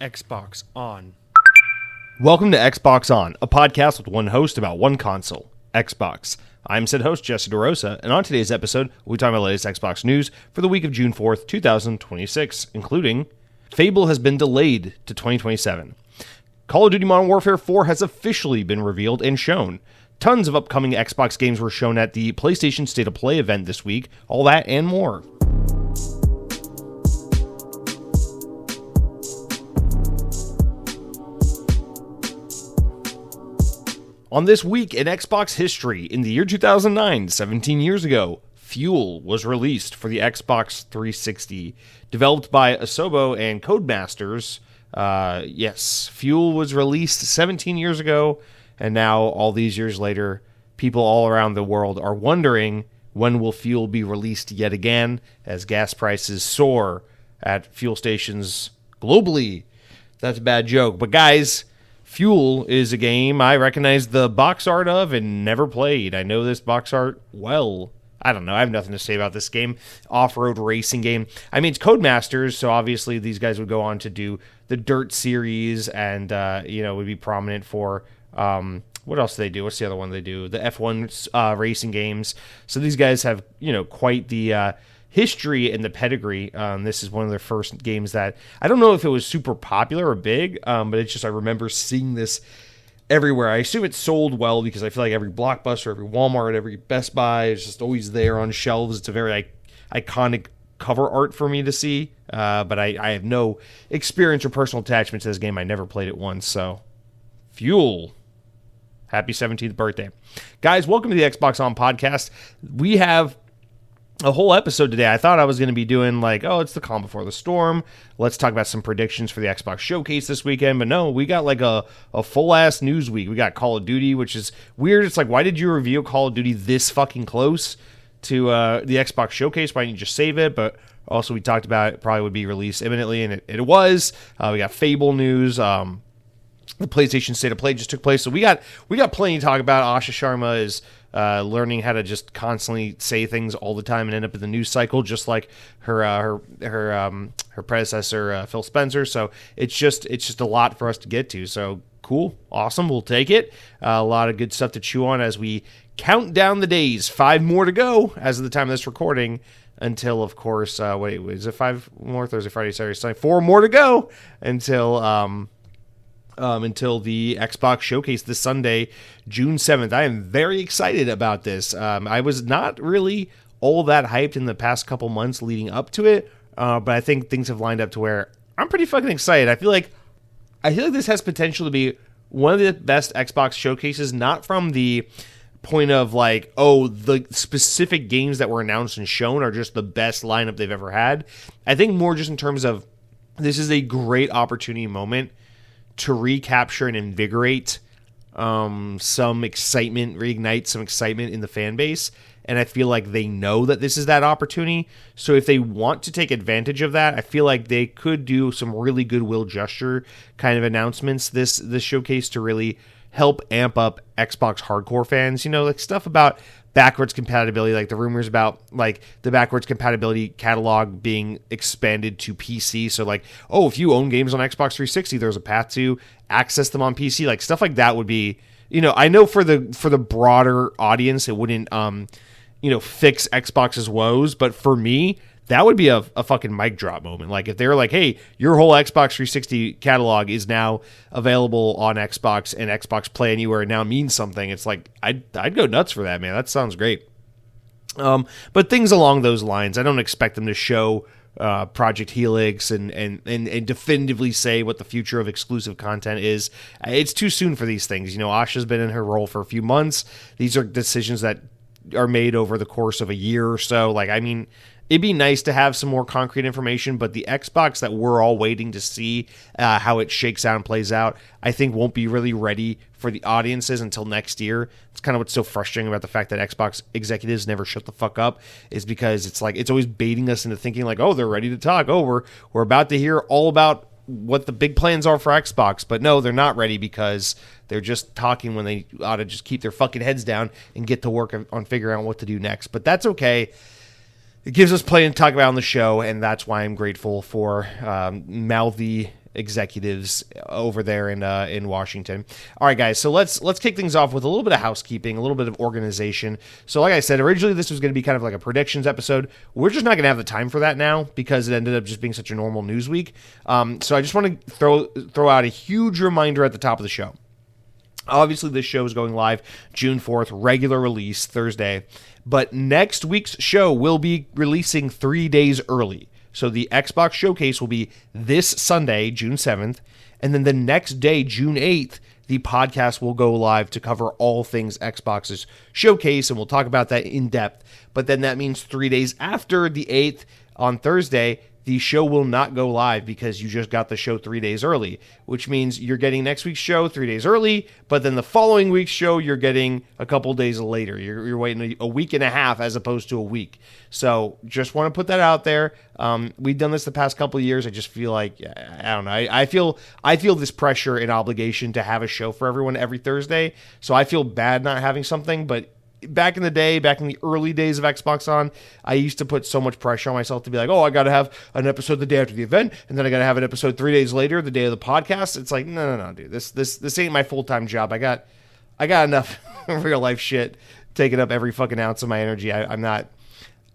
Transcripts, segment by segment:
Xbox On. Welcome to Xbox On, a podcast with one host about one console, Xbox. I'm said host, Jesse DeRosa, and on today's episode, we'll be talking about the latest Xbox news for the week of June 4th, 2026, including Fable has been delayed to 2027. Call of Duty Modern Warfare 4 has officially been revealed and shown. Tons of upcoming Xbox games were shown at the PlayStation State of Play event this week, all that and more. On this week in Xbox history, in the year 2009, 17 years ago, Fuel was released for the Xbox 360. Developed by Asobo and Codemasters, Fuel was released 17 years ago, and now, all these years later, people all around the world are wondering when will Fuel be released yet again, as gas prices soar at fuel stations globally. That's a bad joke, but guys, Fuel is a game I recognize the box art of and never played. I know this box art well. I don't know. I have nothing to say about this game. Off-road racing game. I mean, it's Codemasters, so obviously these guys would go on to do the Dirt series and, would be prominent for, what else do they do? What's the other one they do? The F1 racing games. So these guys have, quite the history and the pedigree. This is one of their first games that I don't know if it was super popular or big, but it's just I remember seeing this everywhere. I assume it sold well because I feel like every Blockbuster, every Walmart, every Best Buy is just always there on shelves. It's a very iconic cover art for me to see, but I have no experience or personal attachment to this game. I never played it once, so Fuel. Happy 17th birthday. Guys, welcome to the Xbox On podcast. We have a whole episode today. I thought I was going to be doing it's the calm before the storm. Let's talk about some predictions for the Xbox Showcase this weekend. But no, we got a full-ass news week. We got Call of Duty, which is weird. It's like, why did you reveal Call of Duty this fucking close to the Xbox Showcase? Why didn't you just save it? But also we talked about it probably would be released imminently, and it was. We got Fable news. The PlayStation State of Play just took place. So we got plenty to talk about. Asha Sharma is learning how to just constantly say things all the time and end up in the news cycle, just like her predecessor, Phil Spencer. So it's just a lot for us to get to. So cool, awesome, we'll take it. A lot of good stuff to chew on as we count down the days. 5 more to go as of the time of this recording. Until, of course, is it 5 more? Thursday, Friday, Saturday, Sunday. 4 more to go until the Xbox Showcase this Sunday, June 7th. I am very excited about this. I was not really all that hyped in the past couple months leading up to it, but I think things have lined up to where I'm pretty fucking excited. I feel like this has potential to be one of the best Xbox showcases, not from the point of the specific games that were announced and shown are just the best lineup they've ever had. I think more just in terms of this is a great opportunity moment to recapture and invigorate some excitement, reignite some excitement in the fan base. And I feel like they know that this is that opportunity. So if they want to take advantage of that, I feel like they could do some really goodwill gesture kind of announcements this showcase to really help amp up Xbox hardcore fans. Stuff about backwards compatibility, like the rumors about the backwards compatibility catalog being expanded to PC. So if you own games on Xbox 360, there's a path to access them on PC. Stuff like that would be, I know for the broader audience, it wouldn't, fix Xbox's woes, but for me, that would be a fucking mic drop moment. If they were like, hey, your whole Xbox 360 catalog is now available on Xbox and Xbox Play Anywhere now means something. It's like, I'd go nuts for that, man. That sounds great. But things along those lines, I don't expect them to show Project Helix and definitively say what the future of exclusive content is. It's too soon for these things. Asha's been in her role for a few months. These are decisions that are made over the course of a year or so. It'd be nice to have some more concrete information, but the Xbox that we're all waiting to see how it shakes out and plays out, I think won't be really ready for the audiences until next year. It's kind of what's so frustrating about the fact that Xbox executives never shut the fuck up, is because it's always baiting us into thinking they're ready to talk. Oh, we're about to hear all about what the big plans are for Xbox, but no, they're not ready because they're just talking when they ought to just keep their fucking heads down and get to work on figuring out what to do next. But that's okay. It gives us plenty to talk about on the show, and that's why I'm grateful for mouthy executives over there in Washington. All right, guys, so let's kick things off with a little bit of housekeeping, a little bit of organization. So like I said, originally this was going to be kind of like a predictions episode. We're just not going to have the time for that now because it ended up just being such a normal news week. So I just want to throw out a huge reminder at the top of the show. Obviously, this show is going live June 4th, regular release Thursday. But next week's show will be releasing 3 days early. So the Xbox Showcase will be this Sunday, June 7th. And then the next day, June 8th, the podcast will go live to cover all things Xbox's Showcase. And we'll talk about that in depth. But then that means 3 days after the 8th on Thursday, the show will not go live because you just got the show 3 days early, which means you're getting next week's show 3 days early, but then the following week's show you're getting a couple days later. You're waiting a week and a half as opposed to a week. So just want to put that out there. We've done this the past couple of years. I just feel like, I don't know. I feel this pressure and obligation to have a show for everyone every Thursday. So I feel bad not having something, but back in the day, back in the early days of Xbox On, I used to put so much pressure on myself to be like, oh, I got to have an episode the day after the event, and then I got to have an episode 3 days later, the day of the podcast. It's like, no, dude, this ain't my full-time job. I got enough real life shit taking up every fucking ounce of my energy. I'm not.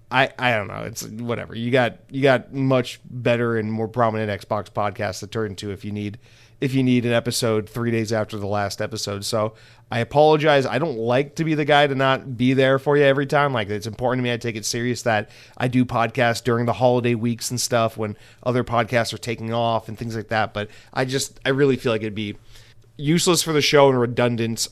I don't know. It's whatever. You got much better and more prominent Xbox podcasts to turn to if you need an episode 3 days after the last episode. So I apologize. I don't like to be the guy to not be there for you every time. Like, it's important to me. I take it serious that I do podcasts during the holiday weeks and stuff when other podcasts are taking off and things like that. But I really feel like it'd be useless for the show and redundant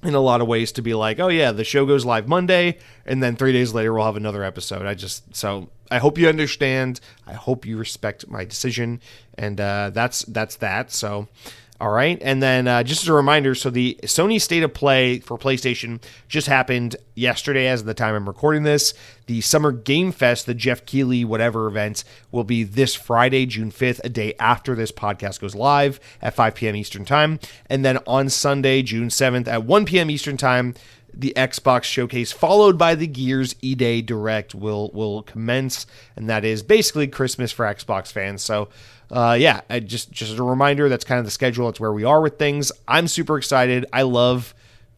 in a lot of ways to be like, oh yeah, the show goes live Monday and then 3 days later we'll have another episode. So I hope you understand. I hope you respect my decision. And that's that. So, all right. And then just as a reminder, so the Sony State of Play for PlayStation just happened yesterday as of the time I'm recording this. The Summer Game Fest, the Jeff Keighley whatever event, will be this Friday, June 5th, a day after this podcast goes live at 5 p.m. Eastern Time. And then on Sunday, June 7th at 1 p.m. Eastern Time, the Xbox Showcase, followed by the Gears E-Day Direct, will commence, and that is basically Christmas for Xbox fans. So, just as a reminder, that's kind of the schedule. That's where we are with things. I'm super excited. I love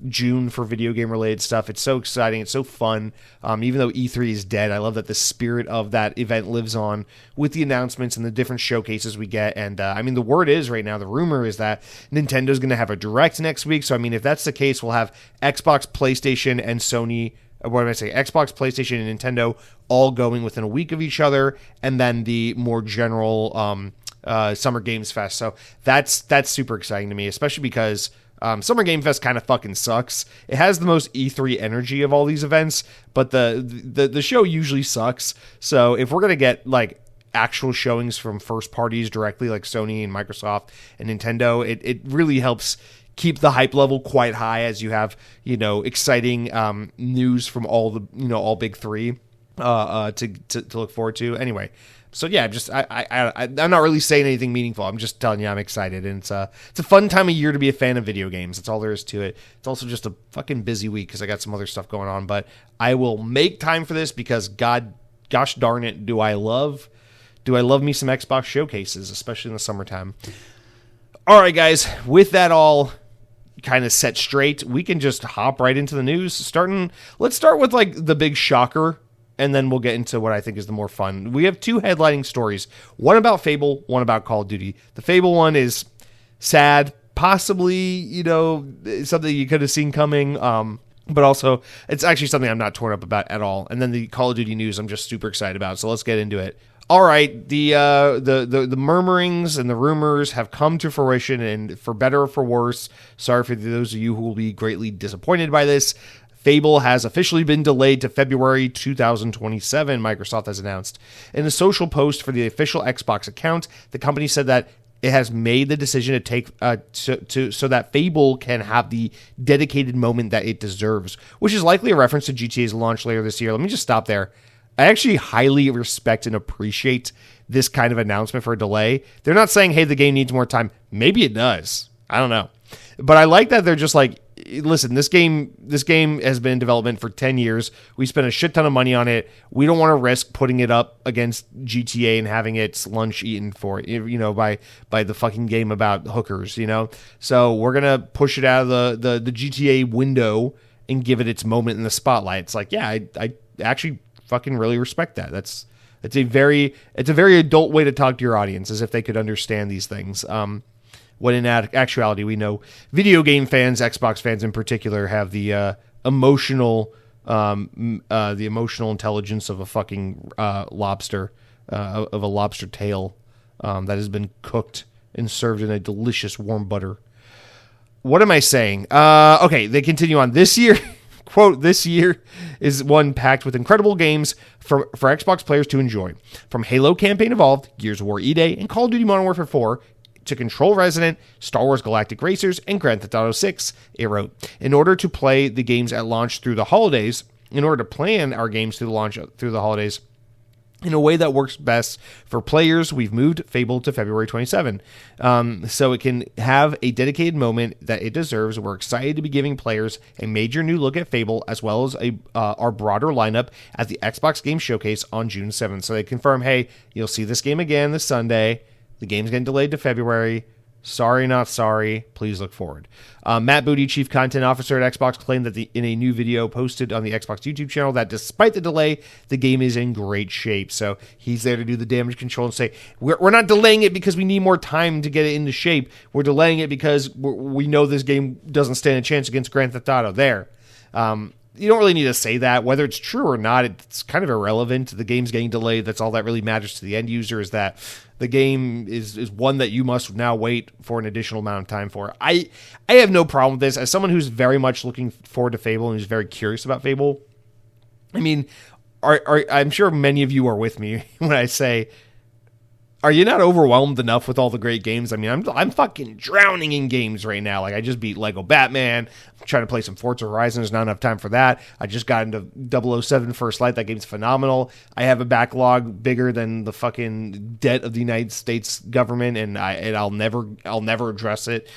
June for video game related stuff. It's so exciting. It's so fun. Even though E3 is dead, I love that the spirit of that event lives on with the announcements and the different showcases we get. And the word is right now, the rumor is that Nintendo's going to have a direct next week. So if that's the case, we'll have Xbox, PlayStation, and Sony. What did I say? Xbox, PlayStation, and Nintendo all going within a week of each other, and then the more general Summer Games Fest. So that's super exciting to me, especially because Summer Game Fest kind of fucking sucks. It has the most E3 energy of all these events, but the show usually sucks. So if we're gonna get like actual showings from first parties directly, like Sony and Microsoft and Nintendo, it really helps keep the hype level quite high as you have exciting news from all big three to look forward to. Anyway. So yeah, I'm not really saying anything meaningful. I'm just telling you I'm excited, and it's a fun time of year to be a fan of video games. That's all there is to it. It's also just a fucking busy week because I got some other stuff going on, but I will make time for this because gosh darn it, do I love me some Xbox showcases, especially in the summertime. All right, guys, with that all kind of set straight, we can just hop right into the news. Let's start with like the big shocker. And then we'll get into what I think is the more fun. We have two headlining stories. One about Fable, one about Call of Duty. The Fable one is sad, possibly, something you could have seen coming. But also, it's actually something I'm not torn up about at all. And then the Call of Duty news I'm just super excited about. So let's get into it. All right, the murmurings and the rumors have come to fruition, and for better or for worse, sorry for those of you who will be greatly disappointed by this, Fable has officially been delayed to February 2027, Microsoft has announced. In a social post for the official Xbox account, the company said that it has made the decision to take so that Fable can have the dedicated moment that it deserves, which is likely a reference to GTA's launch later this year. Let me just stop there. I actually highly respect and appreciate this kind of announcement for a delay. They're not saying, hey, the game needs more time. Maybe it does. I don't know. But I like that they're just like, listen, this game has been in development for 10 years. We spent a shit ton of money on it. We don't want to risk putting it up against GTA and having its lunch eaten for it, by the fucking game about hookers, So we're going to push it out of the GTA window and give it its moment in the spotlight. It's like, yeah, I actually fucking really respect that. It's a very adult way to talk to your audience, as if they could understand these things. When in actuality, we know video game fans, Xbox fans in particular, have the emotional intelligence of a fucking lobster, of a lobster tail that has been cooked and served in a delicious warm butter. What am I saying? Okay, they continue on. This year, quote, this year is one packed with incredible games for Xbox players to enjoy. From Halo Campaign Evolved, Gears of War E-Day, and Call of Duty Modern Warfare 4, to Control Resident, Star Wars Galactic Racers, and Grand Theft Auto 6, it wrote. In order to play the games at launch through the holidays, in order to plan our games through the holidays, in a way that works best for players, we've moved Fable to February 27, so it can have a dedicated moment that it deserves. We're excited to be giving players a major new look at Fable, as well as our broader lineup at the Xbox Game Showcase on June 7th. So they confirm, hey, you'll see this game again this Sunday. The game's getting delayed to February. Sorry, not sorry. Please look forward. Matt Booty, Chief Content Officer at Xbox, claimed that in a new video posted on the Xbox YouTube channel that despite the delay, the game is in great shape. So he's there to do the damage control and say, we're not delaying it because we need more time to get it into shape. We're delaying it because we know this game doesn't stand a chance against Grand Theft Auto. There. You don't really need to say that. Whether it's true or not, it's kind of irrelevant. The game's getting delayed. That's all that really matters to the end user, is that the game is one that you must now wait for an additional amount of time for. I have no problem with this. As someone who's very much looking forward to Fable and who's very curious about Fable, I mean, I'm sure many of you are with me when I say, are you not overwhelmed enough with all the great games? I mean, I'm fucking drowning in games right now. Like, I just beat Lego Batman. I'm trying to play some Forza Horizon. There's not enough time for that. I just got into 007 First Light. That game's phenomenal. I have a backlog bigger than the fucking debt of the United States government, and I'll never address it.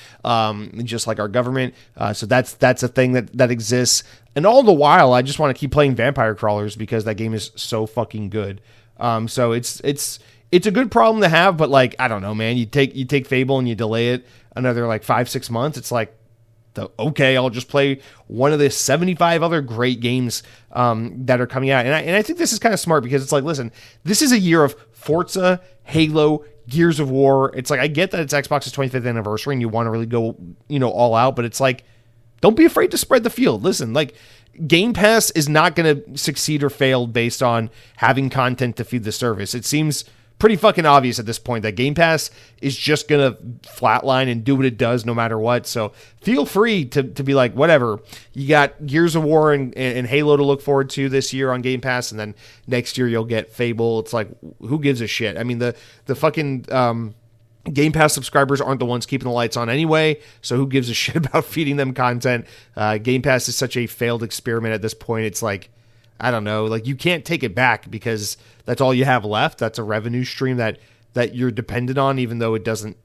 Just like our government. So that's a thing that exists. And all the while, I just want to keep playing Vampire Crawlers because that game is so fucking good. So it's a good problem to have, but like, I don't know, man, you take Fable and you delay it another like 5-6 months. It's like, okay, I'll just play one of the 75 other great games that are coming out. And I think this is kind of smart because it's like, listen, this is a year of Forza, Halo, Gears of War. It's like, I get that it's Xbox's 25th anniversary and you want to really go, all out, but it's like, don't be afraid to spread the field. Listen, like, Game Pass is not going to succeed or fail based on having content to feed the service. It seems pretty fucking obvious at this point that Game Pass is just going to flatline and do what it does no matter what. So feel free to be like, whatever. You got Gears of War and Halo to look forward to this year on Game Pass, and then next year you'll get Fable. It's like, who gives a shit? I mean, the fucking Game Pass subscribers aren't the ones keeping the lights on anyway, so who gives a shit about feeding them content? Game Pass is such a failed experiment at this point. It's like, I don't know, like, you can't take it back because that's all you have left. That's a revenue stream that you're dependent on, even though it doesn't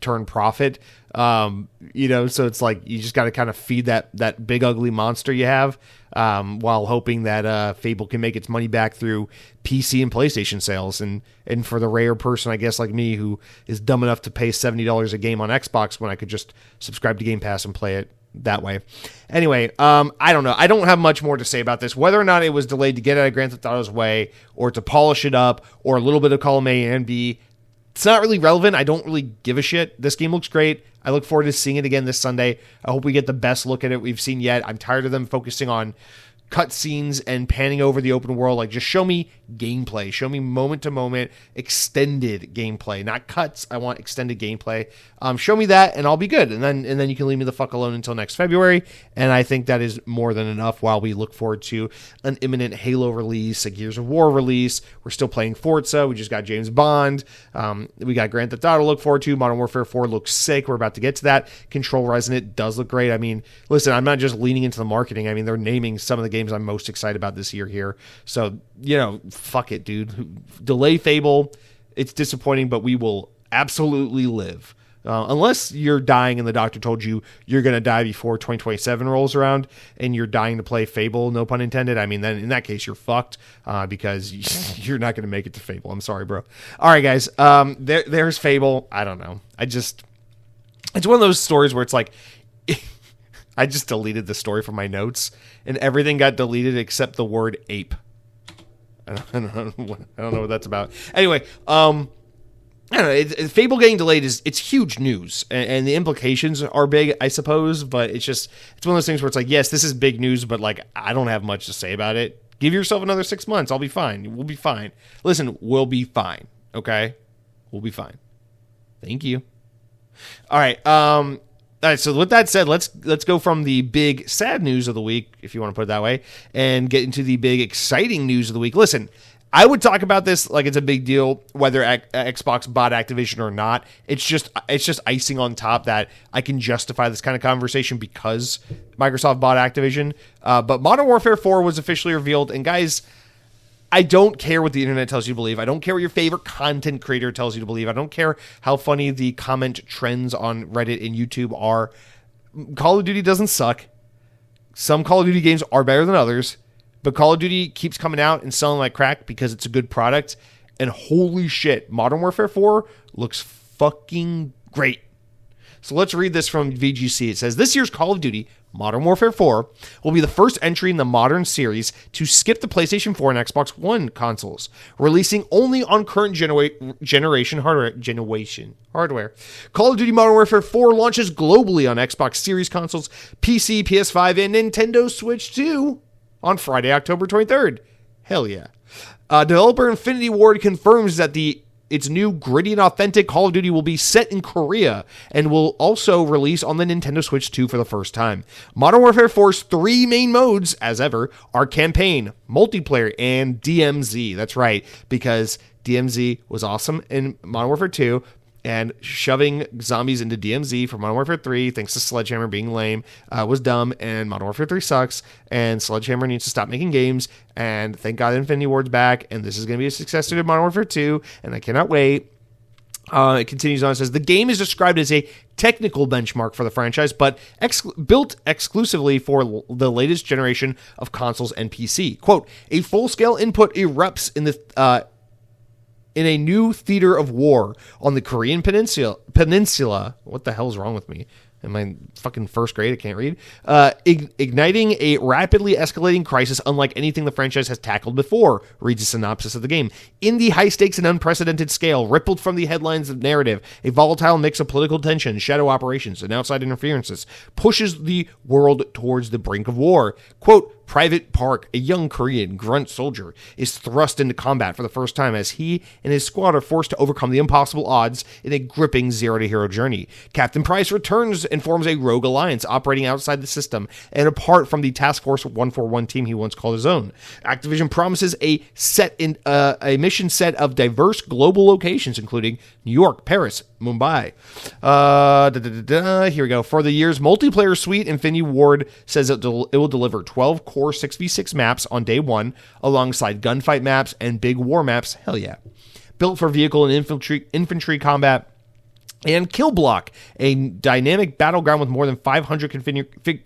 turn profit. So it's like, you just got to kind of feed that big ugly monster you have, while hoping that Fable can make its money back through PC and PlayStation sales. And for the rare person, I guess, like me, who is dumb enough to pay $70 a game on Xbox when I could just subscribe to Game Pass and play it that way. Anyway, I don't know. I don't have much more to say about this. Whether or not it was delayed to get out of Grand Theft Auto's way, or to polish it up, or a little bit of column A and B, it's not really relevant. I don't really give a shit. This game looks great. I look forward to seeing it again this Sunday. I hope we get the best look at it we've seen yet. I'm tired of them focusing on cutscenes and panning over the open world. Like, just show me gameplay. Show me moment to moment extended gameplay, not cuts. I want extended gameplay. Show me that and I'll be good. And then you can leave me the fuck alone until next February. And I think that is more than enough while we look forward to an imminent Halo release, a Gears of War release. We're still playing Forza. We just got James Bond. We got Grand Theft Auto to look forward to. Modern Warfare 4 looks sick. We're about to get to that. Control Resident does look great. I mean, listen, I'm not just leaning into the marketing. I mean, they're naming some of the games I'm most excited about this year here. So, fuck it, dude. Delay Fable. It's disappointing, but we will absolutely live Unless you're dying and the doctor told you you're going to die before 2027 rolls around and you're dying to play Fable, no pun intended. I mean, then in that case, you're fucked because you're not going to make it to Fable. I'm sorry, bro. All right, guys. There's Fable. I don't know. It's one of those stories where it's like, I just deleted the story from my notes and everything got deleted except the word ape. I don't know what that's about. Anyway, I don't know. Fable getting delayed it's huge news, and the implications are big, I suppose. But it's one of those things where it's like, yes, this is big news, but like I don't have much to say about it. Give yourself another 6 months. I'll be fine. We'll be fine. Listen, we'll be fine. Okay, we'll be fine. Thank you. All right. All right. So with that said, let's go from the big sad news of the week, if you want to put it that way, and get into the big exciting news of the week. Listen, I would talk about this like it's a big deal, whether Xbox bought Activision or not. It's just icing on top that I can justify this kind of conversation because Microsoft bought Activision. But Modern Warfare 4 was officially revealed, and guys, I don't care what the internet tells you to believe. I don't care what your favorite content creator tells you to believe. I don't care how funny the comment trends on Reddit and YouTube are. Call of Duty doesn't suck. Some Call of Duty games are better than others. But Call of Duty keeps coming out and selling like crack because it's a good product. And holy shit, Modern Warfare 4 looks fucking great. So let's read this from VGC. It says, this year's Call of Duty, Modern Warfare 4, will be the first entry in the modern series to skip the PlayStation 4 and Xbox One consoles, releasing only on current generation hardware. Call of Duty Modern Warfare 4 launches globally on Xbox Series consoles, PC, PS5, and Nintendo Switch 2 on Friday, October 23rd. Hell yeah. Developer Infinity Ward confirms that its new gritty and authentic Call of Duty will be set in Korea and will also release on the Nintendo Switch 2 for the first time. Modern Warfare 4's 3 main modes, as ever, are campaign, multiplayer, and DMZ. That's right, because DMZ was awesome in Modern Warfare 2, and shoving zombies into DMZ for Modern Warfare 3, thanks to Sledgehammer being lame, was dumb, and Modern Warfare 3 sucks, and Sledgehammer needs to stop making games, and thank God Infinity Ward's back, and this is going to be a successor to Modern Warfare 2, and I cannot wait. It continues on, it says, the game is described as a technical benchmark for the franchise, but built exclusively for the latest generation of consoles and PC. Quote, a full-scale input erupts in a new theater of war on the Korean Peninsula. What the hell's wrong with me? In my fucking first grade, I can't read. Igniting a rapidly escalating crisis unlike anything the franchise has tackled before, reads a synopsis of the game. In the high stakes and unprecedented scale, rippled from the headlines of narrative, a volatile mix of political tension, shadow operations, and outside interferences pushes the world towards the brink of war. Quote, Private Park, a young Korean grunt soldier, is thrust into combat for the first time as he and his squad are forced to overcome the impossible odds in a gripping zero-to-hero journey. Captain Price returns and forms a rogue alliance operating outside the system and apart from the Task Force 141 team he once called his own. Activision promises a mission set of diverse global locations, including New York, Paris, Mumbai. Here we go. For the year's multiplayer suite, Infinity Ward says it will deliver 12 core 6v6 maps on day one, alongside gunfight maps and big war maps. Hell yeah. Built for vehicle and infantry combat. And Kill Block, a dynamic battleground with more than 500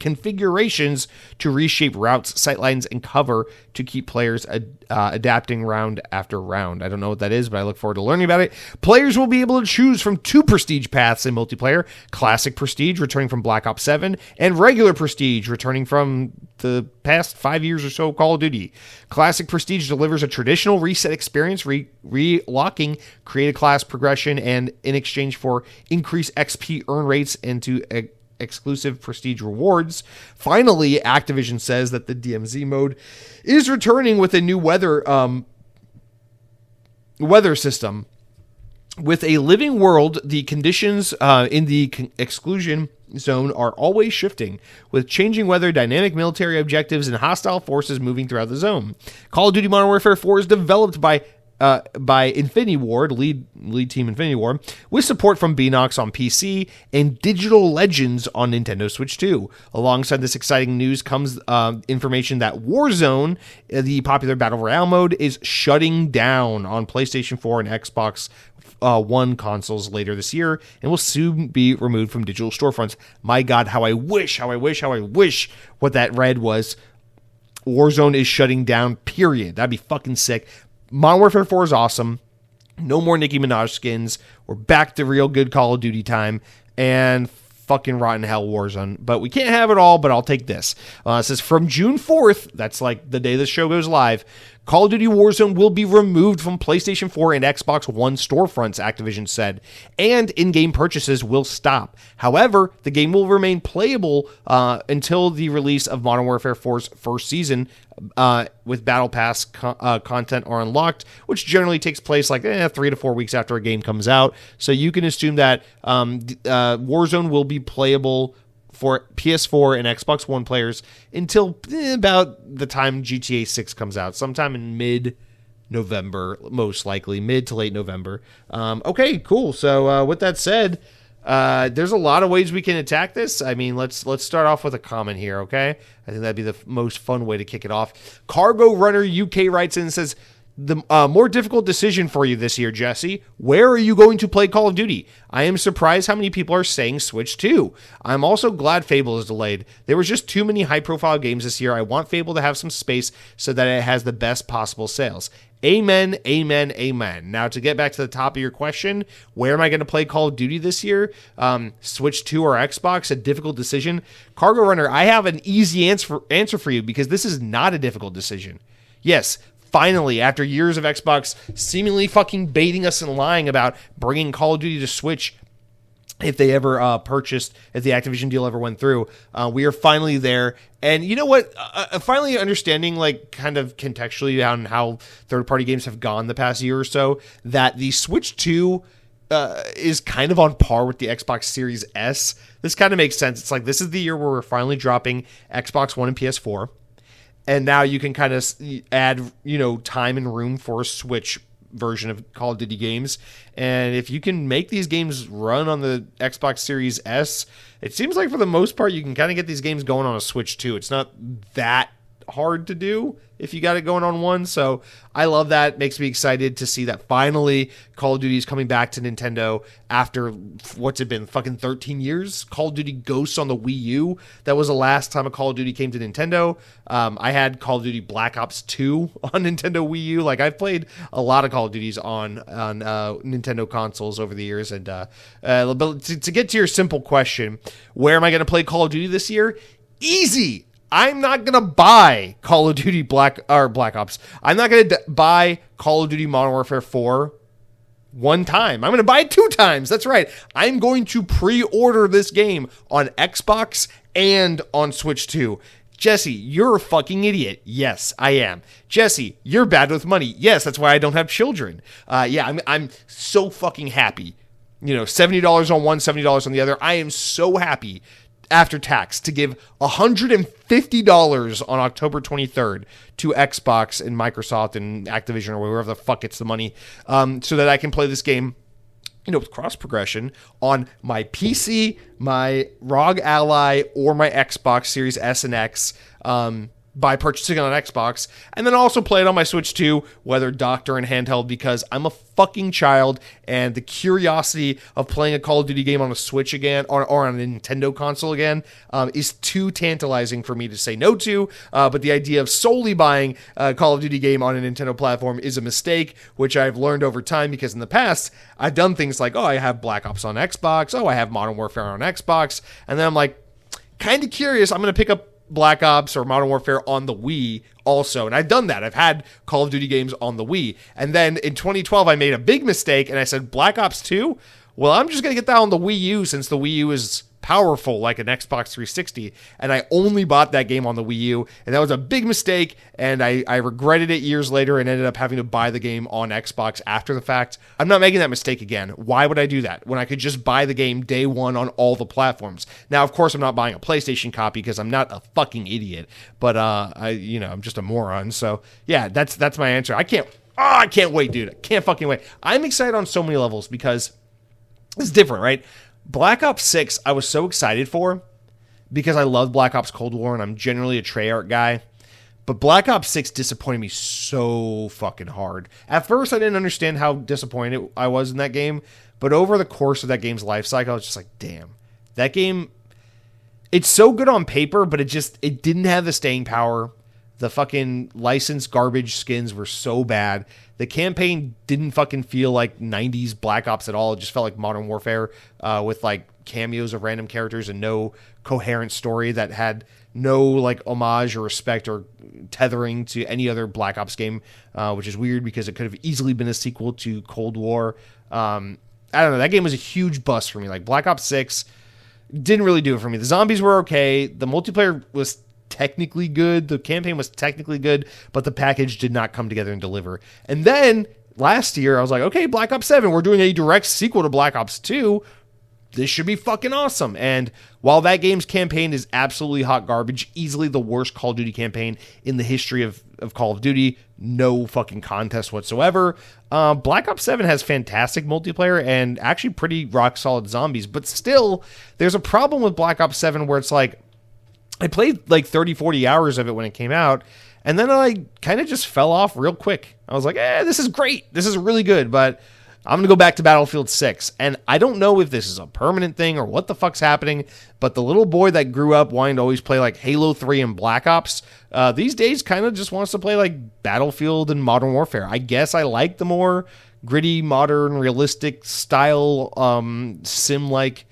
configurations to reshape routes, sightlines, and cover to keep players adapting round after round. I don't know what that is, but I look forward to learning about it. Players will be able to choose from 2 prestige paths in multiplayer: Classic Prestige, returning from Black Ops 7, and Regular Prestige, returning from the past 5 years or so of Call of Duty. Classic Prestige delivers a traditional reset experience, relocking creative class progression, and in exchange for increased XP earn rates into exclusive prestige rewards. Finally, Activision says that the DMZ mode is returning with a new weather system. With a living world, the conditions in the exclusion zone are always shifting, with changing weather, dynamic military objectives, and hostile forces moving throughout the zone. Call of Duty Modern Warfare 4 is developed by by Infinity Ward, lead team Infinity Ward, with support from Beanox on PC and Digital Legends on Nintendo Switch 2. Alongside this exciting news comes information that Warzone, the popular Battle Royale mode, is shutting down on PlayStation 4 and Xbox One consoles later this year and will soon be removed from digital storefronts. My God, how I wish what that read was Warzone is shutting down, period. That'd be fucking sick. Modern Warfare 4 is awesome. No more Nicki Minaj skins. We're back to real good Call of Duty time. And fucking rotten hell Warzone. But we can't have it all, but I'll take this. It says from June 4th, that's like the day the show goes live, Call of Duty Warzone will be removed from PlayStation 4 and Xbox One storefronts, Activision said, and in-game purchases will stop. However, the game will remain playable until the release of Modern Warfare 4's first season, with Battle Pass content are unlocked, which generally takes place like 3 to 4 weeks after a game comes out. So you can assume that Warzone will be playable for PS4 and Xbox One players until about the time GTA 6 comes out, sometime in mid-November, most likely, mid to late November. Okay, cool. So with that said, there's a lot of ways we can attack this. I mean, let's start off with a comment here, okay? I think that'd be the most fun way to kick it off. Cargo Runner UK writes in and says, the more difficult decision for you this year, Jesse. Where are you going to play Call of Duty? I am surprised how many people are saying Switch 2. I'm also glad Fable is delayed. There was just too many high-profile games this year. I want Fable to have some space so that it has the best possible sales. Amen, amen, amen. Now, to get back to the top of your question, where am I going to play Call of Duty this year? Switch 2 or Xbox? A difficult decision? Cargo Runner, I have an easy answer for you because this is not a difficult decision. Yes, finally, after years of Xbox seemingly fucking baiting us and lying about bringing Call of Duty to Switch if they ever purchased, if the Activision deal ever went through, we are finally there. And you know what? Finally understanding, like, kind of contextually on how third-party games have gone the past year or so, that the Switch 2 is kind of on par with the Xbox Series S. This kind of makes sense. It's like, this is the year where we're finally dropping Xbox One and PS4. And now you can kind of add, time and room for a Switch version of Call of Duty games. And if you can make these games run on the Xbox Series S, it seems like for the most part, you can kind of get these games going on a Switch too. It's not that hard to do if you got it going on one. So I love that. Makes me excited to see that finally Call of Duty is coming back to Nintendo after, what's it been, fucking 13 years? Call of Duty Ghosts on the Wii U. That was the last time a Call of Duty came to Nintendo. I had Call of Duty Black Ops 2 on Nintendo Wii U. Like, I've played a lot of Call of Duties on Nintendo consoles over the years. And but to get to your simple question, where am I going to play Call of Duty this year? Easy. I'm not going to buy Call of Duty Black Ops. I'm not going to buy Call of Duty Modern Warfare 4 one time. I'm going to buy it 2 times. That's right. I'm going to pre-order this game on Xbox and on Switch 2. Jesse, you're a fucking idiot. Yes, I am. Jesse, you're bad with money. Yes, that's why I don't have children. I'm so fucking happy. $70 on one, $70 on the other. I am so happy after tax to give $150 on October 23rd to Xbox and Microsoft and Activision or wherever the fuck gets the money, so that I can play this game, with cross progression on my PC, my ROG Ally, or my Xbox Series S and X, by purchasing it on Xbox, and then also play it on my Switch 2, whether docked or in handheld, because I'm a fucking child, and the curiosity of playing a Call of Duty game on a Switch again, or on a Nintendo console again, is too tantalizing for me to say no to, but the idea of solely buying a Call of Duty game on a Nintendo platform is a mistake, which I've learned over time, because in the past, I've done things like, I have Black Ops on Xbox, I have Modern Warfare on Xbox, and then I'm like, kind of curious, I'm going to pick up Black Ops or Modern Warfare on the Wii also. And I've done that. I've had Call of Duty games on the Wii. And then in 2012, I made a big mistake and I said, Black Ops 2? Well, I'm just going to get that on the Wii U since the Wii U is powerful like an Xbox 360. And I only bought that game on the Wii U. And that was a big mistake. And I regretted it years later and ended up having to buy the game on Xbox after the fact. I'm not making that mistake again. Why would I do that when I could just buy the game day one on all the platforms? Now, of course, I'm not buying a PlayStation copy because I'm not a fucking idiot. But I'm just a moron. So yeah, that's my answer. I I can't wait, dude. I can't fucking wait. I'm excited on so many levels because it's different, right? Black Ops 6, I was so excited for because I love Black Ops Cold War and I'm generally a Treyarch guy. But Black Ops 6 disappointed me so fucking hard. At first, I didn't understand how disappointed I was in that game. But over the course of that game's life cycle, I was just like, damn. That game, it's so good on paper, but it didn't have the staying power. The fucking licensed garbage skins were so bad. The campaign didn't fucking feel like 90s Black Ops at all. It just felt like Modern Warfare with like cameos of random characters and no coherent story that had no like homage or respect or tethering to any other Black Ops game, which is weird because it could have easily been a sequel to Cold War. I don't know. That game was a huge bust for me. Like Black Ops 6 didn't really do it for me. The zombies were okay. The multiplayer was technically good. The campaign was technically good, but the package did not come together and deliver. And then last year, I was like, okay, Black Ops 7, we're doing a direct sequel to Black Ops 2. This should be fucking awesome. And while that game's campaign is absolutely hot garbage, easily the worst Call of Duty campaign in the history of Call of Duty, no fucking contest whatsoever. Black Ops 7 has fantastic multiplayer and actually pretty rock solid zombies, but still, there's a problem with Black Ops 7 where it's like, I played like 30, 40 hours of it when it came out, and then I kind of just fell off real quick. I was like, this is great. This is really good, but I'm going to go back to Battlefield 6. And I don't know if this is a permanent thing or what the fuck's happening, but the little boy that grew up wanting to always play like Halo 3 and Black Ops, these days kind of just wants to play like Battlefield and Modern Warfare. I guess I like the more gritty, modern, realistic style, sim-like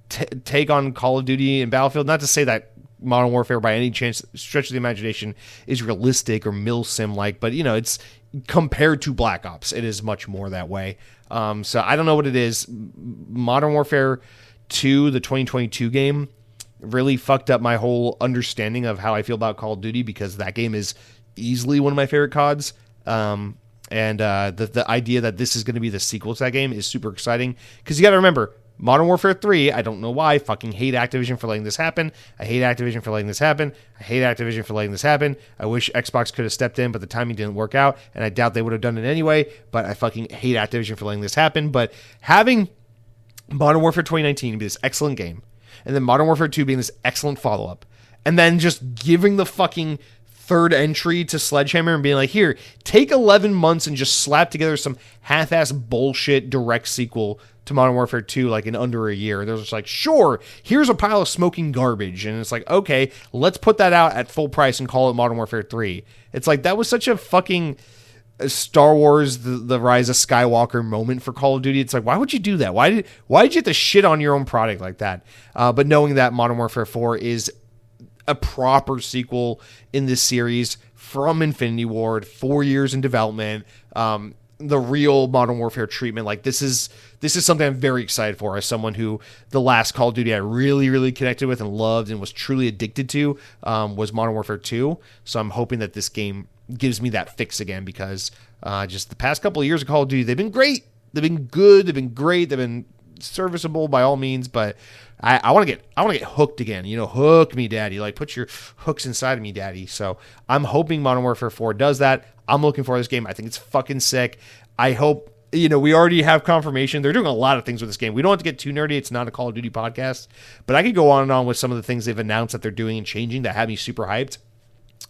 take on Call of Duty and Battlefield. Not to say that Modern Warfare by any stretch of the imagination is realistic or mil-sim like, but it's compared to Black Ops, it is much more that way. So I don't know what it is. Modern Warfare 2, the 2022 game, really fucked up my whole understanding of how I feel about Call of Duty because that game is easily one of my favorite CODs. And the idea that this is going to be the sequel to that game is super exciting because you got to remember, Modern Warfare 3, I don't know why, I fucking hate Activision for letting this happen. I hate Activision for letting this happen. I hate Activision for letting this happen. I wish Xbox could have stepped in, but the timing didn't work out, and I doubt they would have done it anyway, but I fucking hate Activision for letting this happen. But having Modern Warfare 2019 be this excellent game, and then Modern Warfare 2 being this excellent follow-up, and then just giving the fucking third entry to Sledgehammer and being like, here, take 11 months and just slap together some half-ass bullshit direct sequel to Modern Warfare 2 like in under a year. They're just like, sure, here's a pile of smoking garbage. And it's like, okay, let's put that out at full price and call it Modern Warfare 3. It's like, that was such a fucking Star Wars, the Rise of Skywalker moment for Call of Duty. It's like, why would you do that? Why did you have to shit on your own product like that? But knowing that Modern Warfare 4 is a proper sequel in this series from Infinity Ward, 4 years in development, the real Modern Warfare treatment. Like this is something I'm very excited for as someone who the last Call of Duty I really, really connected with and loved and was truly addicted to was Modern Warfare 2. So I'm hoping that this game gives me that fix again because just the past couple of years of Call of Duty, they've been great. They've been good. They've been great. They've been serviceable by all means, but I want to get hooked again. Hook me, daddy. Like put your hooks inside of me, daddy. So I'm hoping Modern Warfare 4 does that. I'm looking for this game. I think it's fucking sick. I hope, we already have confirmation. They're doing a lot of things with this game. We don't have to get too nerdy. It's not a Call of Duty podcast, but I could go on and on with some of the things they've announced that they're doing and changing that have me super hyped.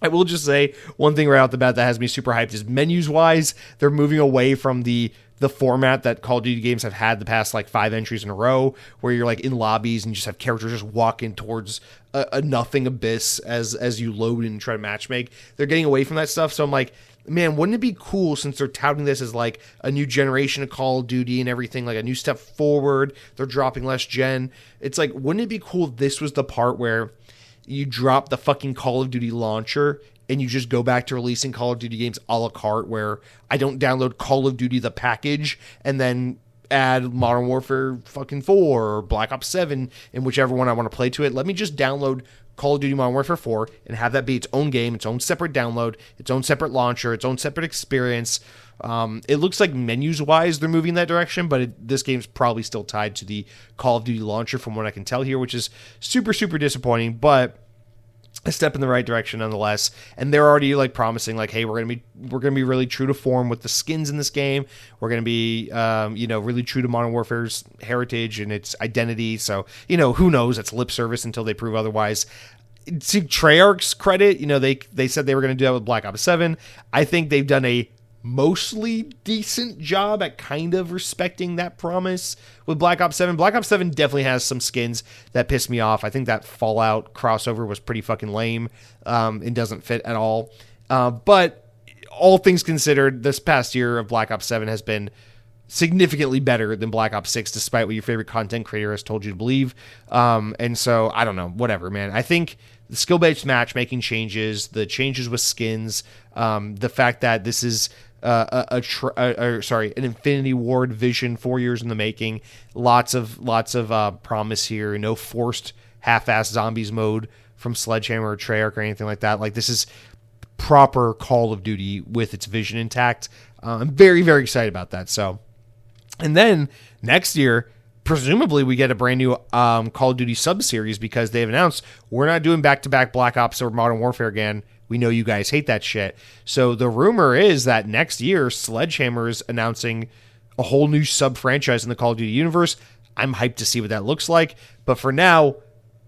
I will just say one thing right out the bat that has me super hyped is menus-wise, they're moving away from the format that Call of Duty games have had the past like 5 entries in a row, where you're like in lobbies and you just have characters just walking towards a nothing abyss as you load and try to matchmake. They're getting away from that stuff. So I'm like, man, wouldn't it be cool since they're touting this as like a new generation of Call of Duty and everything, like a new step forward, they're dropping less gen. It's like, wouldn't it be cool if this was the part where you drop the fucking Call of Duty launcher and you just go back to releasing Call of Duty games a la carte, where I don't download Call of Duty the package and then add Modern Warfare fucking 4 or Black Ops 7 and whichever one I want to play to it. Let me just download Call of Duty Modern Warfare 4 and have that be its own game, its own separate download, its own separate launcher, its own separate experience. It looks like menus-wise they're moving in that direction, but this game's probably still tied to the Call of Duty launcher from what I can tell here, which is super, super disappointing. But a step in the right direction nonetheless. And they're already like promising like, hey, we're gonna be really true to form with the skins in this game. We're gonna be really true to Modern Warfare's heritage and its identity. So who knows? It's lip service until they prove otherwise. To Treyarch's credit, they said they were going to do that with Black Ops 7. I think they've done a mostly decent job at kind of respecting that promise with Black Ops 7. Black Ops 7 definitely has some skins that piss me off. I think that Fallout crossover was pretty fucking lame. It doesn't fit at all. But all things considered, this past year of Black Ops 7 has been significantly better than Black Ops 6, despite what your favorite content creator has told you to believe. And so, I don't know, whatever, man. I think the skill-based matchmaking changes, the changes with skins, the fact that this is an Infinity Ward vision 4 years in the making, lots of promise here, no forced half-assed zombies mode from Sledgehammer or Treyarch or anything like that. Like, this is proper Call of Duty with its vision intact. I'm very, very excited about that. So, and then next year, presumably we get a brand new Call of Duty sub-series because they've announced we're not doing back-to-back Black Ops or Modern Warfare again. We know you guys hate that shit. So the rumor is that next year, Sledgehammer is announcing a whole new sub-franchise in the Call of Duty universe. I'm hyped to see what that looks like. But for now,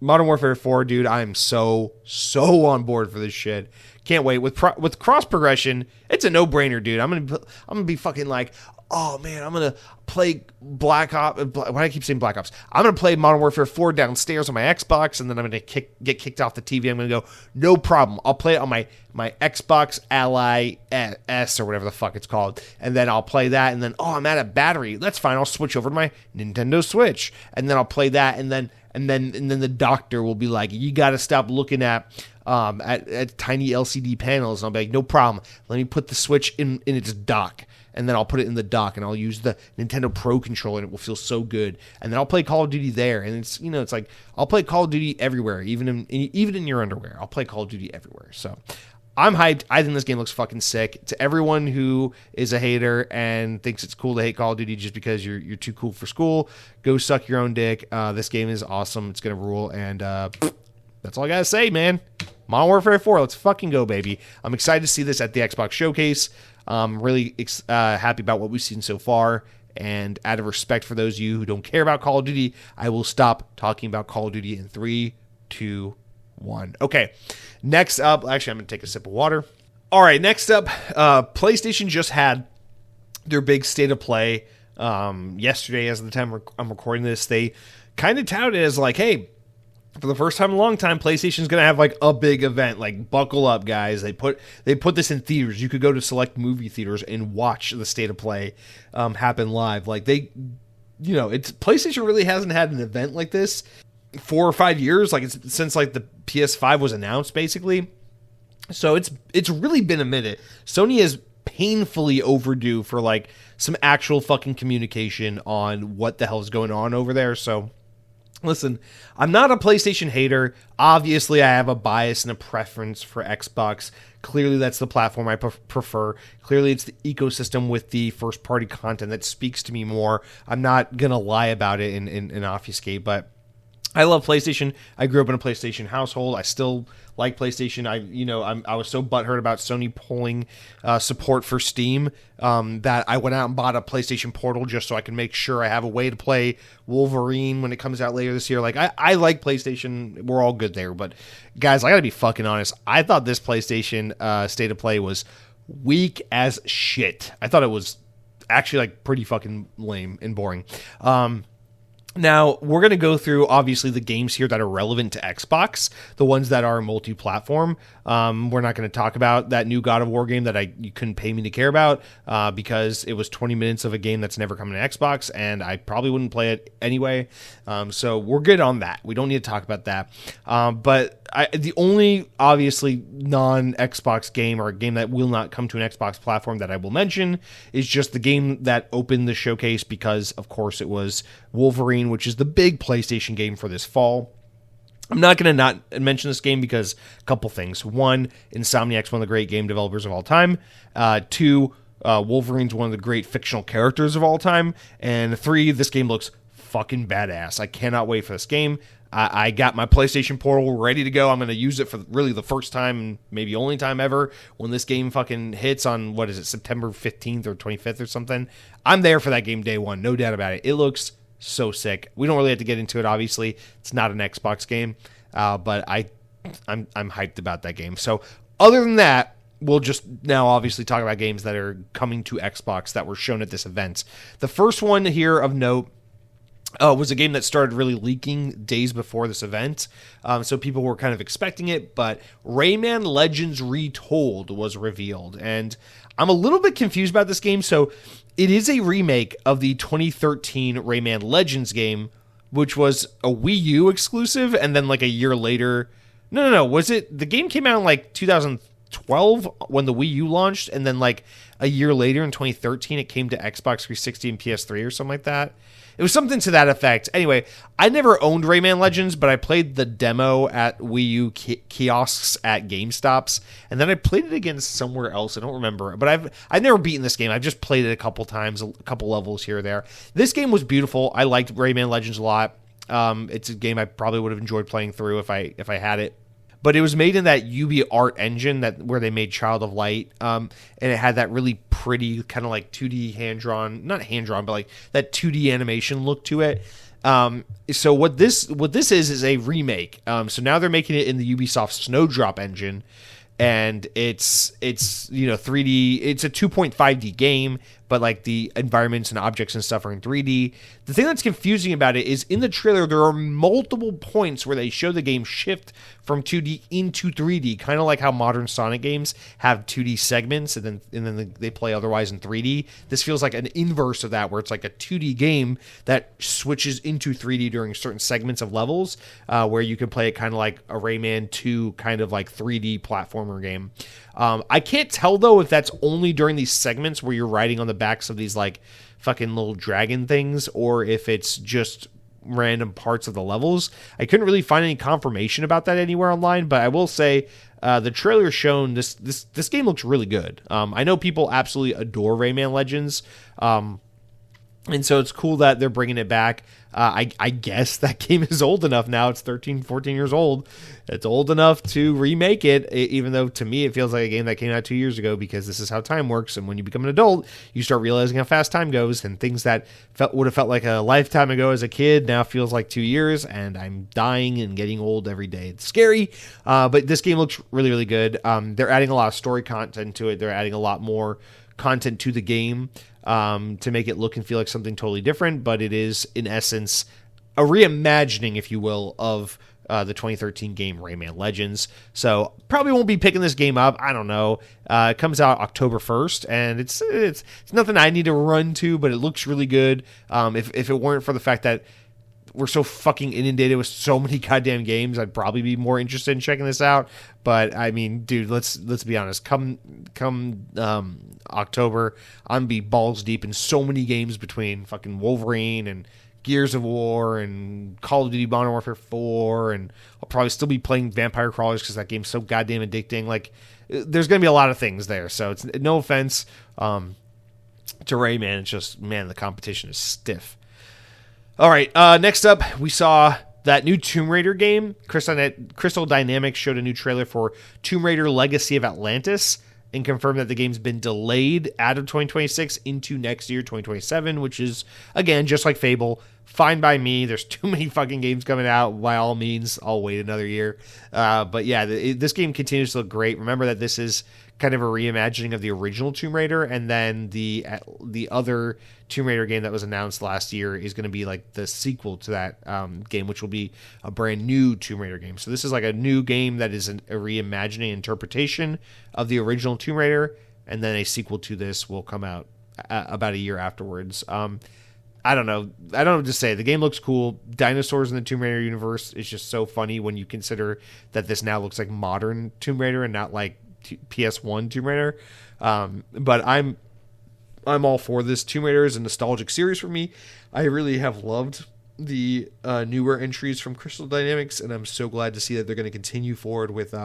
Modern Warfare 4, dude, I'm so on board for this shit. Can't wait. With cross progression, it's a no-brainer, dude. I'm gonna be fucking like, oh man, I'm gonna play Black Ops. Why do I keep saying Black Ops? I'm gonna play Modern Warfare 4 downstairs on my Xbox, and then I'm gonna get kicked off the TV. I'm gonna go, no problem. I'll play it on my Xbox Ally S or whatever the fuck it's called, and then I'll play that. And then I'm out of battery. That's fine. I'll switch over to my Nintendo Switch, and then I'll play that. And then the doctor will be like, you got to stop looking at tiny LCD panels. And I'll be like, no problem. Let me put the Switch in its dock. And then I'll put it in the dock, and I'll use the Nintendo Pro controller, and it will feel so good. And then I'll play Call of Duty there, and it's like I'll play Call of Duty everywhere, even in your underwear. I'll play Call of Duty everywhere. So I'm hyped. I think this game looks fucking sick. To everyone who is a hater and thinks it's cool to hate Call of Duty just because you're too cool for school, go suck your own dick. This game is awesome. It's gonna rule, and that's all I gotta say, man. Modern Warfare 4, let's fucking go, baby. I'm excited to see this at the Xbox Showcase. Really happy about what we've seen so far, and out of respect for those of you who don't care about Call of Duty, I will stop talking about Call of Duty in 3, 2, 1. Okay, next up, actually I'm going to take a sip of water. All right, next up, PlayStation just had their big state of play yesterday. As of the time I'm recording this, they kind of touted it as like, hey, for the first time in a long time, PlayStation's going to have like a big event. Like, buckle up, guys. They put this in theaters. You could go to select movie theaters and watch the state of play happen live. Like, it's PlayStation really hasn't had an event like this 4 or 5 years. Like, it's since like the PS5 was announced, basically. So it's really been a minute. Sony is painfully overdue for like some actual fucking communication on what the hell is going on over there. So, listen, I'm not a PlayStation hater. Obviously, I have a bias and a preference for Xbox. Clearly, that's the platform I prefer. Clearly, it's the ecosystem with the first-party content that speaks to me more. I'm not going to lie about it and obfuscate, but I love PlayStation. I grew up in a PlayStation household. I still like PlayStation. I was so butthurt about Sony pulling support for Steam that I went out and bought a PlayStation Portal just so I can make sure I have a way to play Wolverine when it comes out later this year. Like, I like PlayStation. We're all good there. But, guys, I gotta be fucking honest. I thought this PlayStation State of Play was weak as shit. I thought it was actually, like, pretty fucking lame and boring. Now, we're going to go through, obviously, the games here that are relevant to Xbox, the ones that are multi-platform. We're not going to talk about that new God of War game that you couldn't pay me to care about because it was 20 minutes of a game that's never coming to Xbox, and I probably wouldn't play it anyway. So we're good on that. We don't need to talk about that. But the only, obviously, non-Xbox game or a game that will not come to an Xbox platform that I will mention is just the game that opened the showcase because, of course, it was Wolverine, which is the big PlayStation game for this fall. I'm not going to not mention this game because a couple things. One, Insomniac's one of the great game developers of all time. Two, Wolverine's one of the great fictional characters of all time. And three, this game looks fucking badass. I cannot wait for this game. I got my PlayStation Portal ready to go. I'm going to use it for really the first time, maybe only time ever, when this game fucking hits on, what is it, September 15th or 25th or something. I'm there for that game day one, no doubt about it. It looks so sick. We don't really have to get into it, obviously. It's not an Xbox game, but I'm hyped about that game. So other than that, we'll just now obviously talk about games that are coming to Xbox that were shown at this event. The first one here of note was a game that started really leaking days before this event. So people were kind of expecting it, but Rayman Legends Retold was revealed. And I'm a little bit confused about this game. So it is a remake of the 2013 Rayman Legends game, which was a Wii U exclusive. And then like a year later, no. Was it, the game came out in like 2012 when the Wii U launched. And then like a year later in 2013, it came to Xbox 360 and PS3 or something like that. It was something to that effect. Anyway, I never owned Rayman Legends, but I played the demo at Wii U kiosks at GameStops, and then I played it again somewhere else. I don't remember, but I've never beaten this game. I've just played it a couple times, a couple levels here or there. This game was beautiful. I liked Rayman Legends a lot. It's a game I probably would have enjoyed playing through if I had it. But it was made in that UbiArt engine where they made Child of Light, and it had that really pretty kind of like 2D not hand-drawn, but like that 2D animation look to it. So what this is a remake. So now they're making it in the Ubisoft Snowdrop engine, and it's 3D. It's a 2.5D game, but like the environments and objects and stuff are in 3D. The thing that's confusing about it is in the trailer there are multiple points where they show the game shift from 2D into 3D, kind of like how modern Sonic games have 2D segments and then they play otherwise in 3D. This feels like an inverse of that, where it's like a 2D game that switches into 3D during certain segments of levels, where you can play it kind of like a Rayman 2 kind of like 3D platformer game. I can't tell though if that's only during these segments where you're riding on the backs of these like fucking little dragon things, or if it's just random parts of the levels. I couldn't really find any confirmation about that anywhere online, but I will say the trailer shown this game looks really good. I know people absolutely adore Rayman Legends, and so it's cool that they're bringing it back. I guess that game is old enough now. It's 13, 14 years old. It's old enough to remake it, even though to me it feels like a game that came out 2 years ago, because this is how time works. And when you become an adult, you start realizing how fast time goes, and things that would have felt like a lifetime ago as a kid now feels like 2 years, and I'm dying and getting old every day. It's scary, but this game looks really, really good. They're adding a lot of story content to it. They're adding a lot more content to the game to make it look and feel like something totally different, but it is in essence a reimagining, if you will, of the 2013 game Rayman Legends. So probably won't be picking this game up. I don't know. It comes out October 1st, and it's nothing I need to run to, but it looks really good. If it weren't for the fact that we're so fucking inundated with so many goddamn games, I'd probably be more interested in checking this out. But I mean, dude, let's be honest. Come October, I'm gonna be balls deep in so many games between fucking Wolverine and Gears of War and Call of Duty Modern Warfare 4, and I'll probably still be playing Vampire Crawlers because that game's so goddamn addicting. Like, there's gonna be a lot of things there. So it's no offense to Rayman. It's just, man, the competition is stiff. All right, next up, we saw that new Tomb Raider game. Crystal Dynamics showed a new trailer for Tomb Raider Legacy of Atlantis and confirmed that the game's been delayed out of 2026 into next year, 2027, which is, again, just like Fable, fine by me. There's too many fucking games coming out. By all means, I'll wait another year. But yeah, this game continues to look great. Remember that this is kind of a reimagining of the original Tomb Raider, and then the other Tomb Raider game that was announced last year is going to be like the sequel to that game, which will be a brand new Tomb Raider game. So this is like a new game that is a reimagining interpretation of the original Tomb Raider, and then a sequel to this will come out about a year afterwards. I don't know. I don't know what to say. The game looks cool. Dinosaurs in the Tomb Raider universe is just so funny when you consider that this now looks like modern Tomb Raider and not like PS1 Tomb Raider. But I'm all for this. Tomb Raider is a nostalgic series for me. I really have loved the newer entries from Crystal Dynamics, and I'm so glad to see that they're going to continue forward with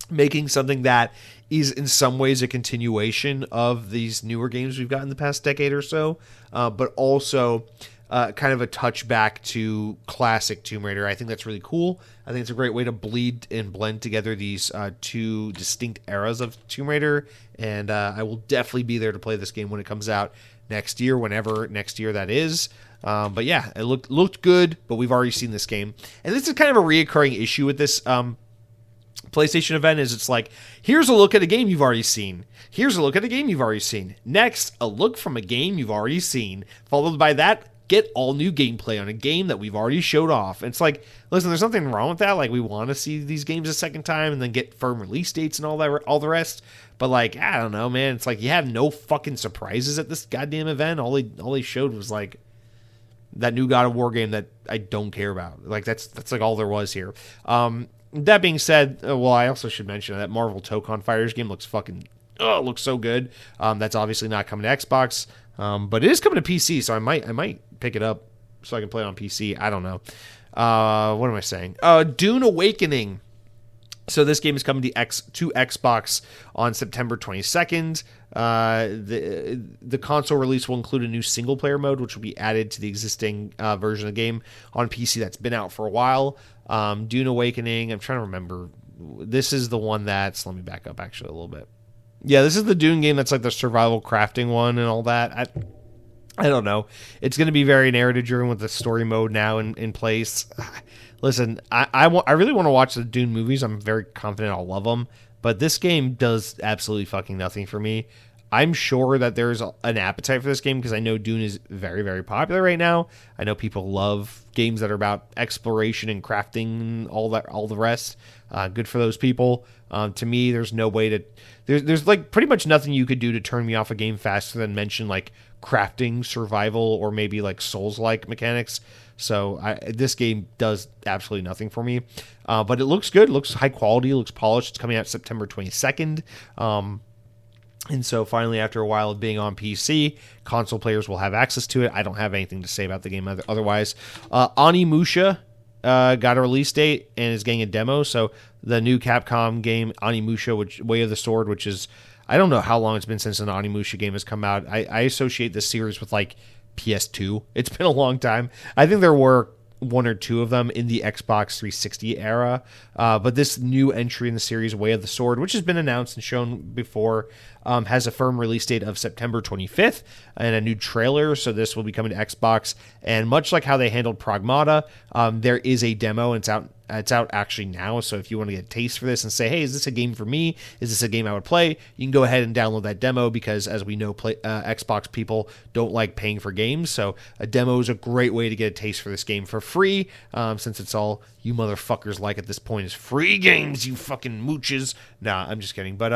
making something that is in some ways a continuation of these newer games we've got in the past decade or so, but also kind of a touchback to classic Tomb Raider. I think that's really cool. I think it's a great way to bleed and blend together these two distinct eras of Tomb Raider, and I will definitely be there to play this game when it comes out next year, whenever next year that is. But yeah, it looked good, but we've already seen this game. And this is kind of a reoccurring issue with this PlayStation event, is it's like, here's a look at a game you've already seen. Here's a look at a game you've already seen. Next, a look from a game you've already seen. Followed by that, get all new gameplay on a game that we've already showed off. And it's like, listen, there's nothing wrong with that. Like, we want to see these games a second time and then get firm release dates and all the rest. But like, I don't know, man. It's like you have no fucking surprises at this goddamn event. All they showed was like that new God of War game that I don't care about. Like that's like all there was here. That being said, well, I also should mention that Marvel Tokon Fighters game looks looks so good. That's obviously not coming to Xbox, but it is coming to PC, so I might pick it up so I can play it on PC. I don't know. What am I saying? Dune Awakening. So this game is coming to Xbox on September 22nd. The console release will include a new single-player mode, which will be added to the existing version of the game on PC that's been out for a while. Dune Awakening, I'm trying to remember. This is the one that's... Let me back up actually a little bit. Yeah, this is the Dune game that's like the survival crafting one and all that. I don't know. It's going to be very narrative-driven with the story mode now in place. Listen, I really want to watch the Dune movies. I'm very confident I'll love them. But this game does absolutely fucking nothing for me. I'm sure that there's an appetite for this game because I know Dune is very, very popular right now. I know people love games that are about exploration and crafting, all the rest. Good for those people. To me, there's no way to... There's like pretty much nothing you could do to turn me off a game faster than mention like crafting, survival, or maybe like Souls-like mechanics. So this game does absolutely nothing for me. But it looks good. It looks high quality. It looks polished. It's coming out September 22nd. And so finally, after a while of being on PC, console players will have access to it. I don't have anything to say about the game otherwise. Onimusha got a release date and is getting a demo. So the new Capcom game, Onimusha, which Way of the Sword, which is... I don't know how long it's been since an Onimusha game has come out. I associate this series with like PS2. It's been a long time. I think there were one or two of them in the Xbox 360 era. But this new entry in the series, Way of the Sword, which has been announced and shown before, has a firm release date of September 25th and a new trailer. So this will be coming to Xbox. And much like how they handled Pragmata, there is a demo and it's out actually now. So if you want to get a taste for this and say, hey, is this a game for me? Is this a game I would play? You can go ahead and download that demo because, as we know, Xbox people don't like paying for games. So a demo is a great way to get a taste for this game for free, since it's all you motherfuckers like at this point is free games, you fucking mooches. Nah, I'm just kidding. But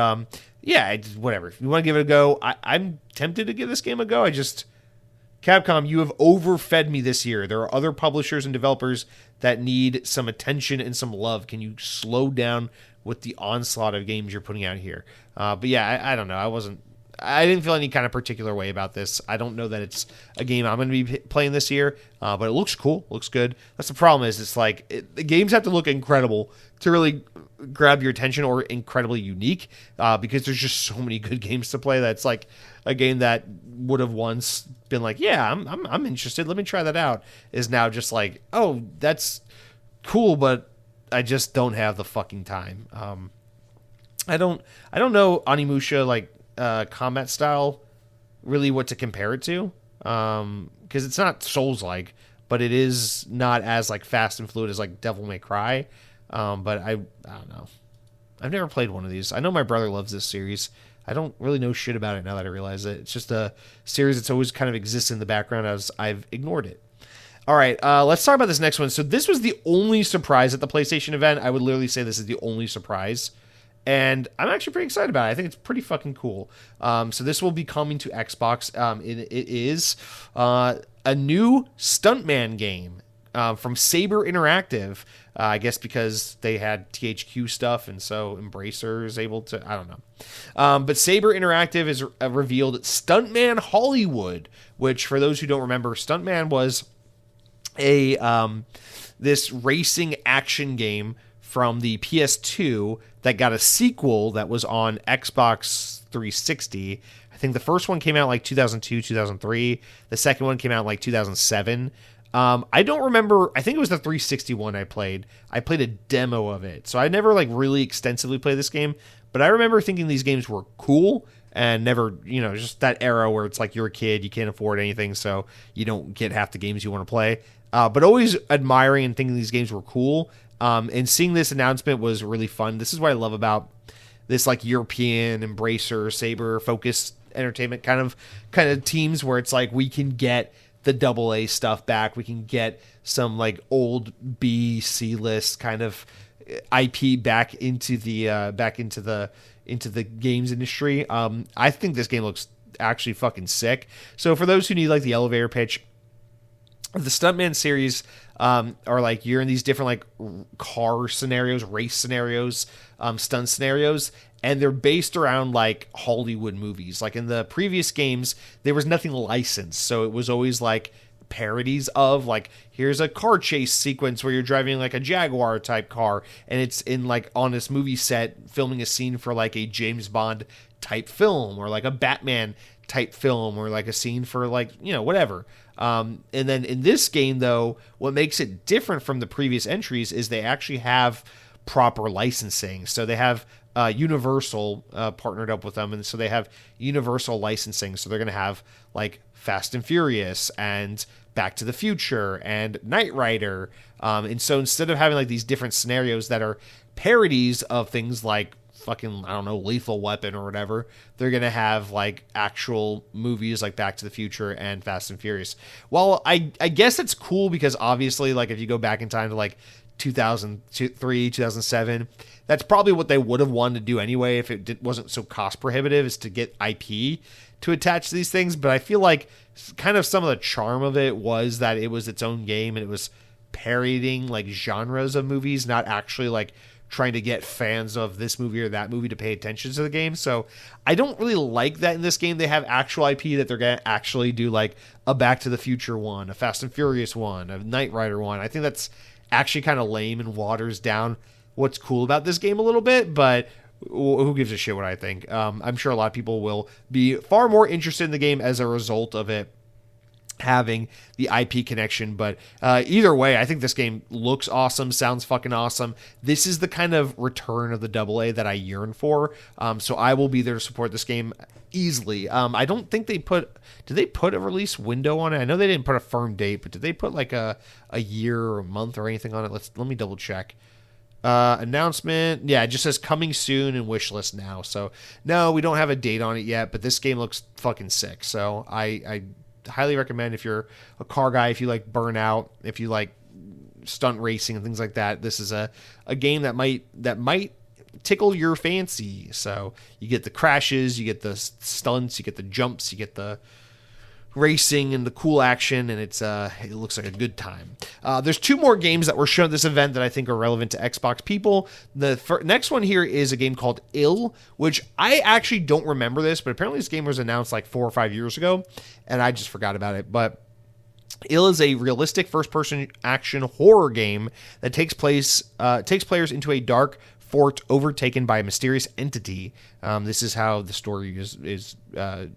yeah, whatever. If you want to give it a go, I'm tempted to give this game a go. Capcom, you have overfed me this year. There are other publishers and developers that need some attention and some love. Can you slow down with the onslaught of games you're putting out here? But yeah, I don't know. I didn't feel any kind of particular way about this. I don't know that it's a game I'm going to be playing this year, but it looks cool, looks good. That's the problem is it's like the games have to look incredible to really grab your attention or incredibly unique, because there's just so many good games to play that's like a game that would have once been like, yeah, I'm interested, let me try that out, is now just like, oh, that's cool, but I just don't have the fucking time. I don't know Onimusha like combat style really what to compare it to, because it's not Souls-like, but it is not as like fast and fluid as like Devil May Cry. But I don't know. I've never played one of these. I know my brother loves this series. I don't really know shit about it now that I realize it. It's just a series that's always kind of exists in the background as I've ignored it. All right, let's talk about this next one. So this was the only surprise at the PlayStation event. I would literally say this is the only surprise. And I'm actually pretty excited about it. I think it's pretty fucking cool. So this will be coming to Xbox. It is a new Stuntman game from Saber Interactive. I guess because they had THQ stuff, and so Embracer is able to... I don't know. But Saber Interactive is revealed Stuntman Hollywood, which, for those who don't remember, Stuntman was this racing action game from the PS2 that got a sequel that was on Xbox 360. I think the first one came out like 2002, 2003. The second one came out like 2007. I don't remember. I think it was the 360 one I played. I played a demo of it, so I never like really extensively played this game. But I remember thinking these games were cool and never, just that era where it's like you're a kid, you can't afford anything, so you don't get half the games you want to play. But always admiring and thinking these games were cool. And seeing this announcement was really fun. This is what I love about this like European Embracer, Saber focused entertainment kind of teams where it's like we can get the AA stuff back. We can get some like old B, C list kind of IP back into the games industry. I think this game looks actually fucking sick. So for those who need like the elevator pitch, the Stuntman series are like you're in these different like car scenarios, race scenarios, stunt scenarios, and they're based around like Hollywood movies. Like in the previous games, there was nothing licensed, so it was always like parodies of like here's a car chase sequence where you're driving like a Jaguar type car, and it's in like on this movie set filming a scene for like a James Bond type film or like a Batman type film or like a scene for like whatever. And then in this game, though, what makes it different from the previous entries is they actually have proper licensing. So they have Universal partnered up with them, and so they have Universal licensing. So they're going to have like Fast and Furious and Back to the Future and Knight Rider. And so instead of having like these different scenarios that are parodies of things like fucking, I don't know, Lethal Weapon or whatever, they're going to have like actual movies like Back to the Future and Fast and Furious. Well, I guess it's cool because obviously like if you go back in time to like 2003, 2007, that's probably what they would have wanted to do anyway if it wasn't so cost prohibitive, is to get IP to attach to these things. But I feel like kind of some of the charm of it was that it was its own game and it was parodying like genres of movies, not actually like trying to get fans of this movie or that movie to pay attention to the game. So I don't really like that in this game. They have actual IP that they're going to actually do like a Back to the Future one, a Fast and Furious one, a Knight Rider one. I think that's actually kind of lame and waters down what's cool about this game a little bit, but who gives a shit what I think? I'm sure a lot of people will be far more interested in the game as a result of it having the IP connection. But either way, I think this game looks awesome, sounds fucking awesome. This is the kind of return of the AA that I yearn for. So I will be there to support this game easily. I don't think did they put a release window on it? I know they didn't put a firm date, but did they put like a year or a month or anything on it? Let me double check. Announcement. Yeah, it just says coming soon and wish list now. So no, we don't have a date on it yet, but this game looks fucking sick. So I highly recommend if you're a car guy, if you like Burnout, if you like stunt racing and things like that, this is a game that might tickle your fancy. So you get the crashes, you get the stunts, you get the jumps, you get the racing and the cool action, and it looks like a good time. There's two more games that were shown at this event that I think are relevant to Xbox people. The next one here is a game called Ill, which I actually don't remember this, but apparently this game was announced like 4 or 5 years ago, and I just forgot about it. But Ill is a realistic first-person action horror game that takes players into a dark fort overtaken by a mysterious entity. This is how the story is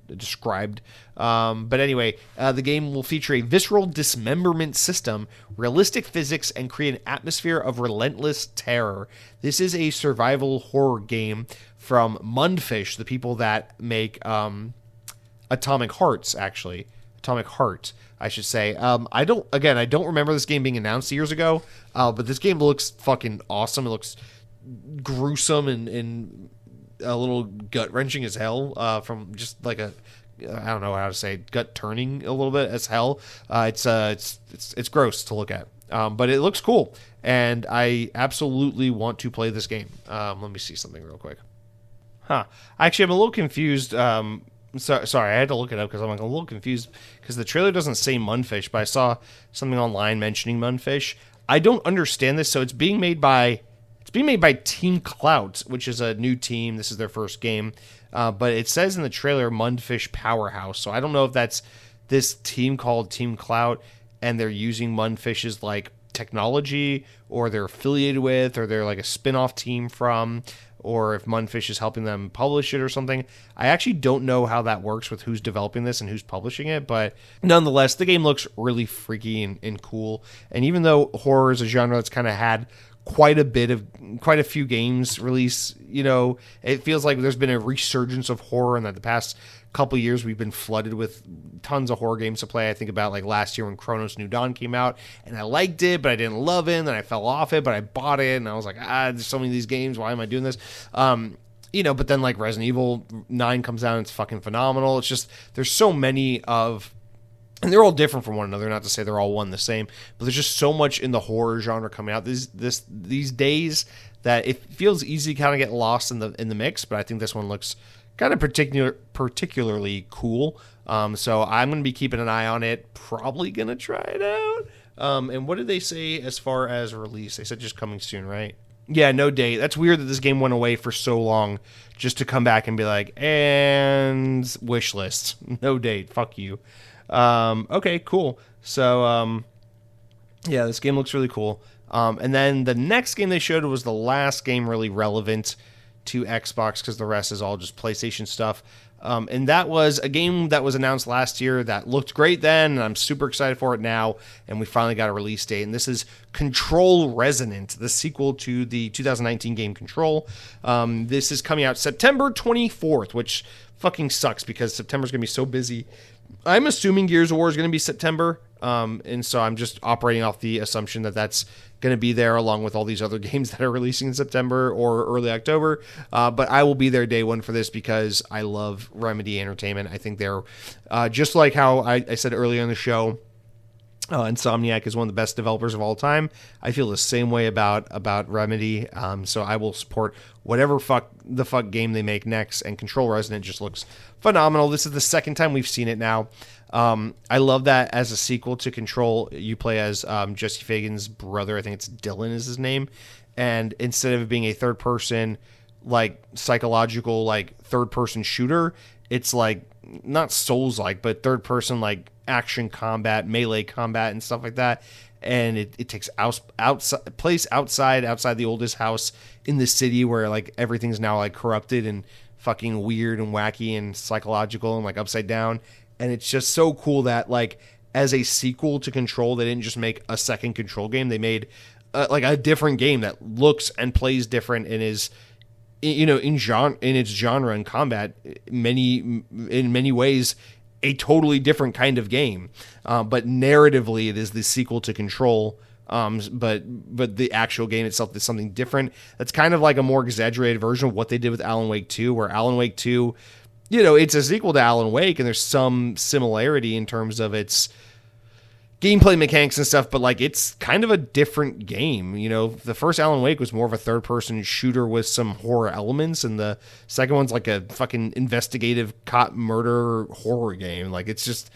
described. But anyway, the game will feature a visceral dismemberment system, realistic physics, and create an atmosphere of relentless terror. This is a survival horror game from Mundfish, the people that make Atomic Heart, I should say. I don't remember this game being announced years ago, but this game looks fucking awesome. It looks gruesome and a little gut-wrenching as hell, from just like I don't know how to say, gut turning a little bit as hell. It's gross to look at, but it looks cool, and I absolutely want to play this game. Let me see something real quick. Actually, I'm a little confused. Sorry, I had to look it up because I'm like a little confused because the trailer doesn't say Mundfish, but I saw something online mentioning Mundfish. I don't understand this. So it's being made by Team Clout, which is a new team. This is their first game. But it says in the trailer Mundfish Powerhouse. So I don't know if that's this team called Team Clout and they're using Mundfish's like technology, or they're affiliated with, or they're like a spin-off team from, or if Munfish is helping them publish it or something. I actually don't know how that works with who's developing this and who's publishing it, but nonetheless, the game looks really freaky and cool. And even though horror is a genre that's kind of had quite a few games release, it feels like there's been a resurgence of horror, and that the past couple years we've been flooded with tons of horror games to play. I think about like last year when Chronos New Dawn came out, and I liked it, but I didn't love it, and then I fell off it, but I bought it, and I was like, there's so many of these games, why am I doing this? But then like Resident Evil 9 comes out, and it's fucking phenomenal. It's just, there's so many of, and they're all different from one another, not to say they're all one the same, but there's just so much in the horror genre coming out these days that it feels easy to kind of get lost in the mix, but I think this one looks kind of particularly cool. So I'm going to be keeping an eye on it, probably going to try it out. And what did they say as far as release? They said just coming soon, right? Yeah, no date. That's weird that this game went away for so long just to come back and be like, and wish list. No date. Fuck you. Okay, cool. So, yeah, this game looks really cool. And then the next game they showed was the last game really relevant to Xbox, because the rest is all just PlayStation stuff. And that was a game that was announced last year that looked great then, and I'm super excited for it now, and we finally got a release date. And this is Control Resonant, the sequel to the 2019 game Control. This is coming out September 24th, which fucking sucks because September's going to be so busy. I'm assuming Gears of War is going to be September, and so I'm just operating off the assumption that that's going to be there along with all these other games that are releasing in September or early October. But I will be there day one for this because I love Remedy Entertainment. I think they're just like how I said earlier in the show, Insomniac is one of the best developers of all time. I feel the same way about Remedy. So I will support whatever the fuck game they make next. And Control Resonant just looks phenomenal. This is the second time we've seen it now. I love that as a sequel to Control, you play as Jesse Fagan's brother. I think it's Dylan is his name. And instead of it being a third person, like psychological, like third person shooter, it's like not Souls-like, but third person, like action combat, melee combat and stuff like that. And it takes place outside the oldest house in the city where like everything's now like corrupted and fucking weird and wacky and psychological and like upside down. And it's just so cool that like as a sequel to Control, they didn't just make a second Control game. They made like a different game that looks and plays different and is, in its genre and combat, in many ways, a totally different kind of game. But narratively, it is the sequel to Control. But the actual game itself is something different. That's kind of like a more exaggerated version of what they did with Alan Wake 2, where Alan Wake 2, it's a sequel to Alan Wake, and there's some similarity in terms of its gameplay mechanics and stuff, but like it's kind of a different game. The first Alan Wake was more of a third-person shooter with some horror elements, and the second one's like a fucking investigative cop murder horror game. Like it's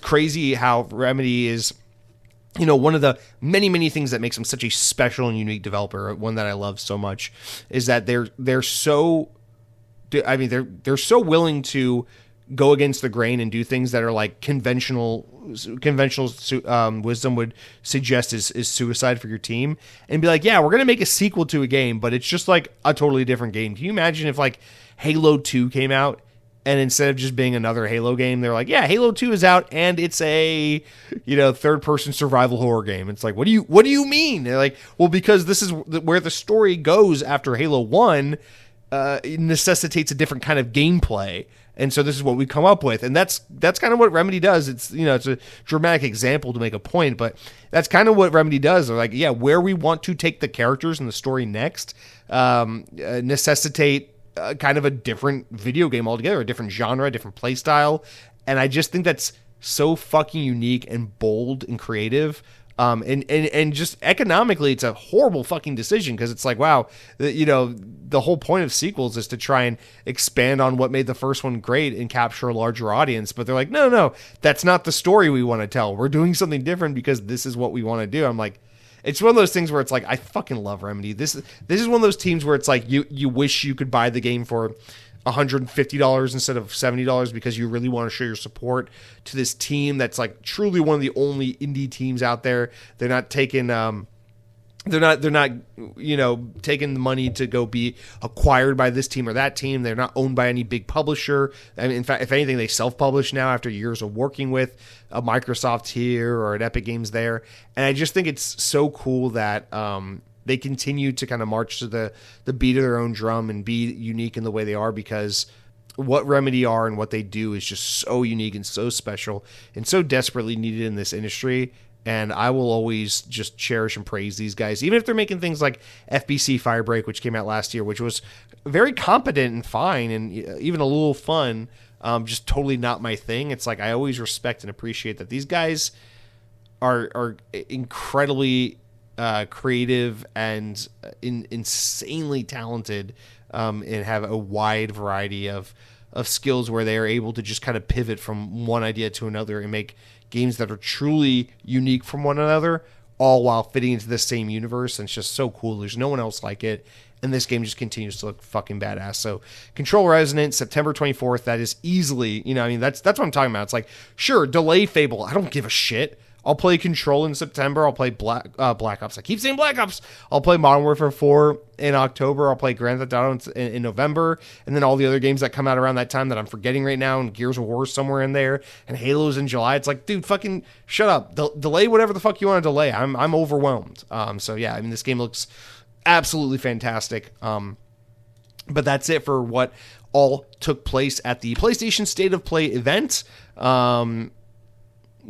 crazy how Remedy is, one of the many, many things that makes them such a special and unique developer, one that I love so much, is that they're so willing to go against the grain and do things that are like conventional wisdom would suggest is suicide for your team, and be like, yeah, we're going to make a sequel to a game, but it's just like a totally different game. Can you imagine if like Halo 2 came out, and instead of just being another Halo game, they're like, yeah, Halo 2 is out, and it's a, third-person survival horror game. It's like, what do you mean? They're like, well, because this is where the story goes after Halo 1, it necessitates a different kind of gameplay. And so this is what we come up with. And that's kind of what Remedy does. It's, it's a dramatic example to make a point, but that's kind of what Remedy does. They're like, yeah, where we want to take the characters and the story next, necessitate kind of a different video game altogether, a different genre, a different play style. And I just think that's so fucking unique and bold and creative. And just economically, it's a horrible fucking decision, because it's like, wow, the whole point of sequels is to try and expand on what made the first one great and capture a larger audience. But they're like, no, that's not the story we want to tell. We're doing something different because this is what we want to do. I'm like, it's one of those things where it's like, I fucking love Remedy. This is one of those teams where it's like you wish you could buy the game for $150 instead of $70 because you really want to show your support to this team that's like truly one of the only indie teams out there. They're not taking they're not taking the money to go be acquired by this team or that team. They're not owned by any big publisher. I mean, in fact, if anything, they self-publish now after years of working with a Microsoft here or an Epic Games there. And I just think it's so cool that they continue to kind of march to the beat of their own drum and be unique in the way they are, because what Remedy are and what they do is just so unique and so special and so desperately needed in this industry. And I will always just cherish and praise these guys, even if they're making things like FBC Firebreak, which came out last year, which was very competent and fine and even a little fun, just totally not my thing. It's like I always respect and appreciate that these guys are incredibly creative and insanely talented, and have a wide variety of skills where they are able to just kind of pivot from one idea to another and make games that are truly unique from one another, all while fitting into the same universe. And it's just so cool. There's no one else like it. And this game just continues to look fucking badass. So Control Resonant, September 24th. That is easily, that's what I'm talking about. It's like, sure, delay Fable. I don't give a shit. I'll play Control in September. I'll play Black Ops. I keep saying Black Ops. I'll play Modern Warfare 4 in October. I'll play Grand Theft Auto in November. And then all the other games that come out around that time that I'm forgetting right now, and Gears of War somewhere in there, and Halo's in July. It's like, dude, fucking shut up. Delay whatever the fuck you want to delay. I'm overwhelmed. So yeah, this game looks absolutely fantastic. But that's it for what all took place at the PlayStation State of Play event.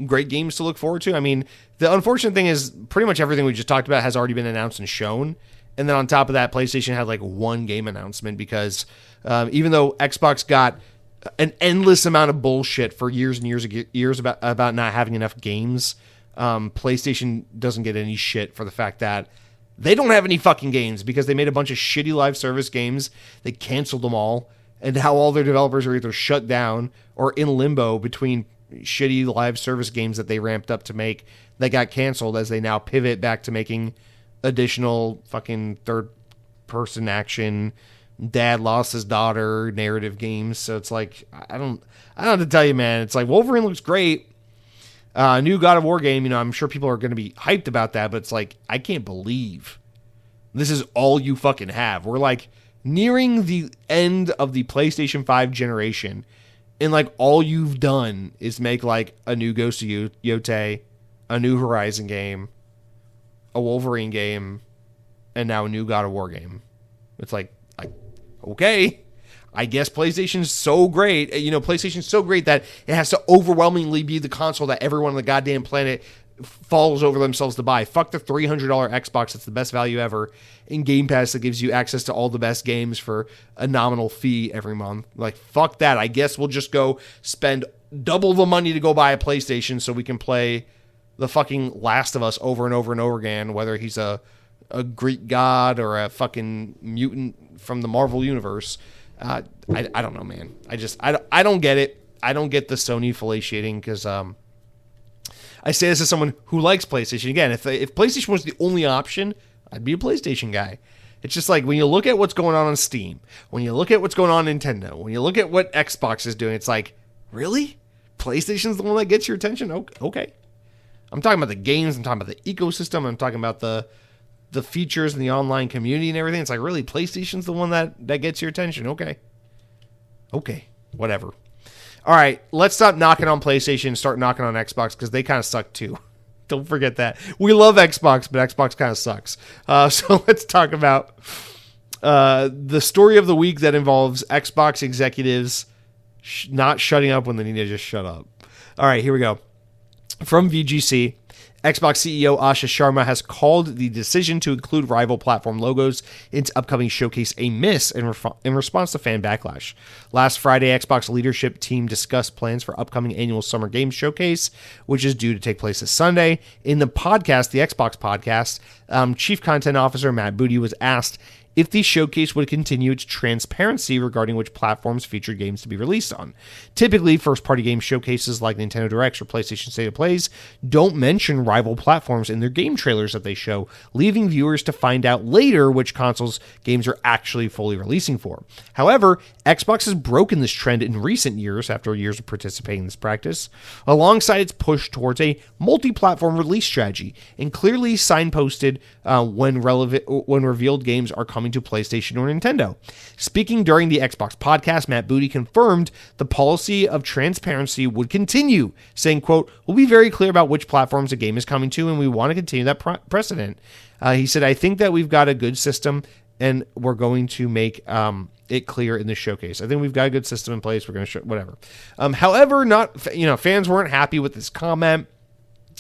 Great games to look forward to. The unfortunate thing is pretty much everything we just talked about has already been announced and shown. And then on top of that, PlayStation had like one game announcement because even though Xbox got an endless amount of bullshit for years and years about not having enough games, PlayStation doesn't get any shit for the fact that they don't have any fucking games because they made a bunch of shitty live service games. They canceled them all, and how all their developers are either shut down or in limbo between shitty live service games that they ramped up to make that got canceled as they now pivot back to making additional fucking third person action, dad lost his daughter narrative games. So it's like, I don't have to tell you, man. It's like Wolverine looks great. New God of War game, I'm sure people are going to be hyped about that, but it's like, I can't believe this is all you fucking have. We're like nearing the end of the PlayStation 5 generation, and like all you've done is make like a new Ghost of Yotei, a new Horizon game, a Wolverine game, and now a new God of War game. It's like okay, I guess PlayStation's so great. PlayStation's so great that it has to overwhelmingly be the console that everyone on the goddamn planet falls over themselves to buy. Fuck the $300 Xbox. It's the best value ever. In Game Pass that gives you access to all the best games for a nominal fee every month. Like, fuck that. I guess we'll just go spend double the money to go buy a PlayStation so we can play the fucking Last of Us over and over and over again, whether he's a Greek god or a fucking mutant from the Marvel Universe. I don't know, man. I don't get it. I don't get the Sony fellatiating because I say this as someone who likes PlayStation. Again, if PlayStation was the only option, I'd be a PlayStation guy. It's just like when you look at what's going on Steam, when you look at what's going on Nintendo, when you look at what Xbox is doing, it's like, really? PlayStation's the one that gets your attention? Okay. I'm talking about the games. I'm talking about the ecosystem. I'm talking about the features and the online community and everything. It's like, really, PlayStation's the one that gets your attention? Okay, whatever. All right, let's stop knocking on PlayStation and start knocking on Xbox because they kind of suck too. Don't forget that. We love Xbox, but Xbox kind of sucks. So let's talk about the story of the week that involves Xbox executives not shutting up when they need to just shut up. All right, here we go. From VGC, Xbox CEO Asha Sharma has called the decision to include rival platform logos into upcoming showcase a miss in response to fan backlash. Last Friday, Xbox leadership team discussed plans for upcoming annual Summer Games Showcase, which is due to take place this Sunday. In the podcast, the Xbox podcast, Chief Content Officer Matt Booty was asked if the showcase would continue its transparency regarding which platforms feature games to be released on. Typically, first-party game showcases like Nintendo Directs or PlayStation State of Plays don't mention rival platforms in their game trailers that they show, leaving viewers to find out later which consoles games are actually fully releasing for. However, Xbox has broken this trend in recent years after years of participating in this practice, alongside its push towards a multi-platform release strategy, and clearly signposted when revealed games are coming to PlayStation or Nintendo. Speaking during the Xbox podcast, Matt Booty confirmed the policy of transparency would continue, saying, quote, "We'll be very clear about which platforms a game is coming to, and we want to continue that precedent." He said, "I think that we've got a good system, and we're going to make it clear in the showcase. I think we've got a good system in place. We're going to show whatever." However, fans weren't happy with this comment.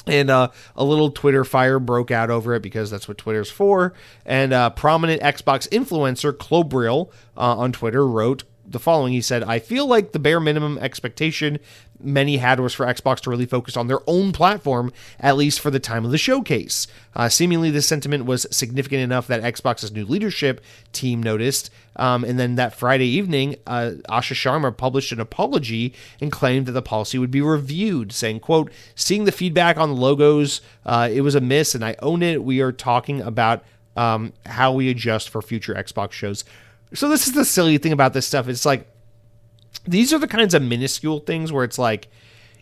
And a little Twitter fire broke out over it because that's what Twitter's for. And prominent Xbox influencer Clobril on Twitter wrote the following. He said, "I feel like the bare minimum expectation many had was for Xbox to really focus on their own platform, at least for the time of the showcase. Seemingly, this sentiment was significant enough that Xbox's new leadership team noticed. And then that Friday evening, Asha Sharma published an apology and claimed that the policy would be reviewed, saying, quote, "Seeing the feedback on the logos, it was a miss, and I own it. We are talking about how we adjust for future Xbox shows." So this is the silly thing about this stuff. It's like, these are the kinds of minuscule things where it's like,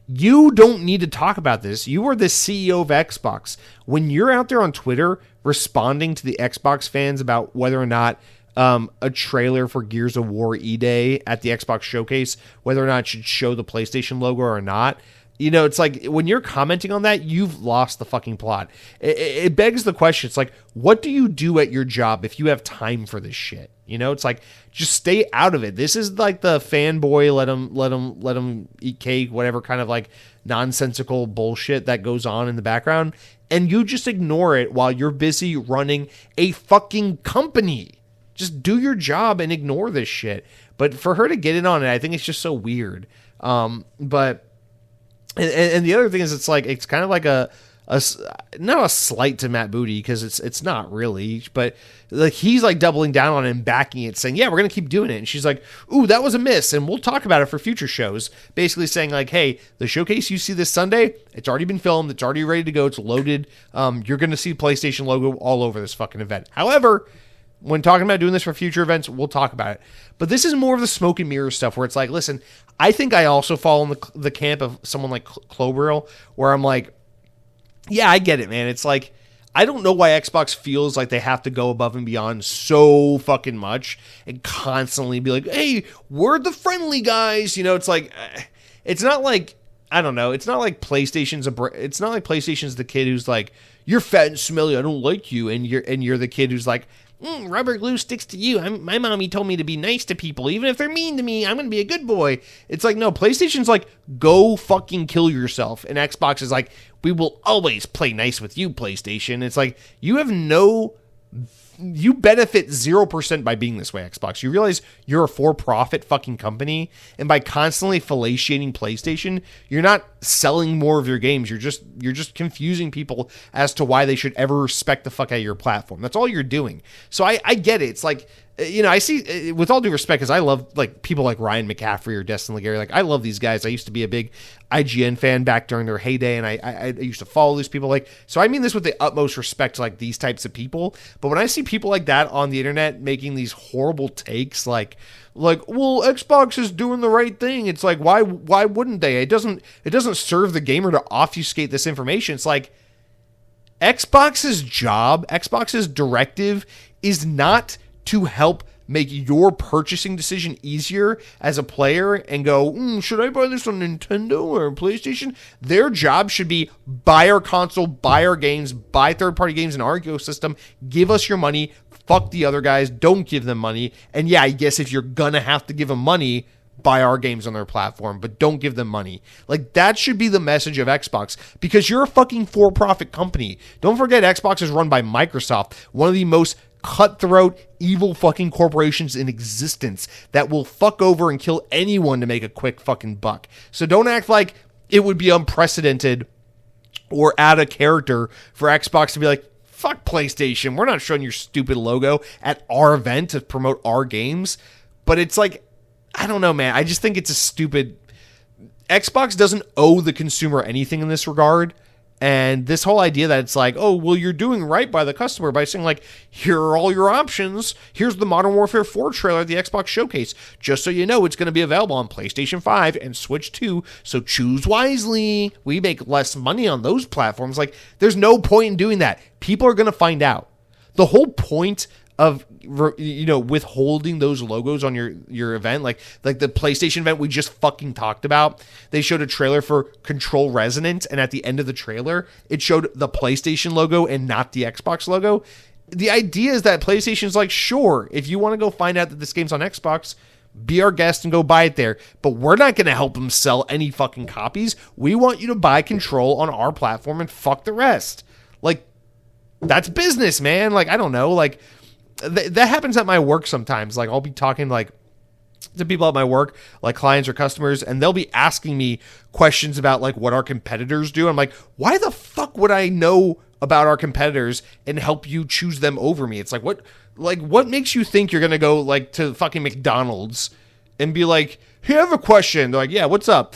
you don't need to talk about this. You are the CEO of Xbox. When you're out there on Twitter responding to the Xbox fans about whether or not a trailer for Gears of War E-Day at the Xbox showcase, whether or not it should show the PlayStation logo or not, it's like, when you're commenting on that, you've lost the fucking plot. It begs the question. It's like, what do you do at your job if you have time for this shit? It's like, just stay out of it. This is like the fanboy, let them eat cake, whatever kind of like nonsensical bullshit that goes on in the background. And you just ignore it while you're busy running a fucking company. Just do your job and ignore this shit. But for her to get in on it, I think it's just so weird. But the other thing is, it's like, it's kind of like not a slight to Matt Booty, because it's not really, but like, he's like doubling down on it and backing it, saying, yeah, we're going to keep doing it. And she's like, ooh, that was a miss, and we'll talk about it for future shows. Basically saying like, hey, the showcase you see this Sunday, it's already been filmed. It's already ready to go. It's loaded. You're going to see PlayStation logo all over this fucking event. However, when talking about doing this for future events, we'll talk about it. But this is more of the smoke and mirror stuff where it's like, listen, I think I also fall in the camp of someone like Clobril, where I'm like, yeah, I get it, man. It's like, I don't know why Xbox feels like they have to go above and beyond so fucking much and constantly be like, hey, we're the friendly guys. It's like, it's not like, I don't know. It's not like PlayStation's the kid who's like, you're fat and smelly, I don't like you. And you're the kid who's like, rubber glue sticks to you. My mommy told me to be nice to people. Even if they're mean to me, I'm going to be a good boy. It's like, no, PlayStation's like, go fucking kill yourself. And Xbox is like, we will always play nice with you, PlayStation. It's like, you benefit 0% by being this way, Xbox. You realize you're a for-profit fucking company, and by constantly fellatiating PlayStation, you're not selling more of your games. You're just confusing people as to why they should ever respect the fuck out of your platform. That's all you're doing. So I get it. It's like, I see, with all due respect, because I love like people like Ryan McCaffrey or Destin Legary. Like, I love these guys. I used to be a big IGN fan back during their heyday, and I used to follow these people. Like, so I mean this with the utmost respect to like these types of people. But when I see people like that on the internet making these horrible takes, like, well, Xbox is doing the right thing. It's like, why wouldn't they? It doesn't serve the gamer to obfuscate this information. It's like, Xbox's job, Xbox's directive is not to help make your purchasing decision easier as a player and go, should I buy this on Nintendo or PlayStation? Their job should be buy our console, buy our games, buy third-party games in our ecosystem, give us your money, fuck the other guys, don't give them money. And yeah, I guess if you're gonna have to give them money, buy our games on their platform, but don't give them money. Like, that should be the message of Xbox, because you're a fucking for-profit company. Don't forget, Xbox is run by Microsoft, one of the most cutthroat, evil fucking corporations in existence that will fuck over and kill anyone to make a quick fucking buck. So don't act like it would be unprecedented or out of character for Xbox to be like, fuck PlayStation. We're not showing your stupid logo at our event to promote our games. But it's like, I don't know, man. I just think it's a stupid... Xbox doesn't owe the consumer anything in this regard. And this whole idea that it's like, oh, well, you're doing right by the customer by saying, like, here are all your options. Here's the Modern Warfare 4 trailer at the Xbox Showcase. Just so you know, it's going to be available on PlayStation 5 and Switch 2, so choose wisely. We make less money on those platforms. Like, there's no point in doing that. People are going to find out. The whole point of, you know, withholding those logos on your event, like the PlayStation event we just fucking talked about, they showed a trailer for Control Resonant, and at the end of the trailer, it showed the PlayStation logo and not the Xbox logo. The idea is that PlayStation's like, sure, if you want to go find out that this game's on Xbox, be our guest and go buy it there, but we're not going to help them sell any fucking copies. We want you to buy Control on our platform and fuck the rest. Like, that's business, man. Like, I don't know, like... That happens at my work sometimes. Like, I'll be talking like to people at my work, like clients or customers, and they'll be asking me questions about like what our competitors do. I'm like, why the fuck would I know about our competitors and help you choose them over me? It's like, what makes you think you're gonna go like to fucking McDonald's and be like, hey, I have a question. They're like, yeah, what's up?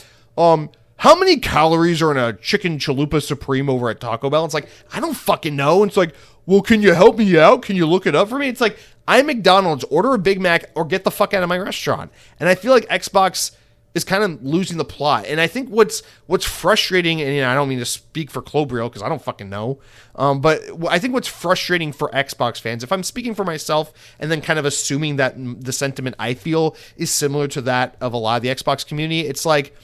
How many calories are in a chicken chalupa supreme over at Taco Bell? It's like, I don't fucking know. And it's like, well, can you help me out? Can you look it up for me? It's like, I'm McDonald's, order a Big Mac or get the fuck out of my restaurant. And I feel like Xbox is kind of losing the plot. And I think what's frustrating, and I don't mean to speak for Clobriel because I don't fucking know, but I think what's frustrating for Xbox fans, if I'm speaking for myself and then kind of assuming that the sentiment I feel is similar to that of a lot of the Xbox community, it's like,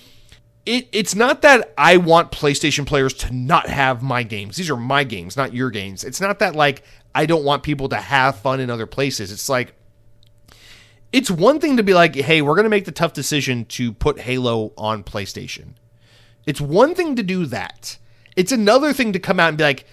It's not that I want PlayStation players to not have my games. These are my games, not your games. It's not that, like, I don't want people to have fun in other places. It's like, it's one thing to be like, hey, we're going to make the tough decision to put Halo on PlayStation. It's one thing to do that. It's another thing to come out and be like,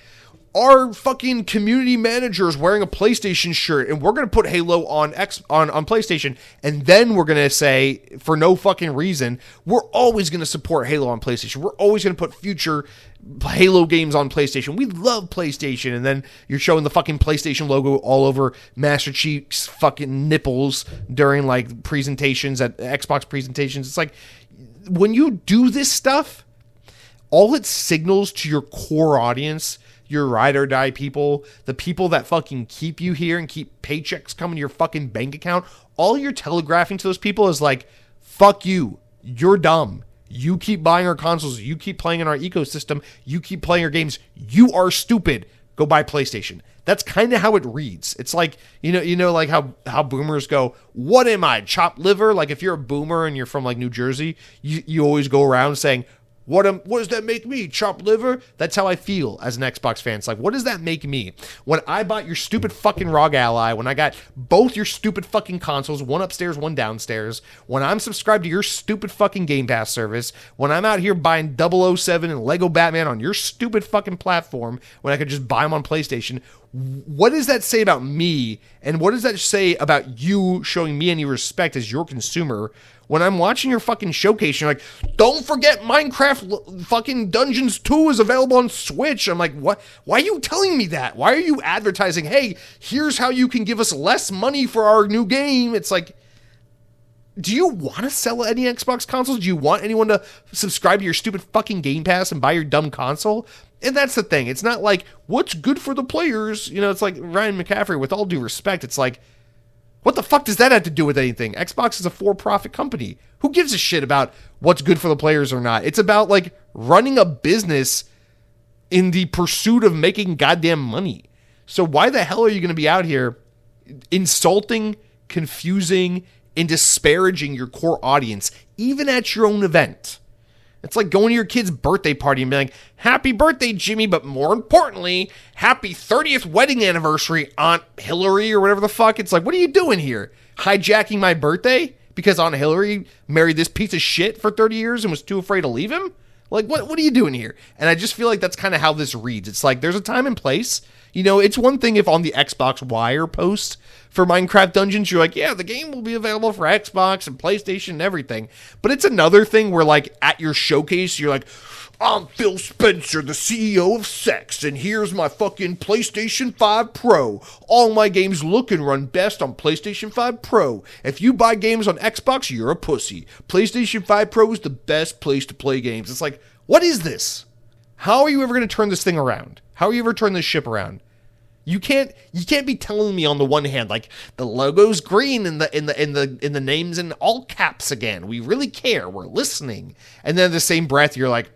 our fucking community manager is wearing a PlayStation shirt and we're going to put Halo on PlayStation, and then we're going to say, for no fucking reason, we're always going to support Halo on PlayStation. We're always going to put future Halo games on PlayStation. We love PlayStation. And then you're showing the fucking PlayStation logo all over Master Chief's fucking nipples during like presentations at Xbox presentations. It's like, when you do this stuff, all it signals to your core audience, your ride or die people, the people that fucking keep you here and keep paychecks coming to your fucking bank account, all you're telegraphing to those people is like, fuck you, you're dumb. You keep buying our consoles, you keep playing in our ecosystem, you keep playing our games, you are stupid. Go buy PlayStation. That's kind of how it reads. It's like, you know, like how boomers go, what am I, chopped liver? Like if you're a boomer and you're from like New Jersey, you always go around saying, what does that make me? Chopped liver? That's how I feel as an Xbox fan. It's like, what does that make me? When I bought your stupid fucking ROG Ally, when I got both your stupid fucking consoles, one upstairs, one downstairs, when I'm subscribed to your stupid fucking Game Pass service, when I'm out here buying 007 and Lego Batman on your stupid fucking platform, when I could just buy them on PlayStation, what does that say about me? And what does that say about you showing me any respect as your consumer? When I'm watching your fucking showcase, you're like, don't forget Minecraft fucking Dungeons 2 is available on Switch. I'm like, what? Why are you telling me that? Why are you advertising, hey, here's how you can give us less money for our new game? It's like, do you want to sell any Xbox consoles? Do you want anyone to subscribe to your stupid fucking Game Pass and buy your dumb console? And that's the thing. It's not like, what's good for the players? You know, it's like Ryan McCaffrey, with all due respect, it's like, what the fuck does that have to do with anything? Xbox is a for-profit company. Who gives a shit about what's good for the players or not? It's about, like, running a business in the pursuit of making goddamn money. So why the hell are you going to be out here insulting, confusing, and disparaging your core audience, even at your own event? It's like going to your kid's birthday party and being like, happy birthday, Jimmy, but more importantly, happy 30th wedding anniversary, Aunt Hillary, or whatever the fuck. It's like, what are you doing here? Hijacking my birthday because Aunt Hillary married this piece of shit for 30 years and was too afraid to leave him? Like, what are you doing here? And I just feel like that's kind of how this reads. It's like, there's a time and place. You know, it's one thing if on the Xbox Wire post for Minecraft Dungeons, you're like, yeah, the game will be available for Xbox and PlayStation and everything. But it's another thing where, like, at your showcase, you're like, I'm Phil Spencer, the CEO of Sex, and here's my fucking PlayStation 5 Pro. All my games look and run best on PlayStation 5 Pro. If you buy games on Xbox, you're a pussy. PlayStation 5 Pro is the best place to play games. It's like, what is this? How are you ever going to turn this thing around? How are you ever turn this ship around? You can't be telling me on the one hand, like, the logo's green and the name's in all caps again. We really care. We're listening. And then in the same breath, you're like,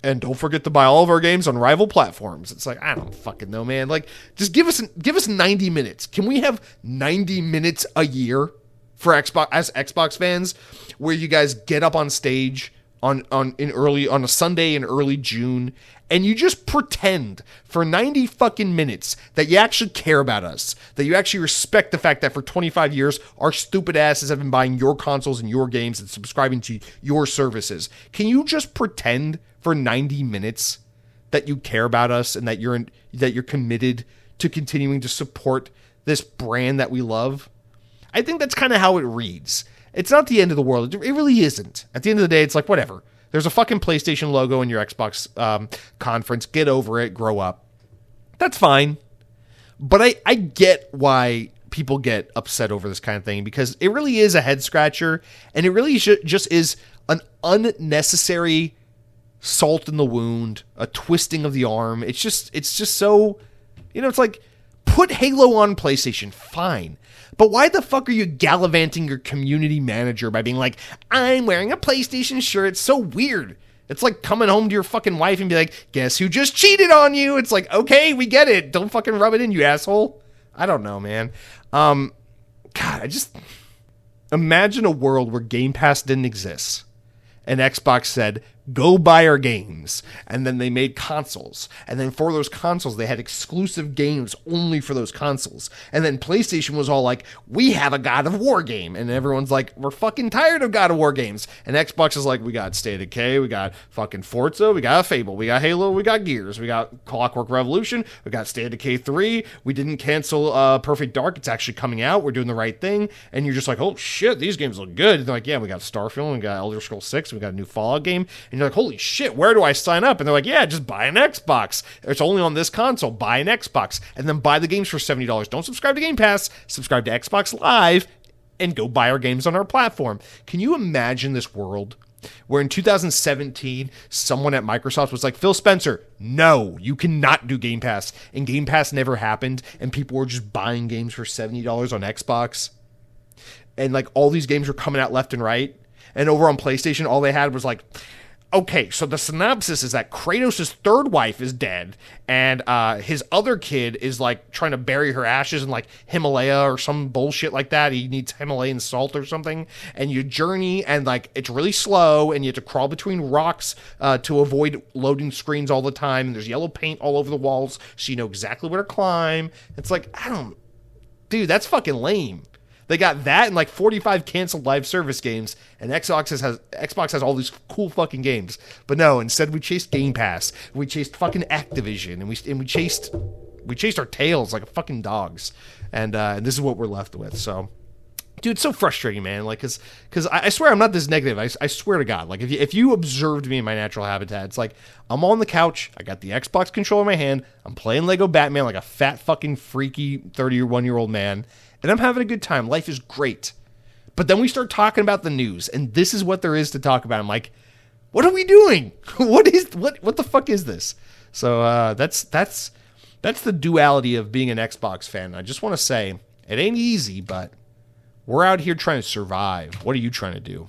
and don't forget to buy all of our games on rival platforms. It's like, I don't fucking know, man. Like, just give us 90 minutes. Can we have 90 minutes a year for Xbox as Xbox fans, where you guys get up on stage on a Sunday in early June, and you just pretend for 90 fucking minutes that you actually care about us, that you actually respect the fact that for 25 years, our stupid asses have been buying your consoles and your games and subscribing to your services. Can you just pretend for 90 minutes that you care about us and that you're committed to continuing to support this brand that we love? I think that's kind of how it reads. It's not the end of the world. It really isn't. At the end of the day, it's like, whatever. There's a fucking PlayStation logo in your Xbox conference. Get over it. Grow up. That's fine. But I get why people get upset over this kind of thing, because it really is a head scratcher, and it really just is an unnecessary salt in the wound, a twisting of the arm. It's just so, it's like, put Halo on PlayStation, fine. But why the fuck are you gallivanting your community manager by being like, I'm wearing a PlayStation shirt? It's so weird. It's like coming home to your fucking wife and be like, guess who just cheated on you? It's like, okay, we get it. Don't fucking rub it in, you asshole. I don't know, man. God, I just imagine a world where Game Pass didn't exist and Xbox said, go buy our games. And then they made consoles. And then for those consoles, they had exclusive games only for those consoles. And then PlayStation was all like, we have a God of War game. And everyone's like, we're fucking tired of God of War games. And Xbox is like, we got State of Decay, we got fucking Forza, we got Fable, we got Halo, we got Gears, we got Clockwork Revolution, we got State of Decay 3. We didn't cancel Perfect Dark. It's actually coming out. We're doing the right thing. And you're just like, oh shit, these games look good. And they're like, yeah, we got Starfield, we got Elder Scrolls 6, we got a new Fallout game. And you're like, holy shit, where do I sign up? And they're like, yeah, just buy an Xbox. It's only on this console. Buy an Xbox. And then buy the games for $70. Don't subscribe to Game Pass. Subscribe to Xbox Live and go buy our games on our platform. Can you imagine this world where in 2017, someone at Microsoft was like, Phil Spencer, no, you cannot do Game Pass. And Game Pass never happened. And people were just buying games for $70 on Xbox. And like all these games were coming out left and right. And over on PlayStation, all they had was like, okay, so the synopsis is that Kratos' third wife is dead, and his other kid is like trying to bury her ashes in like Himalaya or some bullshit like that. He needs Himalayan salt or something, and you journey, and like it's really slow, and you have to crawl between rocks to avoid loading screens all the time. And there's yellow paint all over the walls, so you know exactly where to climb. It's like, dude, that's fucking lame. They got that and like 45 canceled live service games, and Xbox has all these cool fucking games. But no, instead we chased Game Pass, we chased fucking Activision, and we chased our tails like fucking dogs, and this is what we're left with. So, dude, it's so frustrating, man. Like, cause I swear I'm not this negative. I swear to God, like if you observed me in my natural habitat, it's like I'm on the couch, I got the Xbox controller in my hand, I'm playing Lego Batman like a fat fucking freaky 31-year-old man. And I'm having a good time. Life is great. But then we start talking about the news, and this is what there is to talk about. I'm like, what are we doing? What the fuck is this? So that's the duality of being an Xbox fan. I just want to say, it ain't easy, but we're out here trying to survive. What are you trying to do?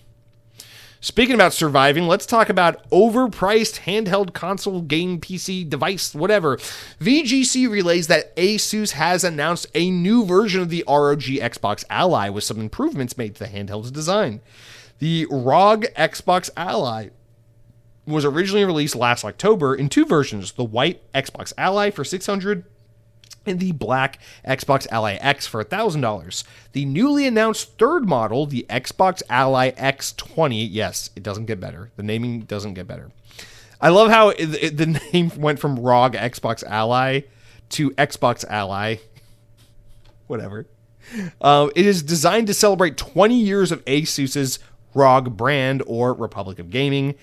Speaking about surviving, let's talk about overpriced handheld console, game, PC, device, whatever. VGC relays that Asus has announced a new version of the ROG Xbox Ally with some improvements made to the handheld's design. The ROG Xbox Ally was originally released last October in two versions, the white Xbox Ally for $600 and the black Xbox Ally X for $1,000. The newly announced third model, the Xbox Ally X20, yes, it doesn't get better. The naming doesn't get better. I love how the name went from ROG Xbox Ally to Xbox Ally. Whatever. It is designed to celebrate 20 years of Asus's ROG brand, or Republic of Gaming.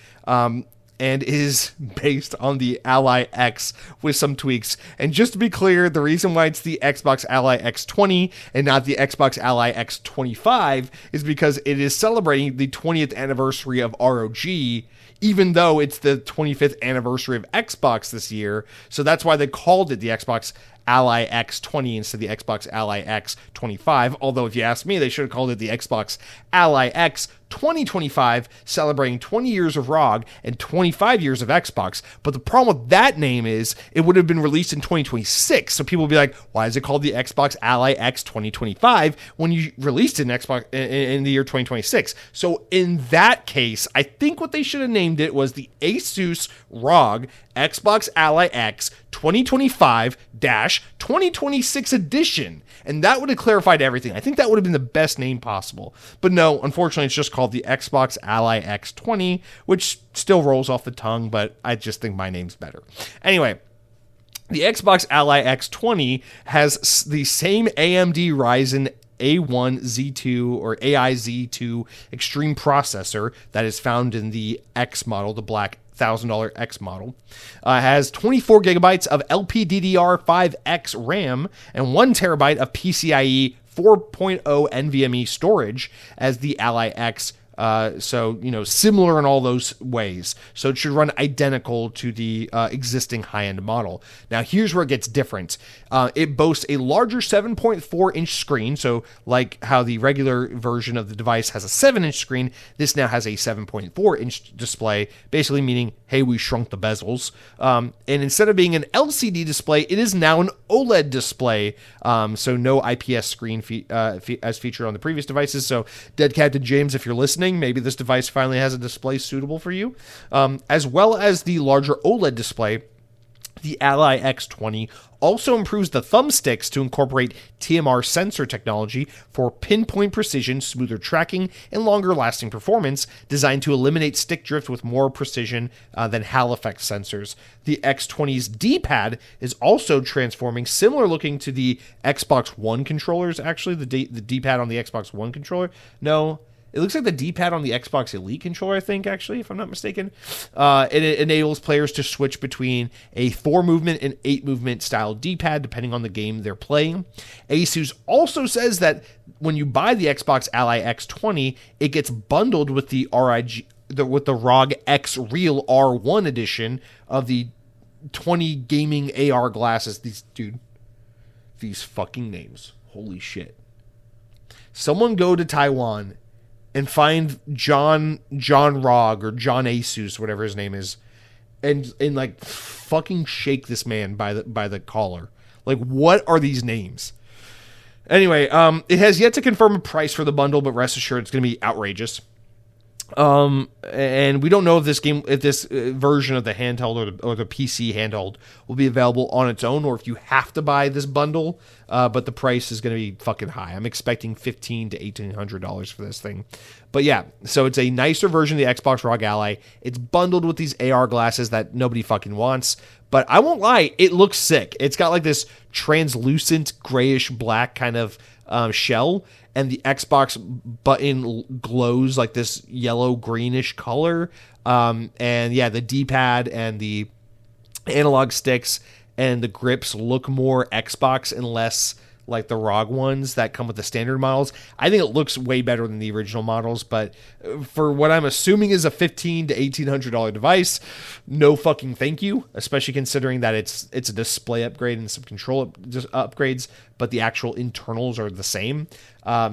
and is based on the Ally X with some tweaks. And just to be clear, the reason why it's the Xbox Ally X20 and not the Xbox Ally X25 is because it is celebrating the 20th anniversary of ROG, even though it's the 25th anniversary of Xbox this year. So that's why they called it the Xbox Ally X20 instead of the Xbox Ally X25. Although, if you ask me, they should have called it the Xbox Ally X 2025, celebrating 20 years of ROG and 25 years of Xbox. But the problem with that name is it would have been released in 2026. So people would be like, why is it called the Xbox Ally X 2025 when you released it in Xbox in the year 2026? So in that case, I think what they should have named it was the Asus ROG Xbox Ally X 2025-2026 edition. And that would have clarified everything. I think that would have been the best name possible. But no, unfortunately, it's just called the Xbox Ally X20, which still rolls off the tongue, but I just think my name's better. Anyway, the Xbox Ally X20 has the same AMD Ryzen A1 Z2 or AI Z2 Extreme processor that is found in the X model, the black $1,000 X model. Has 24 gigabytes of LPDDR5X RAM and 1 terabyte of PCIe 4.0 NVMe storage as the Ally X. So, similar in all those ways. So it should run identical to the existing high-end model. Now, here's where it gets different. It boasts a larger 7.4-inch screen. So like how the regular version of the device has a 7-inch screen, this now has a 7.4-inch display, basically meaning, hey, we shrunk the bezels. And instead of being an LCD display, it is now an OLED display. So no IPS screen as featured on the previous devices. So Dead Captain James, if you're listening, maybe this device finally has a display suitable for you. As well as the larger OLED display, the Ally X20 also improves the thumbsticks to incorporate TMR sensor technology for pinpoint precision, smoother tracking, and longer-lasting performance, designed to eliminate stick drift with more precision than Hall effect sensors. The X20's D-pad is also transforming, similar looking to the Xbox One controllers, actually, the D-pad on the Xbox One controller. No, it looks like the D-pad on the Xbox Elite controller, I think, actually, if I'm not mistaken. It enables players to switch between a 4-movement and 8-movement style D-pad, depending on the game they're playing. Asus also says that when you buy the Xbox Ally X20, it gets bundled with the ROG X Real R1 edition of the 20 gaming AR glasses. These fucking names. Holy shit. Someone go to Taiwan and find John Rog or John Asus, whatever his name is, and like fucking shake this man by the collar. Like, what are these names? Anyway, it has yet to confirm a price for the bundle, but rest assured it's going to be outrageous. And we don't know if this version of the handheld or the PC handheld will be available on its own, or if you have to buy this bundle. But the price is going to be fucking high. I'm expecting $1,500 to $1,800 for this thing. But yeah, so it's a nicer version of the Xbox ROG Ally. It's bundled with these AR glasses that nobody fucking wants. But I won't lie, it looks sick. It's got like this translucent grayish black kind of shell, and the Xbox button glows like this yellow greenish color. And yeah, the D-pad and the analog sticks and the grips look more Xbox and less like the ROG ones that come with the standard models. I think it looks way better than the original models, but for what I'm assuming is a $1,500 to $1,800 device, no fucking thank you, especially considering that it's a display upgrade and some control upgrades, but the actual internals are the same.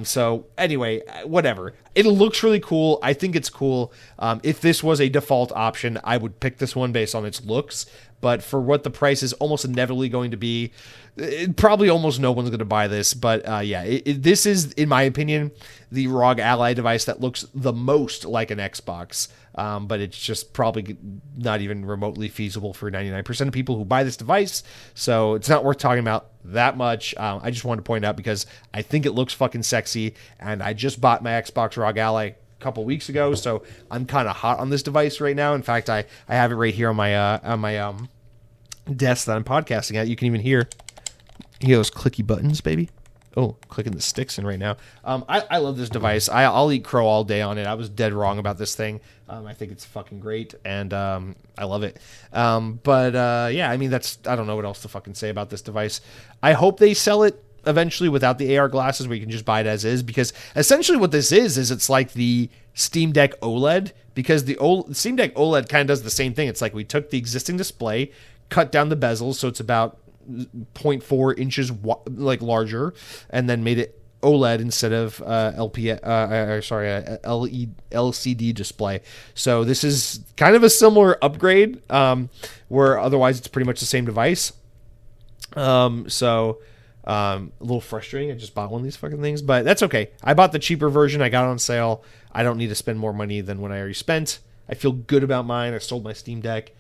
So anyway, whatever. It looks really cool. I think it's cool. If this was a default option, I would pick this one based on its looks. But for what the price is almost inevitably going to be, probably almost no one's going to buy this. But yeah, this is, in my opinion, the ROG Ally device that looks the most like an Xbox. But it's just probably not even remotely feasible for 99% of people who buy this device. So it's not worth talking about that much. I just wanted to point out because I think it looks fucking sexy. And I just bought my Xbox ROG Ally couple weeks ago, so I'm kind of hot on this device right now. In fact, I have it right here on my desk that I'm podcasting at. You can even hear those clicky buttons, baby. Oh, clicking the sticks in right now. I love this device. I'll eat crow all day on it. I was dead wrong about this thing. I think it's fucking great, and I love it. Yeah, I mean, I don't know what else to fucking say about this device. I hope they sell it eventually without the AR glasses, where you can just buy it as is, because essentially what this is it's like the Steam Deck OLED, because the Steam Deck OLED kind of does the same thing. It's like we took the existing display, cut down the bezels, so it's about 0.4 inches larger, and then made it OLED instead of LCD display. So this is kind of a similar upgrade, where otherwise it's pretty much the same device. A little frustrating. I just bought one of these fucking things, but that's okay. I bought the cheaper version. I got it on sale. I don't need to spend more money than what I already spent. I feel good about mine. I sold my Steam Deck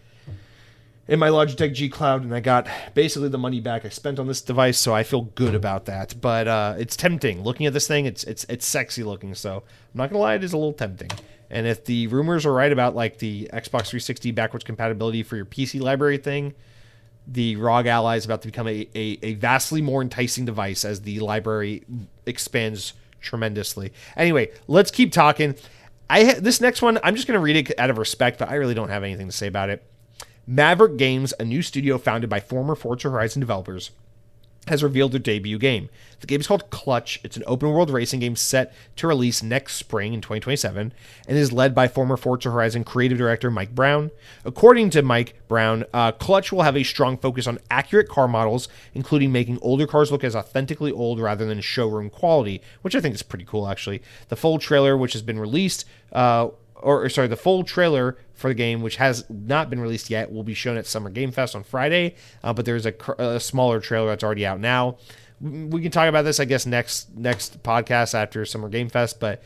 in my Logitech G Cloud, and I got basically the money back I spent on this device, so I feel good about that. But it's tempting. Looking at this thing, it's sexy looking, so I'm not gonna lie, it is a little tempting. And if the rumors are right about like the Xbox 360 backwards compatibility for your PC library thing, the ROG Ally is about to become a vastly more enticing device as the library expands tremendously. Anyway, let's keep talking. This next one, I'm just going to read it out of respect, but I really don't have anything to say about it. Maverick Games, a new studio founded by former Forza Horizon developers, has revealed their debut game. The game is called Clutch. It's an open-world racing game set to release next spring in 2027 and is led by former Forza Horizon creative director Mike Brown. According to Mike Brown, Clutch will have a strong focus on accurate car models, including making older cars look as authentically old rather than showroom quality, which I think is pretty cool, actually. The full trailer, which has been released, the full trailer for the game, which has not been released yet, will be shown at Summer Game Fest on Friday, but there's a smaller trailer that's already out now. We can talk about this, I guess, next podcast after Summer Game Fest, but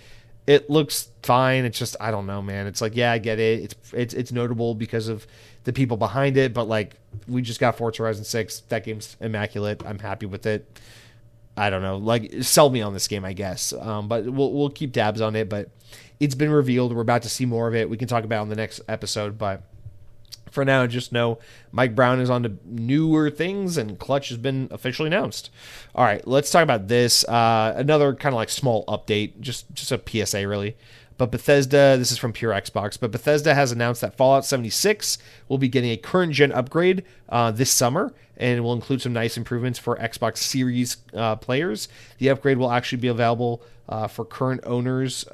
it looks fine. It's just, I don't know, man. It's like, yeah, I get it. It's notable because of the people behind it, but like, we just got Forza Horizon 6. That game's immaculate. I'm happy with it. I don't know, like, sell me on this game, I guess. But we'll keep tabs on it, but it's been revealed. We're about to see more of it. We can talk about it on the next episode, but for now, just know Mike Brown is on to newer things, and Clutch has been officially announced. All right, let's talk about this. Another kind of like small update, just a PSA, really. But Bethesda, this is from Pure Xbox, but Bethesda has announced that Fallout 76 will be getting a current-gen upgrade this summer, and it will include some nice improvements for Xbox Series players. The upgrade will actually be available for current owners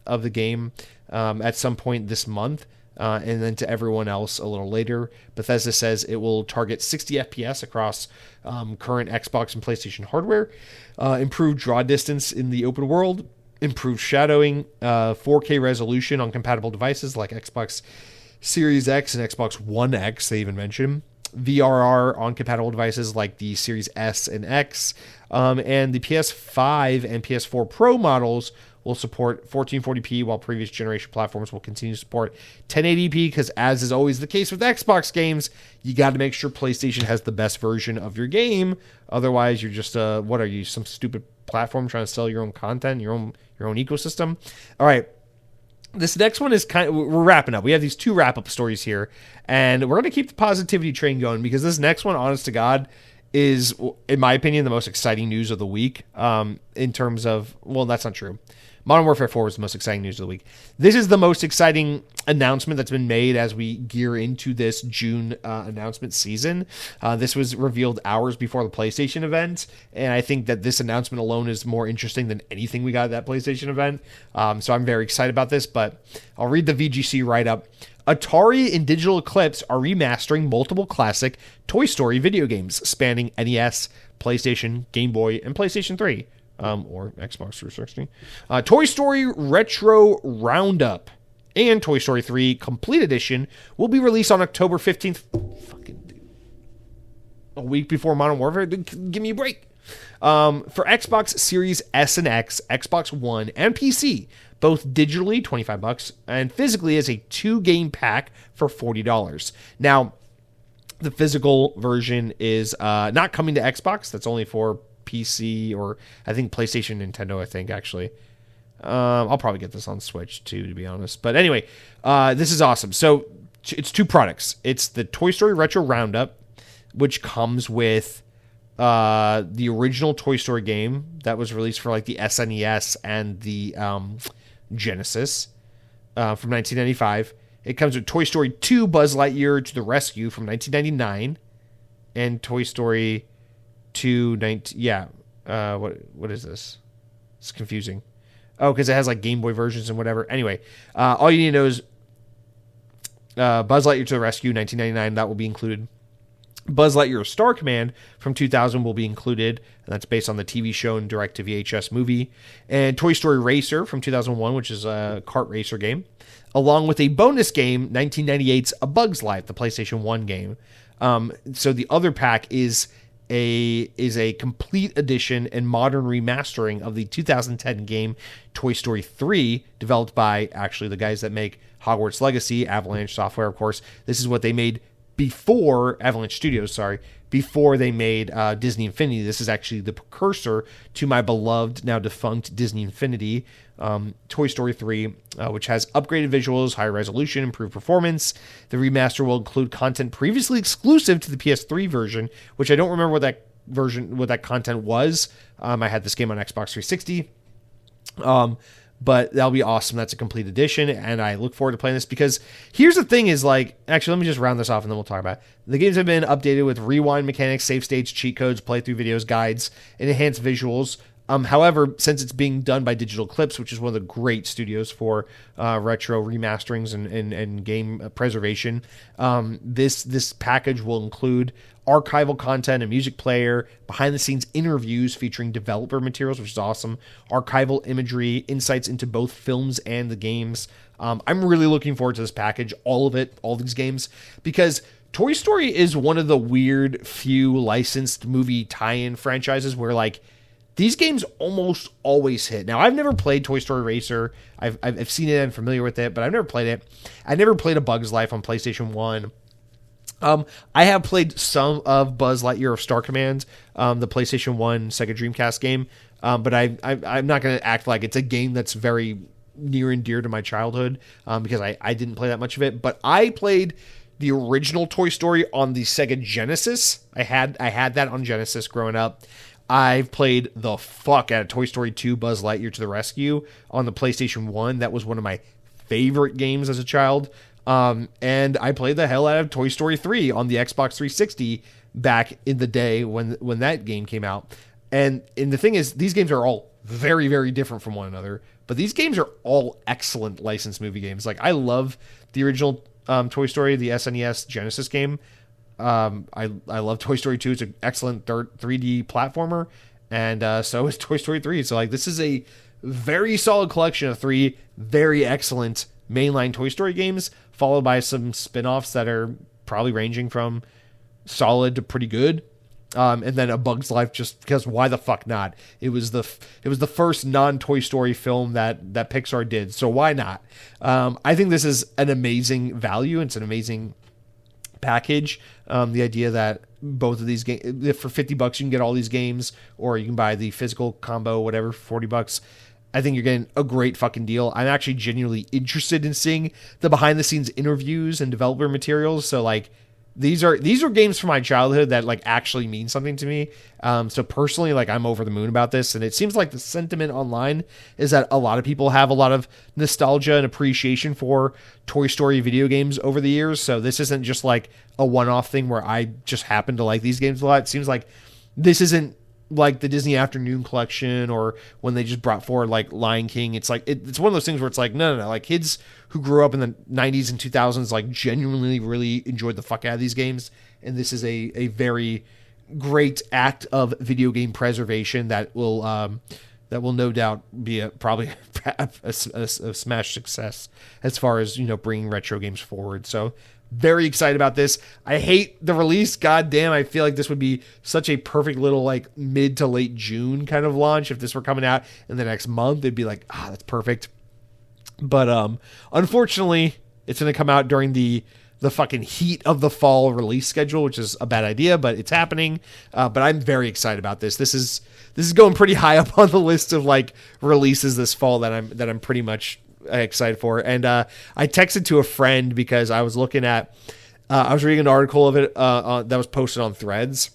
of the game at some point this month, and then to everyone else a little later. Bethesda says it will target 60 FPS across current Xbox and PlayStation hardware, improve draw distance in the open world, improved shadowing, 4K resolution on compatible devices like Xbox Series X and Xbox One X, they even mention, VRR on compatible devices like the Series S and X, and the PS5 and PS4 Pro models will support 1440p, while previous generation platforms will continue to support 1080p, because as is always the case with Xbox games, you got to make sure PlayStation has the best version of your game. Otherwise, you're just what are you, some stupid platform trying to sell your own content, your own ecosystem? All right. This next one is we're wrapping up. We have these two wrap-up stories here, and we're going to keep the positivity train going, because this next one, honest to God, is, in my opinion, the most exciting news of the week, in terms of, well, that's not true. Modern Warfare 4 was the most exciting news of the week. This is the most exciting announcement that's been made as we gear into this June announcement season. This was revealed hours before the PlayStation event, and I think that this announcement alone is more interesting than anything we got at that PlayStation event. So I'm very excited about this, but I'll read the VGC write-up. Atari and Digital Eclipse are remastering multiple classic Toy Story video games spanning NES, PlayStation, Game Boy, and PlayStation 3. Or Xbox 360. Toy Story Retro Roundup and Toy Story 3 Complete Edition will be released on October 15th. Fucking dude. A week before Modern Warfare? Give me a break. For Xbox Series S and X, Xbox One, and PC, both digitally, $25, and physically as a 2-game pack for $40. Now, the physical version is not coming to Xbox. That's only for PC, or I think PlayStation, Nintendo, I think, actually. I'll probably get this on Switch too, to be honest. But anyway, this is awesome. So it's two products. It's the Toy Story Retro Roundup, which comes with the original Toy Story game that was released for like the SNES and the Genesis from 1995. It comes with Toy Story 2 Buzz Lightyear to the Rescue from 1999 and Toy Story 2 what is this? It's confusing. Oh, because it has like Game Boy versions and whatever. Anyway, all you need to know is Buzz Lightyear to the Rescue 1999, that will be included. Buzz Lightyear Star Command from 2000 will be included, and that's based on the TV show and direct-to-VHS movie. And Toy Story Racer from 2001, which is a kart racer game, along with a bonus game, 1998's A Bug's Life, the PlayStation 1 game. So the other pack is a complete edition and modern remastering of the 2010 game Toy Story 3, developed by actually the guys that make Hogwarts Legacy, Avalanche Software, of course. This is what they made before Avalanche Studios, before they made Disney Infinity. This is actually the precursor to my beloved, now defunct Disney Infinity, Toy Story 3, which has upgraded visuals, higher resolution, improved performance. The remaster will include content previously exclusive to the PS3 version, which I don't remember what that content was. I had this game on Xbox 360. But that'll be awesome. That's a complete edition, and I look forward to playing this because here's the thing is like, actually, let me just round this off and then we'll talk about it. The games have been updated with rewind mechanics, save states, cheat codes, playthrough videos, guides, and enhanced visuals. However, since it's being done by Digital Eclipse, which is one of the great studios for retro remasterings and game preservation, this package will include archival content, a music player, behind-the-scenes interviews featuring developer materials, which is awesome, archival imagery, insights into both films and the games. I'm really looking forward to this package, all of it, all these games, because Toy Story is one of the weird few licensed movie tie-in franchises where, like, these games almost always hit. Now, I've never played Toy Story Racer. I've seen it and familiar with it, but I've never played it. I never played A Bug's Life on PlayStation 1. I have played some of Buzz Lightyear of Star Command, the PlayStation 1 Sega Dreamcast game, but I'm not going to act like it's a game that's very near and dear to my childhood because I didn't play that much of it. But I played the original Toy Story on the Sega Genesis. I had that on Genesis growing up. I've played the fuck out of Toy Story 2 Buzz Lightyear to the Rescue on the PlayStation 1. That was one of my favorite games as a child. And I played the hell out of Toy Story 3 on the Xbox 360 back in the day when that game came out. And the thing is, these games are all very, very different from one another, but these games are all excellent licensed movie games. Like, I love the original Toy Story, the SNES Genesis game. I love Toy Story 2. It's an excellent 3D platformer, and so is Toy Story 3. So, like, this is a very solid collection of three very excellent mainline Toy Story games, followed by some spin-offs that are probably ranging from solid to pretty good. And then A Bug's Life, just because why the fuck not? It was the first non-Toy Story film that Pixar did, so why not? I think this is an amazing value. It's an amazing package. The idea that both of these games, for $50 you can get all these games, or you can buy the physical combo, whatever, for $40. I think you're getting a great fucking deal. I'm actually genuinely interested in seeing the behind the scenes interviews and developer materials. So, like, these are games from my childhood that, like, actually mean something to me. So personally, like, I'm over the moon about this, and it seems like the sentiment online is that a lot of people have a lot of nostalgia and appreciation for Toy Story video games over the years. So this isn't just like a one-off thing where I just happen to like these games a lot. It seems like this isn't like the Disney Afternoon Collection or when they just brought forward like Lion King. It's like it's one of those things where it's like no, like kids who grew up in the 90s and 2000s like genuinely really enjoyed the fuck out of these games, and this is a very great act of video game preservation that will no doubt be probably a smash success as far as, you know, bringing retro games forward. So very excited about this. I hate the release. God damn, I feel like this would be such a perfect little like mid to late June kind of launch. If this were coming out in the next month, it'd be like, that's perfect. But unfortunately, it's going to come out during the fucking heat of the fall release schedule, which is a bad idea, but it's happening. But I'm very excited about this. This is going pretty high up on the list of like releases this fall that I'm pretty much excited for. And I texted to a friend because I was looking at I was reading an article of it that was posted on Threads,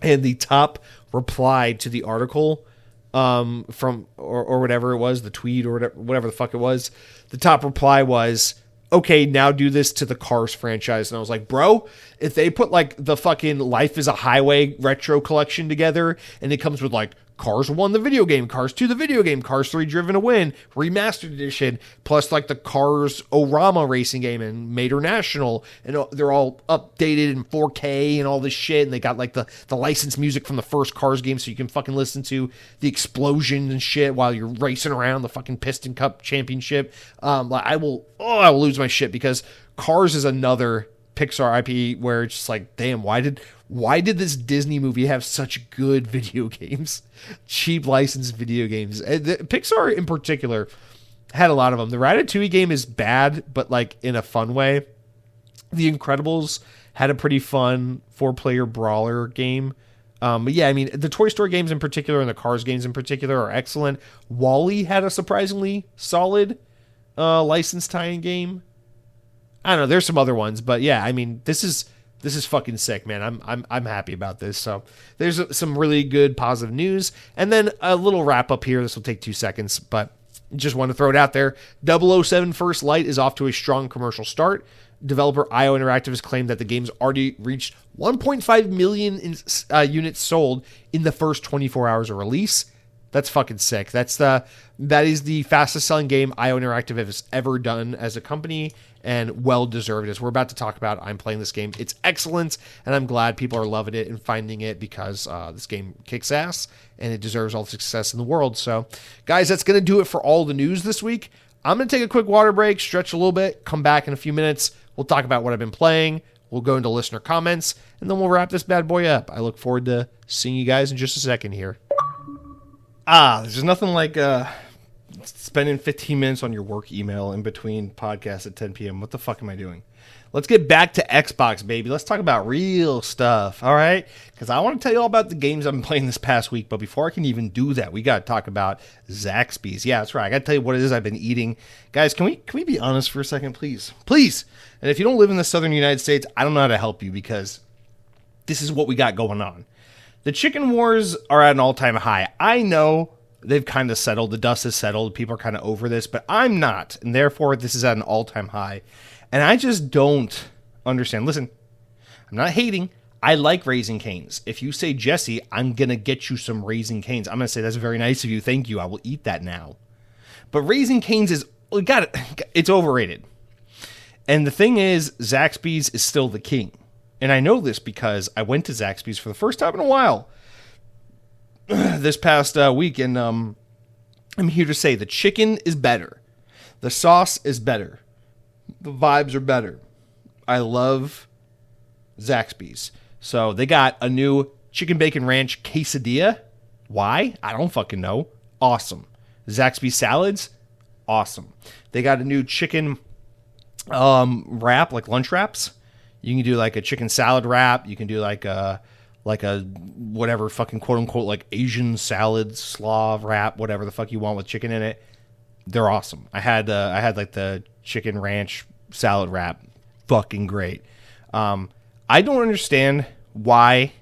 And the top reply to the article from or whatever it was, the tweet or whatever the fuck it was, the top reply was, okay, now do this to the Cars franchise. And I was like, bro, if they put like the fucking Life is a Highway retro collection together and it comes with like Cars 1 the video game, Cars 2 the video game, Cars 3 Driven to Win, remastered edition, plus like the Cars Orama racing game and Mater National, and they're all updated in 4K and all this shit, and they got like the licensed music from the first Cars game so you can fucking listen to the explosion and shit while you're racing around the fucking Piston Cup Championship. I will lose my shit because Cars is another Pixar IP where it's just like, damn, why did this Disney movie have such good video games? Cheap licensed video games. Pixar in particular had a lot of them. The Ratatouille game is bad, but like in a fun way. The Incredibles had a pretty fun 4-player brawler game. But yeah, I mean, the Toy Story games in particular and the Cars games in particular are excellent. WALL-E had a surprisingly solid licensed tie-in game. I don't know. There's some other ones, but yeah, I mean, this is fucking sick, man. I'm happy about this. So there's some really good positive news, and then a little wrap up here. This will take 2 seconds, but just want to throw it out there. 007 First Light is off to a strong commercial start. Developer IO Interactive has claimed that the game's already reached 1.5 million units sold in the first 24 hours of release. That's fucking sick. That is the fastest selling game IO Interactive has ever done as a company, and well deserved. As we're about to talk about, I'm playing this game. It's excellent, and I'm glad people are loving it and finding it because this game kicks ass and it deserves all the success in the world. So, guys, that's going to do it for all the news this week. I'm going to take a quick water break, stretch a little bit, come back in a few minutes. We'll talk about what I've been playing. We'll go into listener comments, and then we'll wrap this bad boy up. I look forward to seeing you guys in just a second here. There's nothing like spending 15 minutes on your work email in between podcasts at 10 p.m. What the fuck am I doing? Let's get back to Xbox, baby. Let's talk about real stuff, all right? Because I want to tell you all about the games I've been playing this past week, but before I can even do that, we got to talk about Zaxby's. Yeah, that's right. I got to tell you what it is I've been eating. Guys, can we be honest for a second, please? Please. And if you don't live in the southern United States, I don't know how to help you because this is what we got going on. The chicken wars are at an all-time high. I know they've kind of settled. The dust has settled. People are kind of over this, but I'm not. And therefore, this is at an all-time high. And I just don't understand. Listen, I'm not hating. I like Raising Cane's. If you say, Jesse, I'm going to get you some Raising Cane's, I'm going to say, that's very nice of you. Thank you. I will eat that now. But Raising Cane's is, it's overrated. And the thing is, Zaxby's is still the king. And I know this because I went to Zaxby's for the first time in a while this past week. And I'm here to say the chicken is better. The sauce is better. The vibes are better. I love Zaxby's. So they got a new chicken bacon ranch quesadilla. Why? I don't fucking know. Awesome. Zaxby's salads. Awesome. They got a new chicken wrap, like lunch wraps. You can do like a chicken salad wrap. You can do like a whatever fucking quote unquote like Asian salad Slav wrap, whatever the fuck you want with chicken in it. They're awesome. I had like the chicken ranch salad wrap. Fucking great. I don't understand why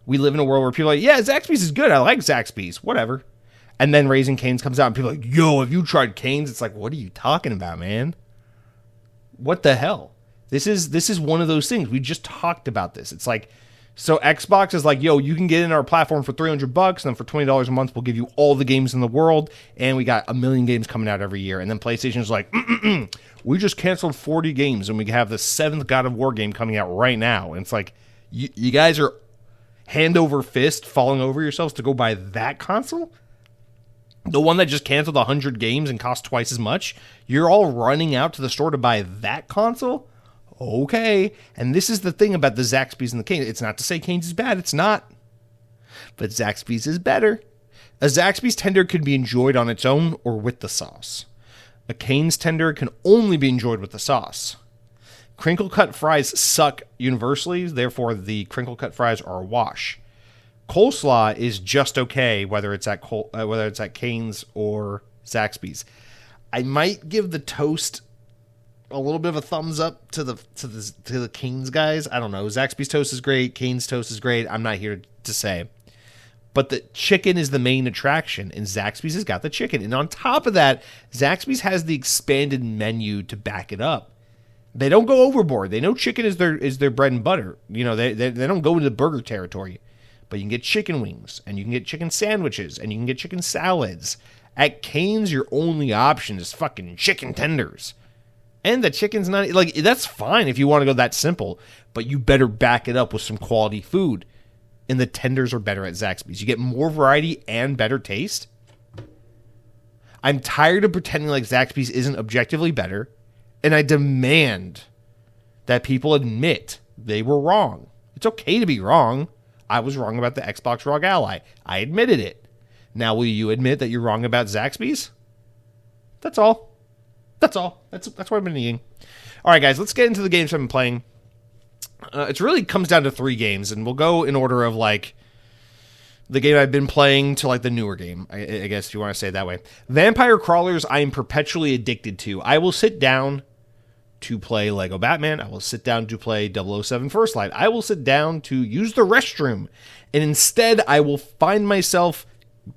we live in a world where people are like, yeah, Zaxby's is good. I like Zaxby's. Whatever. And then Raising Cane's comes out and people are like, yo, have you tried Cane's? It's like, what are you talking about, man? What the hell? This is one of those things. We just talked about this. It's like, so Xbox is like, yo, you can get in our platform for $300, and then for $20 a month, we'll give you all the games in the world, and we got 1 million games coming out every year. And then PlayStation's like, we just canceled 40 games, and we have the 7th God of War game coming out right now. And it's like, you guys are hand over fist falling over yourselves to go buy that console? The one that just canceled 100 games and cost twice as much? You're all running out to the store to buy that console? Okay. And this is the thing about the Zaxby's and the Cane's. It's not to say Cane's is bad. It's not. But Zaxby's is better. A Zaxby's tender can be enjoyed on its own or with the sauce. A Cane's tender can only be enjoyed with the sauce. Crinkle cut fries suck universally. Therefore, the crinkle cut fries are a wash. Coleslaw is just okay, whether it's at Cane's or Zaxby's. I might give the toast a little bit of a thumbs up to the Cane's guys. I don't know. Zaxby's toast is great. Cane's toast is great. I'm not here to say. But the chicken is the main attraction, and Zaxby's has got the chicken. And on top of that, Zaxby's has the expanded menu to back it up. They don't go overboard. They know chicken is their bread and butter. You know, they don't go into burger territory. But you can get chicken wings, and you can get chicken sandwiches, and you can get chicken salads. At Cane's, your only option is fucking chicken tenders. And the chicken's not, like, that's fine if you want to go that simple, but you better back it up with some quality food. And the tenders are better at Zaxby's. You get more variety and better taste. I'm tired of pretending like Zaxby's isn't objectively better, and I demand that people admit they were wrong. It's okay to be wrong. I was wrong about the Xbox ROG Ally. I admitted it. Now, will you admit that you're wrong about Zaxby's? That's all. That's all. That's what I've been eating. All right, guys, let's get into the games I've been playing. It really comes down to 3 games, and we'll go in order of, like, the game I've been playing to, like, the newer game, I guess, if you want to say it that way. Vampire Crawlers, I am perpetually addicted to. I will sit down to play Lego Batman. I will sit down to play 007 First Light. I will sit down to use the restroom. And instead, I will find myself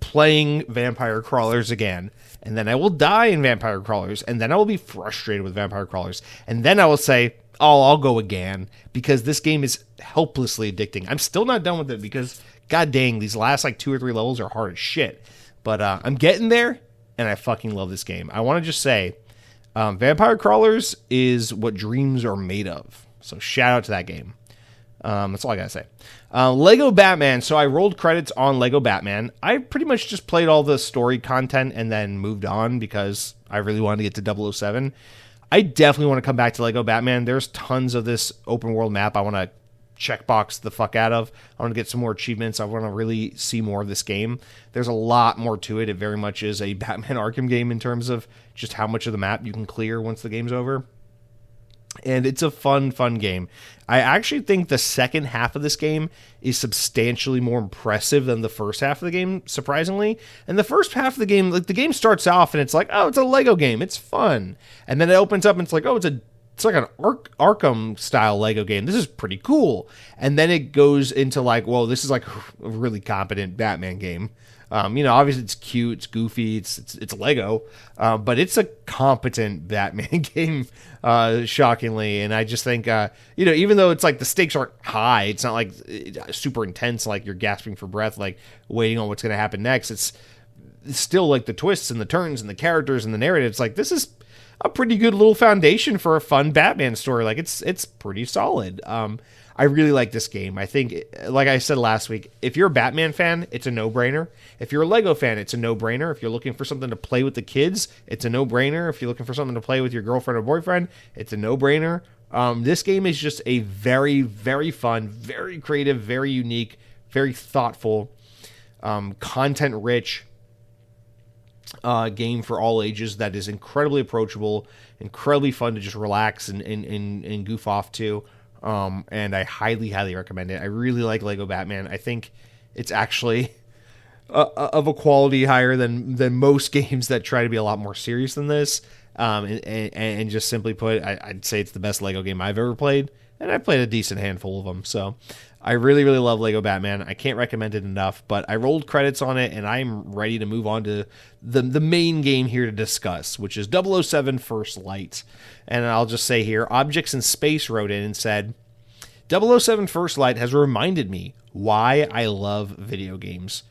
playing Vampire Crawlers again. And then I will die in Vampire Crawlers. And then I will be frustrated with Vampire Crawlers. And then I will say, oh, I'll go again, because this game is helplessly addicting. I'm still not done with it because, god dang, these last like 2 or 3 levels are hard as shit. But I'm getting there, and I fucking love this game. I want to just say, Vampire Crawlers is what dreams are made of. So shout out to that game. That's all I gotta say. Lego Batman. So I rolled credits on Lego Batman. I pretty much just played all the story content and then moved on because I really wanted to get to 007. I definitely want to come back to Lego Batman. There's tons of this open world map I want to checkbox the fuck out of. I want to get some more achievements. I want to really see more of this game. There's a lot more to it. It very much is a Batman Arkham game in terms of just how much of the map you can clear once the game's over. And it's a fun game. I actually think the second half of this game is substantially more impressive than the first half of the game, surprisingly. And the first half of the game, like, the game starts off and it's like, oh, it's a Lego game. It's fun. And then it opens up and it's like, oh, it's like an Arkham style Lego game. This is pretty cool. And then it goes into like, whoa, this is like a really competent Batman game. Obviously it's cute, it's goofy, it's Lego, but it's a competent Batman game, shockingly. And I just think, even though it's like the stakes aren't high, it's not like super intense, like you're gasping for breath, like waiting on what's going to happen next. It's still like the twists and the turns and the characters and the narrative. It's like, this is a pretty good little foundation for a fun Batman story. Like it's pretty solid. I really like this game. I think, like I said last week, if you're a Batman fan, it's a no-brainer. If you're a Lego fan, it's a no-brainer. If you're looking for something to play with the kids, it's a no-brainer. If you're looking for something to play with your girlfriend or boyfriend, it's a no-brainer. This game is just a very, very fun, very creative, very unique, very thoughtful, content-rich game for all ages that is incredibly approachable, incredibly fun to just relax and goof off to. And I highly, highly recommend it. I really like Lego Batman. I think it's actually of a quality higher than most games that try to be a lot more serious than this. And just simply put, I'd say it's the best Lego game I've ever played. And I played a decent handful of them. So I really, really love Lego Batman. I can't recommend it enough, but I rolled credits on it and I'm ready to move on to the main game here to discuss, which is 007 First Light. And I'll just say here, Objects in Space wrote in and said, 007 First Light has reminded me why I love video games.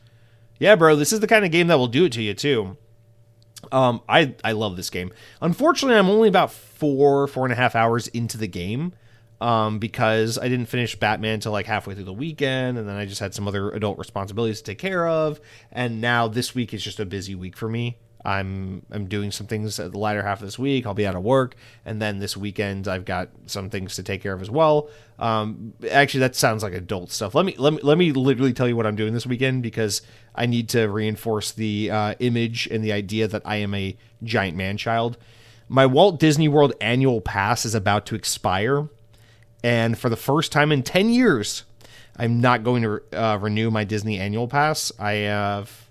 Yeah, bro, this is the kind of game that will do it to you too. I love this game. Unfortunately, I'm only about 4.5 hours into the game. Because I didn't finish Batman till like halfway through the weekend, and then I just had some other adult responsibilities to take care of, and now this week is just a busy week for me. I'm doing some things at the latter half of this week. I'll be out of work, and then this weekend I've got some things to take care of as well. Actually, that sounds like adult stuff. Let me literally tell you what I'm doing this weekend, because I need to reinforce the image and the idea that I am a giant man child. My Walt Disney World annual pass is about to expire. And for the first time in 10 years, I'm not going to renew my Disney annual pass. I have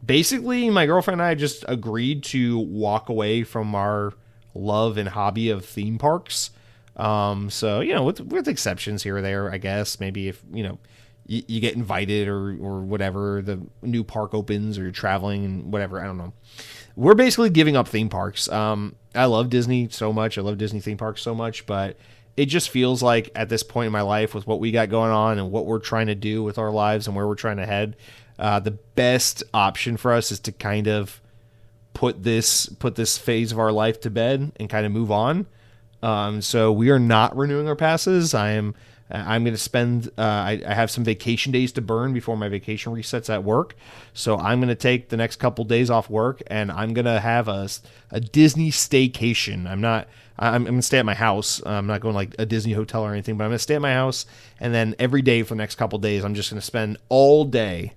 basically, my girlfriend and I just agreed to walk away from our love and hobby of theme parks. So, with exceptions here or there, I guess. Maybe if, you get invited or whatever, the new park opens or you're traveling and whatever. I don't know. We're basically giving up theme parks. I love Disney so much. I love Disney theme parks so much, but it just feels like at this point in my life with what we got going on and what we're trying to do with our lives and where we're trying to head, the best option for us is to kind of put this phase of our life to bed and kind of move on. So we are not renewing our passes. I'm going to spend, I have some vacation days to burn before my vacation resets at work. So I'm going to take the next couple days off work and I'm going to have a Disney staycation. I'm going to stay at my house. I'm not going like a Disney hotel or anything, but I'm going to stay at my house. And then every day for the next couple days, I'm just going to spend all day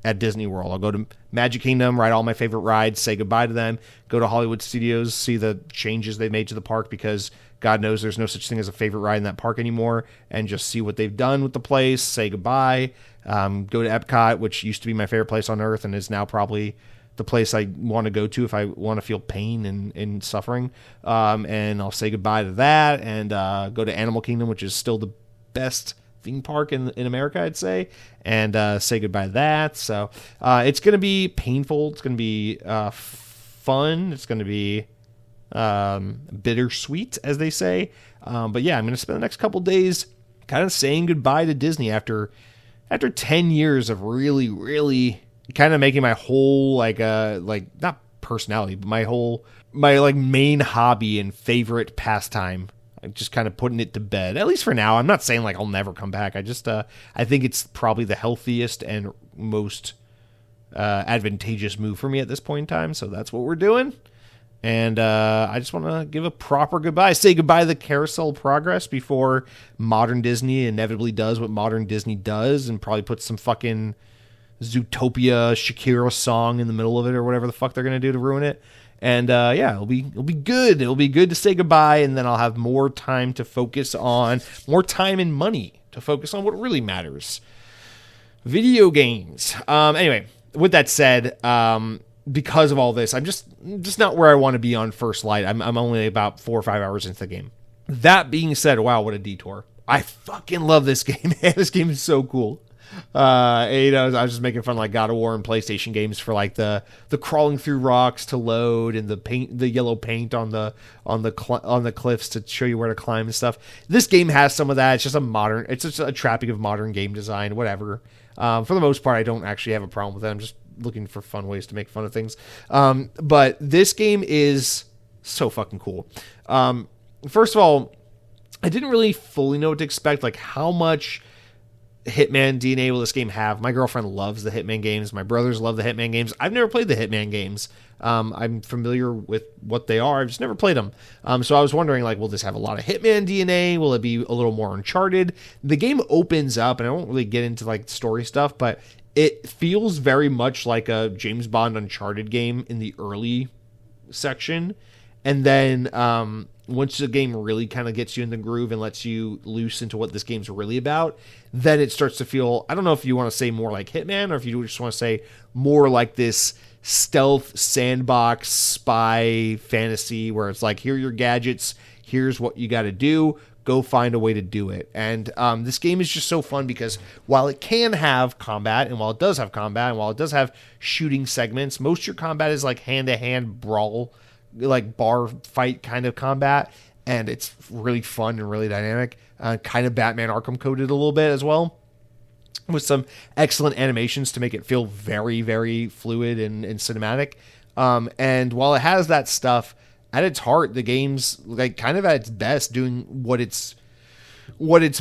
at Disney World. I'll go to Magic Kingdom, ride all my favorite rides, say goodbye to them, go to Hollywood Studios, see the changes they made to the park because God knows there's no such thing as a favorite ride in that park anymore, and just see what they've done with the place, say goodbye, go to Epcot, which used to be my favorite place on earth and is now probably the place I want to go to if I want to feel pain and suffering. And I'll say goodbye to that and go to Animal Kingdom, which is still the best theme park in America, I'd say, and say goodbye to that. So it's going to be painful. It's going to be fun. It's going to be bittersweet, as they say. But yeah, I'm going to spend the next couple days kind of saying goodbye to Disney after 10 years of really, really kind of making my whole like not personality, but my like main hobby and favorite pastime, just kind of putting it to bed, at least for now. I'm not saying like I'll never come back. I just I think it's probably the healthiest and most advantageous move for me at this point in time. So that's what we're doing. And I just want to give a proper goodbye. Say goodbye to the carousel progress before modern Disney inevitably does what modern Disney does and probably puts some fucking Zootopia Shakira song in the middle of it or whatever the fuck they're going to do to ruin it. And yeah, it'll be good. It'll be good to say goodbye, and then I'll have more time to focus on, more time and money to focus on what really matters. Video games. Anyway, with that said, because of all this, I'm just not where I want to be on First Light. I'm only about 4 or 5 hours into the game. That being said, wow, what a detour. I fucking love this game, man. This game is so cool. I was just making fun of like God of War and PlayStation games for like the crawling through rocks to load and the yellow paint on the cliffs to show you where to climb and stuff. This game has some of that. It's just a trapping of modern game design, whatever. For the most part, I don't actually have a problem with it. I'm just looking for fun ways to make fun of things. But this game is so fucking cool. First of all, I didn't really fully know what to expect, like how much Hitman DNA will this game have. My girlfriend loves the Hitman games. My brothers love the Hitman games. I've never played the Hitman games. I'm familiar with what they are. I've just never played them. So I was wondering, like, will this have a lot of Hitman DNA? Will it be a little more Uncharted? The game opens up, and I won't really get into like story stuff, but it feels very much like a James Bond Uncharted game in the early section. And then once the game really kind of gets you in the groove and lets you loose into what this game's really about, then it starts to feel, I don't know if you want to say more like Hitman or if you just want to say more like this stealth sandbox spy fantasy where it's like, here are your gadgets, here's what you got to do, go find a way to do it. And this game is just so fun because while it can have combat, and while it does have combat, and while it does have shooting segments, most of your combat is like hand-to-hand brawl, like bar fight kind of combat, and it's really fun and really dynamic. Kind of Batman Arkham coded a little bit as well, with some excellent animations to make it feel very, very fluid and cinematic. And while it has that stuff, at its heart, the game's like kind of at its best doing what it's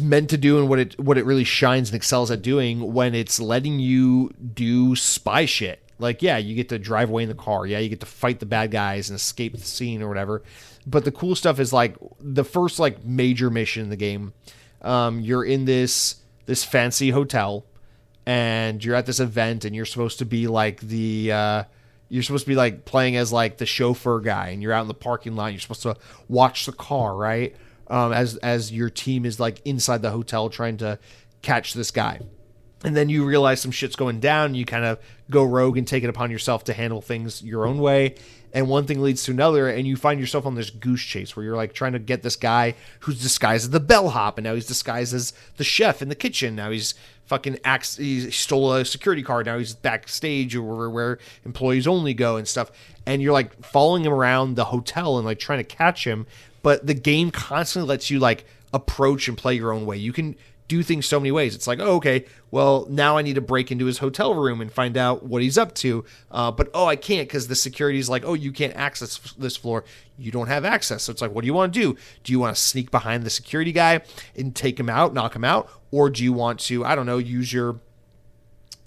meant to do and what it really shines and excels at doing when it's letting you do spy shit. Like, yeah, you get to drive away in the car. Yeah, you get to fight the bad guys and escape the scene or whatever. But the cool stuff is like the first like major mission in the game. You're in this fancy hotel and you're at this event and you're supposed to be like playing as like the chauffeur guy, and you're out in the parking lot. You're supposed to watch the car, right? As your team is like inside the hotel trying to catch this guy. And then you realize some shit's going down. You kind of go rogue and take it upon yourself to handle things your own way. And one thing leads to another, and you find yourself on this goose chase where you're like trying to get this guy who's disguised as the bellhop, and now he's disguised as the chef in the kitchen. Now he's fucking acts. He stole a security card. Now he's backstage or where employees only go and stuff. And you're like following him around the hotel and like trying to catch him. But the game constantly lets you like approach and play your own way. You can do things so many ways. It's like, oh, okay, well, now I need to break into his hotel room and find out what he's up to. But, I can't because the security is like, oh, you can't access this floor. You don't have access. So it's like, what do you want to do? Do you want to sneak behind the security guy and take him out, knock him out? Or do you want to, I don't know, use your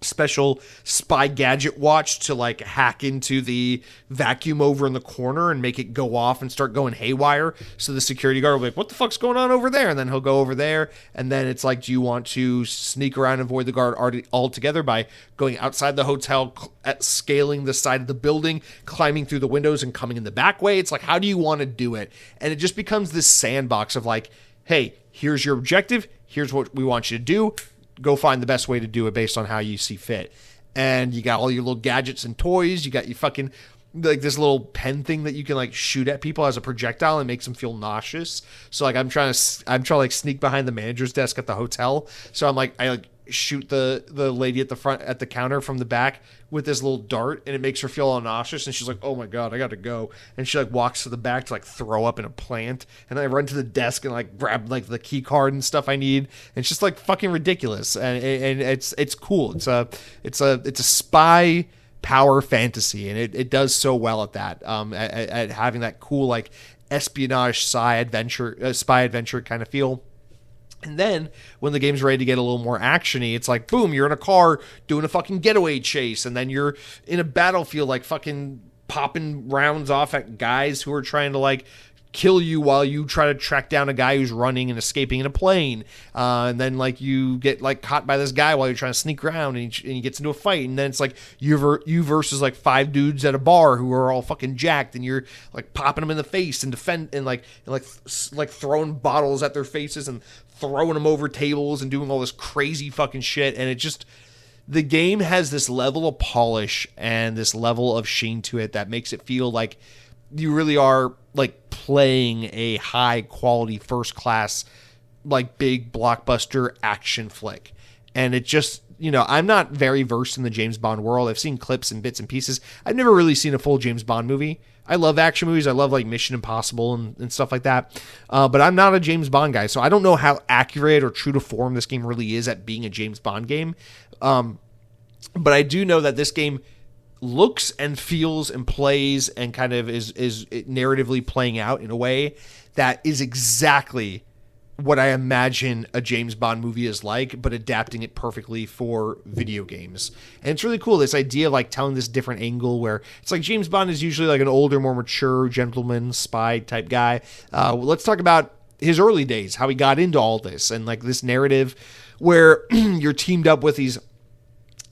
special spy gadget watch to like hack into the vacuum over in the corner and make it go off and start going haywire, so the security guard will be like, what the fuck's going on over there? And then he'll go over there, and then it's like, do you want to sneak around and avoid the guard altogether by going outside the hotel, scaling the side of the building, climbing through the windows and coming in the back way? It's like, how do you want to do it? And it just becomes this sandbox of like, hey, here's your objective, here's what we want you to do, go find the best way to do it based on how you see fit. And you got all your little gadgets and toys. You got your fucking like this little pen thing that you can like shoot at people as a projectile and makes them feel nauseous. So like I'm trying to like sneak behind the manager's desk at the hotel. So I like shoot the lady at the front at the counter from the back with this little dart, and it makes her feel all nauseous, and she's like, oh my god, I gotta go. And she like walks to the back to like throw up in a plant, and then I run to the desk and like grab like the key card and stuff I need, and it's just like fucking ridiculous. And it's cool. It's a spy power fantasy, and it does so well at that, at having that cool like espionage spy adventure kind of feel. And then when the game's ready to get a little more actiony, it's like, boom, you're in a car doing a fucking getaway chase. And then you're in a battlefield, like fucking popping rounds off at guys who are trying to like kill you while you try to track down a guy who's running and escaping in a plane. And then like you get like caught by this guy while you're trying to sneak around, and he gets into a fight. And then it's like you versus like 5 dudes at a bar who are all fucking jacked, and you're like popping them in the face and like throwing bottles at their faces and throwing them over tables and doing all this crazy fucking shit. And it just, the game has this level of polish and this level of sheen to it that makes it feel like you really are like playing a high quality first class like big blockbuster action flick. And it just, I'm not very versed in the James Bond world. I've seen clips and bits and pieces. I've never really seen a full James Bond movie. I love action movies. I love like Mission Impossible and stuff like that. But I'm not a James Bond guy, so I don't know how accurate or true to form this game really is at being a James Bond game. But I do know that this game looks and feels and plays and kind of is narratively playing out in a way that is exactly what I imagine a James Bond movie is like, but adapting it perfectly for video games. And it's really cool, this idea of like telling this different angle where it's like James Bond is usually like an older, more mature gentleman spy type guy. Let's talk about his early days, how he got into all this, and like this narrative where you're teamed up with these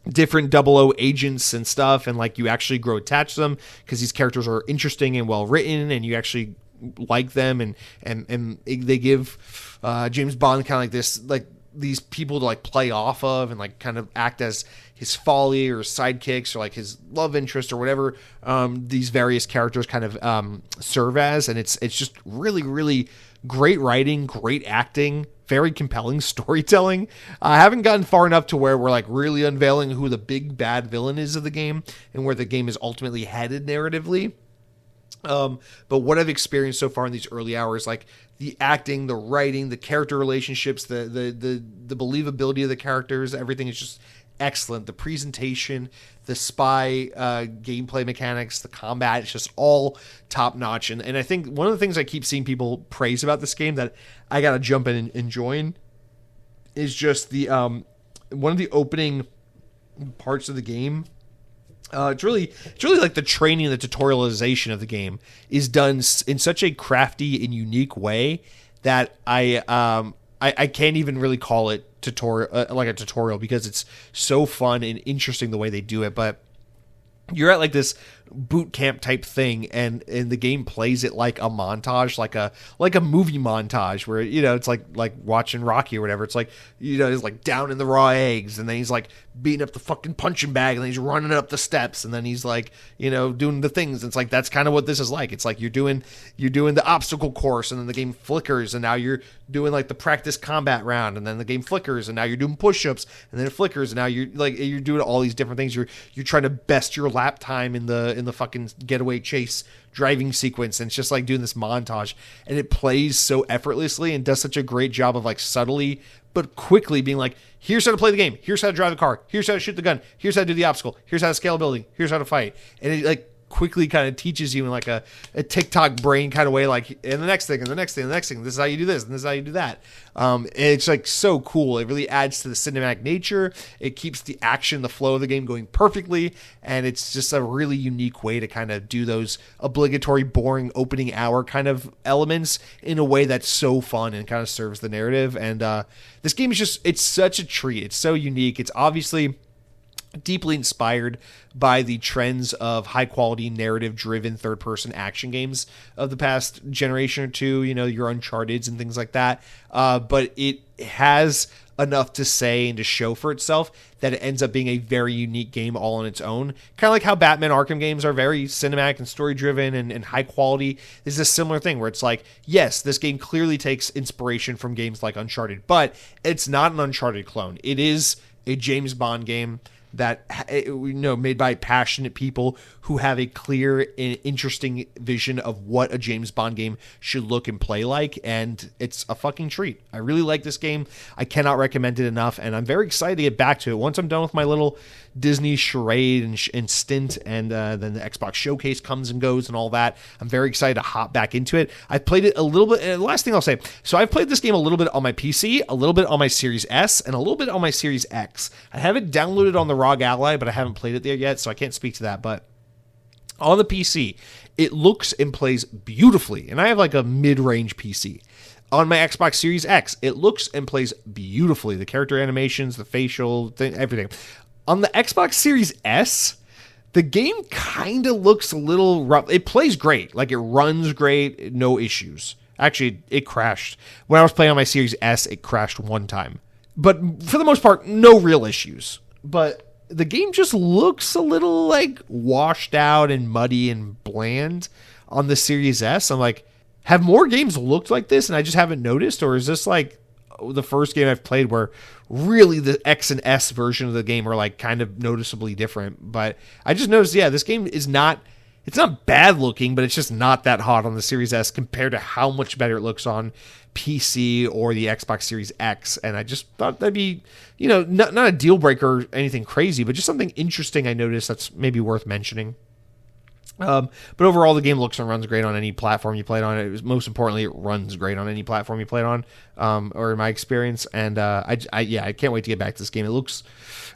different 00 agents and stuff, and like you actually grow attached to them because these characters are interesting and well written, and you actually like them, and they give James Bond kind of like this, like these people to like play off of and like kind of act as his folly or sidekicks or like his love interest or whatever these various characters kind of serve as. And it's just really, really great writing, great acting, very compelling storytelling. I haven't gotten far enough to where we're like really unveiling who the big bad villain is of the game and where the game is ultimately headed narratively. But what I've experienced so far in these early hours, like the acting, the writing, the character relationships, the believability of the characters, everything is just excellent. The presentation, the spy gameplay mechanics, the combat, it's just all top notch. And I think one of the things I keep seeing people praise about this game that I gotta jump in and join is just the one of the opening parts of the game. It's really like the training and the tutorialization of the game is done in such a crafty and unique way that I can't even really call it tutorial like a tutorial because it's so fun and interesting the way they do it. But you're at like this boot camp type thing, and the game plays it like a montage, like a movie montage where, you know, it's like watching Rocky or whatever. It's like, you know, he's like down in the raw eggs, and then he's like beating up the fucking punching bag, and then he's running up the steps, and then he's like, you know, doing the things. It's like, that's kind of what this is like. It's like you're doing the obstacle course, and then the game flickers, and now you're doing like the practice combat round, and then the game flickers, and now you're doing push-ups, and then it flickers, and now you're doing all these different things. You're trying to best your lap time in the fucking getaway chase driving sequence, and it's just like doing this montage, and it plays so effortlessly and does such a great job of like subtly but quickly being like, here's how to play the game, here's how to drive the car, here's how to shoot the gun, here's how to do the obstacle, here's how to scale a building, here's how to fight. And it like quickly kind of teaches you in like a TikTok brain kind of way, like, and the next thing, and the next thing, and the next thing, this is how you do this, and this is how you do that. And it's like so cool. It really adds to the cinematic nature. It keeps the action, the flow of the game going perfectly, and it's just a really unique way to kind of do those obligatory, boring opening hour kind of elements in a way that's so fun and kind of serves the narrative. And this game is just, it's such a treat. It's so unique. It's obviously deeply inspired by the trends of high quality narrative driven third person action games of the past generation or two, you know, your Uncharted's and things like that. But it has enough to say and to show for itself that it ends up being a very unique game all on its own. Kind of like how Batman Arkham games are very cinematic and story driven and high quality. This is a similar thing where it's like, yes, this game clearly takes inspiration from games like Uncharted, but it's not an Uncharted clone. It is a James Bond game that, you know, made by passionate people who have a clear and interesting vision of what a James Bond game should look and play like, and it's a fucking treat. I really like this game. I cannot recommend it enough, and I'm very excited to get back to it. Once I'm done with my little Disney charade and stint, and then the Xbox Showcase comes and goes and all that, I'm very excited to hop back into it. I've played it a little bit, and last thing I'll say, so I've played this game a little bit on my PC, a little bit on my Series S, and a little bit on my Series X. I have it downloaded on the ROG Ally, but I haven't played it there yet, so I can't speak to that. But on the PC, it looks and plays beautifully, and I have like a mid-range PC. On my Xbox Series X, it looks and plays beautifully. The character animations, the facial thing, everything. On the Xbox Series S, the game kind of looks a little rough. It plays great. Like, it runs great, no issues. Actually, it crashed. When I was playing on my Series S, it crashed one time. But for the most part, no real issues. But the game just looks a little like washed out and muddy and bland on the Series S. I'm like, have more games looked like this and I just haven't noticed? Or is this like the first game I've played where really the X and S version of the game are like kind of noticeably different? But I just noticed, yeah, this game is not, it's not bad looking, but it's just not that hot on the Series S compared to how much better it looks on PC or the Xbox Series X. And I just thought that'd be, you know, not a deal breaker or anything crazy, but just something interesting I noticed that's maybe worth mentioning. But overall, the game looks and runs great on any platform you play it on. Most importantly, it runs great on any platform you play it on, or in my experience. And I can't wait to get back to this game.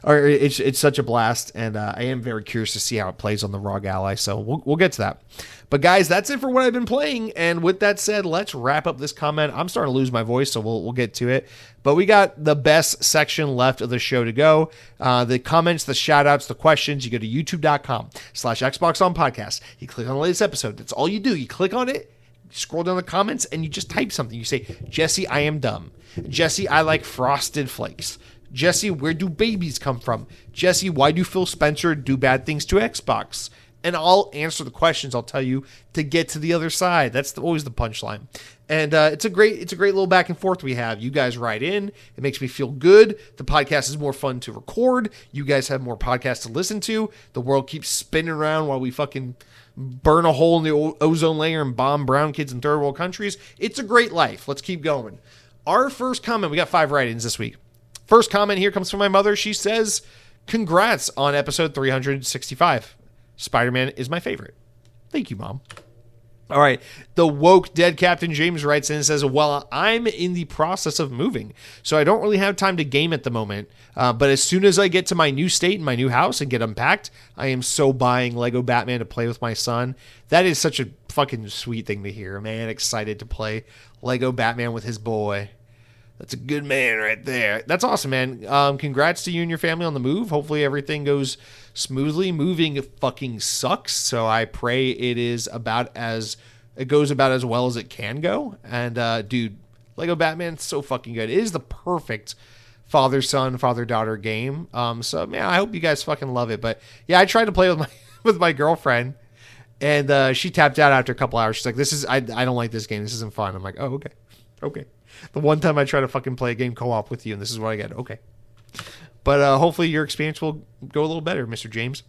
It's such a blast, and I am very curious to see how it plays on the ROG Ally. So we'll get to that. But guys, that's it for what I've been playing. And with that said, let's wrap up this comment. I'm starting to lose my voice, so we'll get to it. But we got the best section left of the show to go. The comments, the shout outs, the questions. You go to youtube.com/Xbox on podcast. You click on the latest episode. That's all you do. You click on it, you scroll down the comments, and you just type something. You say, Jesse, I am dumb. Jesse, I like Frosted Flakes. Jesse, where do babies come from? Jesse, why do Phil Spencer do bad things to Xbox? And I'll answer the questions I'll tell you to get to the other side. That's always the punchline. And it's a great little back and forth we have. You guys write in. It makes me feel good. The podcast is more fun to record. You guys have more podcasts to listen to. The world keeps spinning around while we fucking burn a hole in the ozone layer and bomb brown kids in third world countries. It's a great life. Let's keep going. Our first comment, we got 5 write-ins this week. First comment here comes from my mother. She says, congrats on episode 365. Spider-Man is my favorite. Thank you, Mom. All right. The woke dead Captain James writes in and says, well, I'm in the process of moving, so I don't really have time to game at the moment. But as soon as I get to my new state and my new house and get unpacked, I am so buying Lego Batman to play with my son. That is such a fucking sweet thing to hear, man. Excited to play Lego Batman with his boy. That's a good man right there. That's awesome, man. Congrats to you and your family on the move. Hopefully everything goes smoothly. Moving fucking sucks, so I pray it goes about as well as it can go. And dude, Lego Batman, so fucking good. It is the perfect father-son, father-daughter game. So man, I hope you guys fucking love it. But yeah, I tried to play with my girlfriend, and she tapped out after a couple hours. She's like, I don't like this game. This isn't fun. I'm like, oh, okay. The one time I try to fucking play a game co-op with you, and this is what I get. Okay. But hopefully your experience will go a little better, Mr. James.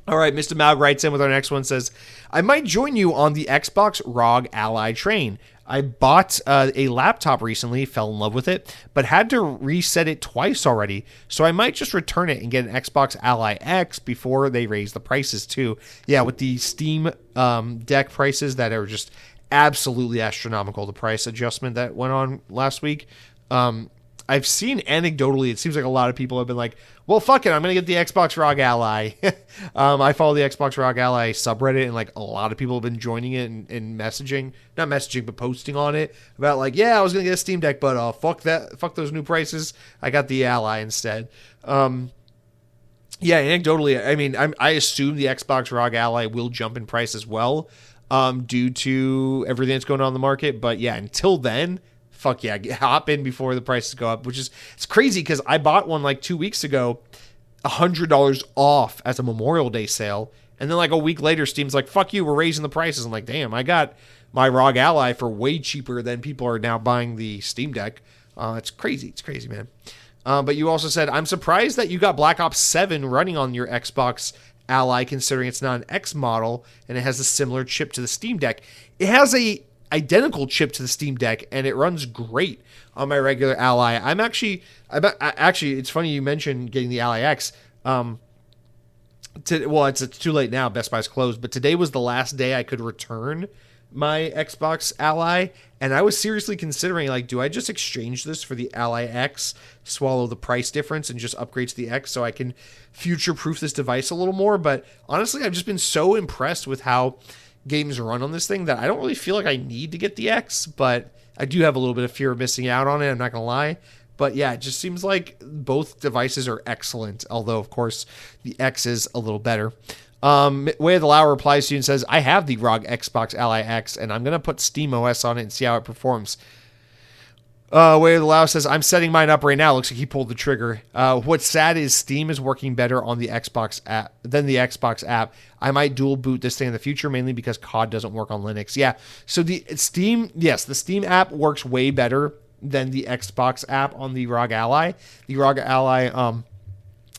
All right, Mr. Maug writes in with our next one, says, I might join you on the Xbox ROG Ally train. I bought a laptop recently, fell in love with it, but had to reset it twice already, so I might just return it and get an Xbox Ally X before they raise the prices too. Yeah, with the Steam Deck prices that are just absolutely astronomical, the price adjustment that went on last week. I've seen anecdotally, it seems like a lot of people have been like, well, fuck it, I'm going to get the Xbox ROG Ally. I follow the Xbox ROG Ally subreddit, and like a lot of people have been joining it and messaging, not messaging, but posting on it about like, yeah, I was going to get a Steam Deck, but fuck those new prices. I got the Ally instead. Yeah, anecdotally, I mean, I assume the Xbox ROG Ally will jump in price as well, due to everything that's going on in the market. But yeah, until then, fuck yeah, hop in before the prices go up, it's crazy because I bought one like 2 weeks ago, $100 off as a Memorial Day sale. And then like a week later, Steam's like, fuck you, we're raising the prices. I'm like, damn, I got my ROG Ally for way cheaper than people are now buying the Steam Deck. It's crazy, man. But you also said, I'm surprised that you got Black Ops 7 running on your Xbox Ally, considering it's not an X model and it has a similar chip to the Steam Deck. It has a identical chip to the Steam Deck, and it runs great on my regular Ally. Actually, it's funny you mentioned getting the Ally X. It's too late now. Best Buy's closed, but today was the last day I could return my Xbox Ally, and I was seriously considering, like, do I just exchange this for the Ally X, swallow the price difference, and just upgrade to the X so I can future-proof this device a little more? But honestly, I've just been so impressed with how games run on this thing that I don't really feel like I need to get the X, but I do have a little bit of fear of missing out on it, I'm not gonna lie. But yeah, it just seems like both devices are excellent, although of course the X is a little better. Way of the Lao replies to you and says, I have the ROG Xbox Ally X and I'm gonna put SteamOS on it and see how it performs. Way of the Lao says, I'm setting mine up right now. Looks like he pulled the trigger. What's sad is Steam is working better on the Xbox app than the Xbox app. I might dual boot this thing in the future, mainly because COD doesn't work on Linux. Yeah, so the Steam app works way better than the Xbox app on the ROG Ally. The ROG Ally,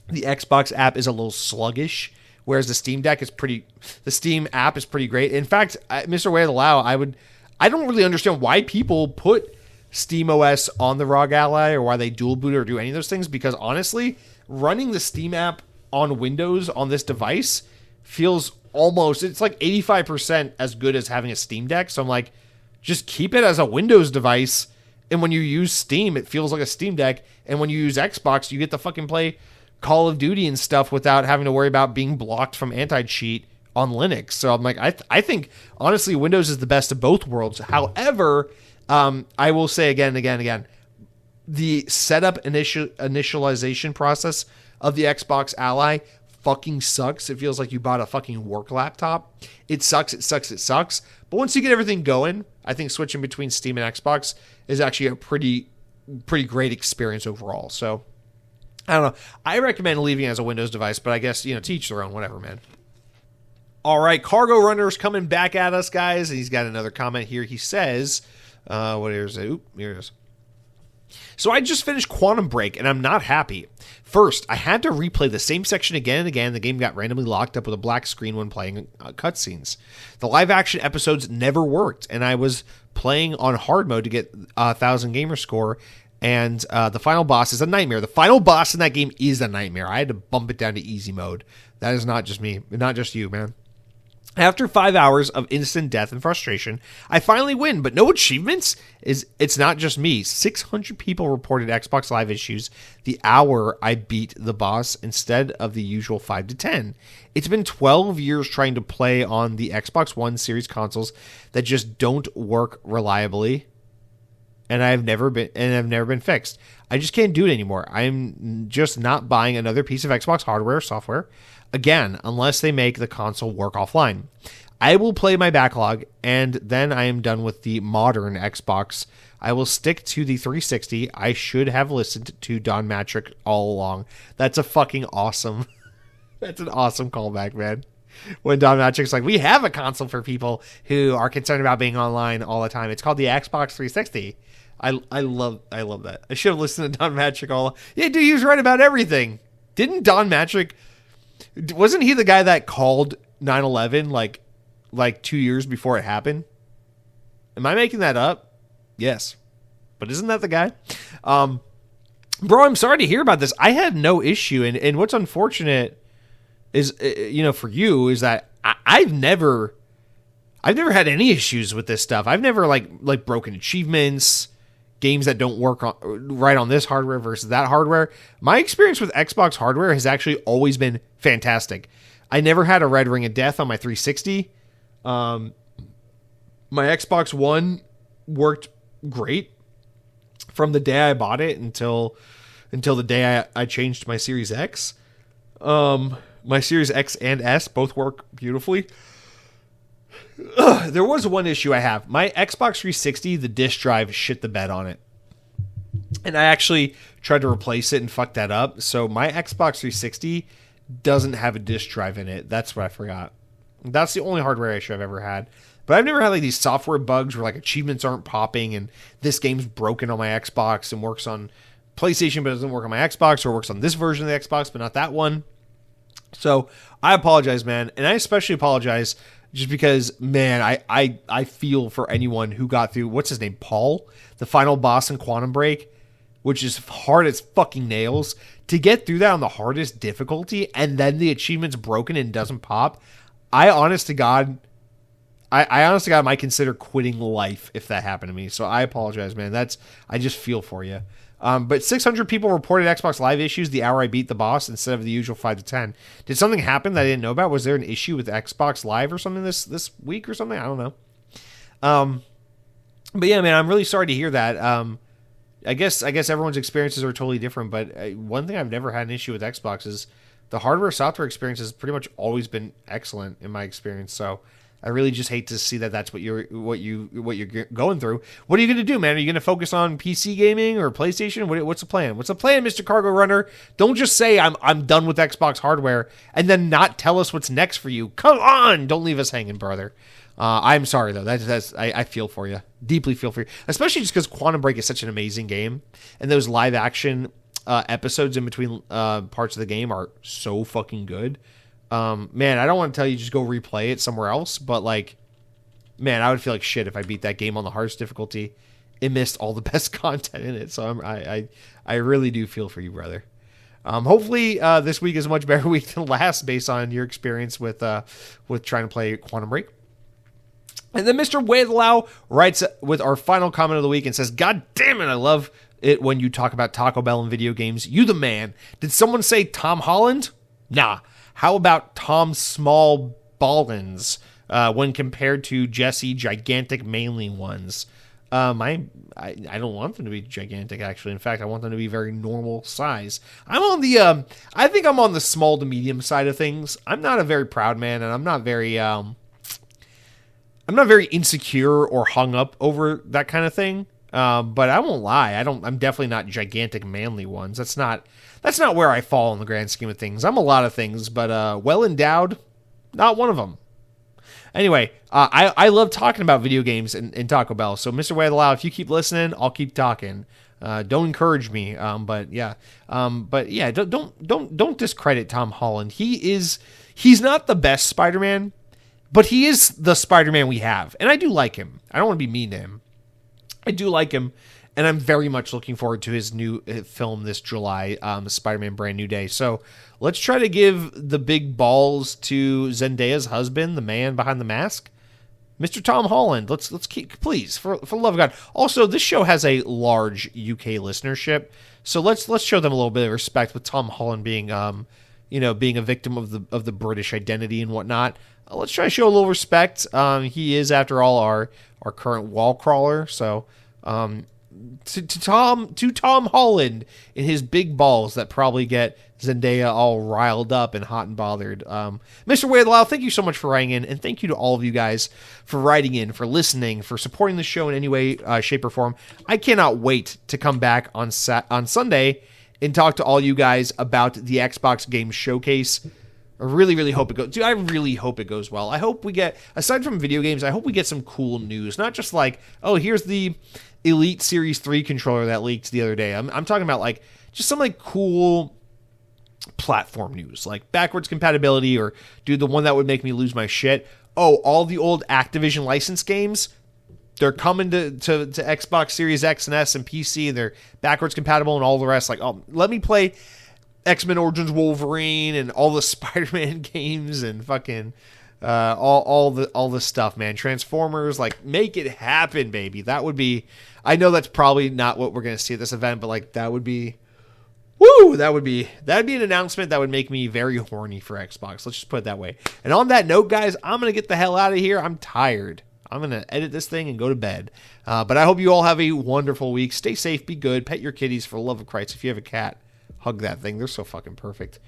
the Xbox app is a little sluggish, whereas the Steam app is pretty great. In fact, Mr. Way of the Lao, I don't really understand why people put SteamOS on the ROG Ally or why they dual boot or do any of those things, because honestly, running the Steam app on Windows on this device feels it's like 85% as good as having a Steam Deck. So I'm like, just keep it as a Windows device, and when you use Steam, it feels like a Steam Deck, and when you use Xbox, you get to fucking play Call of Duty and stuff without having to worry about being blocked from anti-cheat on Linux. So I'm like, I think honestly Windows is the best of both worlds. However, I will say again, the setup initialization process of the Xbox Ally fucking sucks. It feels like you bought a fucking work laptop. It sucks. But once you get everything going, I think switching between Steam and Xbox is actually a pretty great experience overall. So I don't know. I recommend leaving it as a Windows device, but I guess, to each their own, whatever, man. All right, Cargo Runner's coming back at us, guys. And he's got another comment here. He says, here it is. So I just finished Quantum Break, and I'm not happy. First, I had to replay the same section again and again. The game got randomly locked up with a black screen when playing cutscenes. The live-action episodes never worked, and I was playing on hard mode to get 1,000 gamer score, and the final boss is a nightmare. The final boss in that game is a nightmare. I had to bump it down to easy mode. That is not just me, not just you, man. After 5 hours of instant death and frustration, I finally win, but no achievements? It's not just me. 600 people reported Xbox Live issues the hour I beat the boss instead of the usual 5 to 10. It's been 12 years trying to play on the Xbox One series consoles that just don't work reliably. and I've never been fixed. I just can't do it anymore. I'm just not buying another piece of Xbox hardware or software again unless they make the console work offline. I will play my backlog, and then I am done with the modern Xbox. I will stick to the 360. I should have listened to Don Matrick all along. That's a fucking awesome. That's an awesome callback, man. When Don Matrick's like, we have a console for people who are concerned about being online all the time. It's called the Xbox 360. I love that. I should have listened to Don Matrick all. Yeah, dude, he was right about everything. Didn't Don Matrick? Wasn't he the guy that called 9/11 like 2 years before it happened? Am I making that up? Yes, but isn't that the guy? Bro, I'm sorry to hear about this. I had no issue, and what's unfortunate is, for you, is that I've never had any issues with this stuff. I've never like broken achievements, games that don't work right on this hardware versus that hardware. My experience with Xbox hardware has actually always been fantastic. I never had a red ring of death on my 360. My Xbox One worked great from the day I bought it until the day I changed to my Series X. My Series X and S both work beautifully. There was one issue I have. My Xbox 360, the disk drive shit the bed on it. And I actually tried to replace it and fucked that up. So my Xbox 360 doesn't have a disk drive in it. That's what I forgot. That's the only hardware issue I've ever had. But I've never had like these software bugs where like achievements aren't popping and this game's broken on my Xbox and works on PlayStation but doesn't work on my Xbox, or works on this version of the Xbox but not that one. So I apologize, man. And I especially apologize just because, man, I feel for anyone who got through, what's his name, Paul, the final boss in Quantum Break, which is hard as fucking nails. To get through that on the hardest difficulty and then the achievement's broken and doesn't pop, I honest to God might consider quitting life if that happened to me. So I apologize, man. I just feel for you. But 600 people reported Xbox Live issues the hour I beat the boss instead of the usual 5 to 10. Did something happen that I didn't know about? Was there an issue with Xbox Live or something this week or something? I don't know. But yeah, man, I'm really sorry to hear that. I guess everyone's experiences are totally different, but one thing I've never had an issue with Xbox is the hardware software experience has pretty much always been excellent in my experience. So I really just hate to see that that's what you're going through. What are you going to do, man? Are you going to focus on PC gaming or PlayStation? What's the plan? What's the plan, Mr. Cargo Runner? Don't just say I'm done with Xbox hardware and then not tell us what's next for you. Come on, don't leave us hanging, brother. I'm sorry though. I feel for you, deeply feel for you, especially just because Quantum Break is such an amazing game, and those live action episodes in between parts of the game are so fucking good. Man, I don't want to tell you just go replay it somewhere else, but like, man, I would feel like shit if I beat that game on the hardest difficulty. It missed all the best content in it, so I really do feel for you, brother. Hopefully, this week is a much better week than last, based on your experience with trying to play Quantum Break. And then Mr. Wadlow writes with our final comment of the week and says, "God damn it, I love it when you talk about Taco Bell and video games. You the man. Did someone say Tom Holland? Nah. How about Tom Small Ballins when compared to Jesse Gigantic Manly Ones?" I don't want them to be gigantic, actually. In fact, I want them to be very normal size. I think I'm on the small to medium side of things. I'm not a very proud man, and I'm not very insecure or hung up over that kind of thing. But I won't lie. I'm definitely not gigantic manly ones. That's not where I fall in the grand scheme of things. I'm a lot of things, but well endowed, not one of them. Anyway, I love talking about video games and Taco Bell. So Mr. Wadlow, if you keep listening, I'll keep talking. Don't encourage me. But yeah, don't discredit Tom Holland. He's not the best Spider-Man, but he is the Spider-Man we have. And I do like him. I don't want to be mean to him. I do like him, and I'm very much looking forward to his new film this July, Spider-Man Brand New Day. So let's try to give the big balls to Zendaya's husband, the man behind the mask, Mr. Tom Holland. Let's keep, please, for the love of God. Also, this show has a large UK listenership, so let's show them a little bit of respect with Tom Holland being being a victim of the British identity and whatnot. Let's try to show a little respect. He is, after all, our current wall crawler. So Tom Holland and his big balls that probably get Zendaya all riled up and hot and bothered. Mr. Wadelau, thank you so much for writing in, and thank you to all of you guys for writing in, for listening, for supporting the show in any way, shape, or form. I cannot wait to come back on Sunday and talk to all you guys about the Xbox Game Showcase. I really, really hope it goes. Dude, I really hope it goes well. I hope we get, aside from video games, I hope we get some cool news. Not just like, oh, here's the Elite Series 3 controller that leaked the other day. I'm talking about like just some like cool platform news, like backwards compatibility, or dude, the one that would make me lose my shit. Oh, all the old Activision license games, they're coming to Xbox Series X and S and PC, and they're backwards compatible and all the rest. Like, oh, let me play X-Men Origins Wolverine and all the Spider-Man games and fucking all the stuff, man. Transformers, like, make it happen, baby. That would be, I know that's probably not what we're going to see at this event, but like that would be, woo, that'd be an announcement that would make me very horny for Xbox. Let's just put it that way. And on that note, guys, I'm going to get the hell out of here. I'm tired. I'm going to edit this thing and go to bed. But I hope you all have a wonderful week. Stay safe, be good, pet your kitties for the love of Christ. If you have a cat, hug that thing. They're so fucking perfect.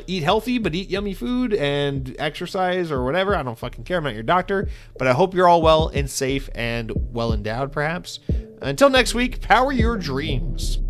Eat healthy, but eat yummy food and exercise or whatever. I don't fucking care. I'm not your doctor. But I hope you're all well and safe and well endowed, perhaps. Until next week, power your dreams.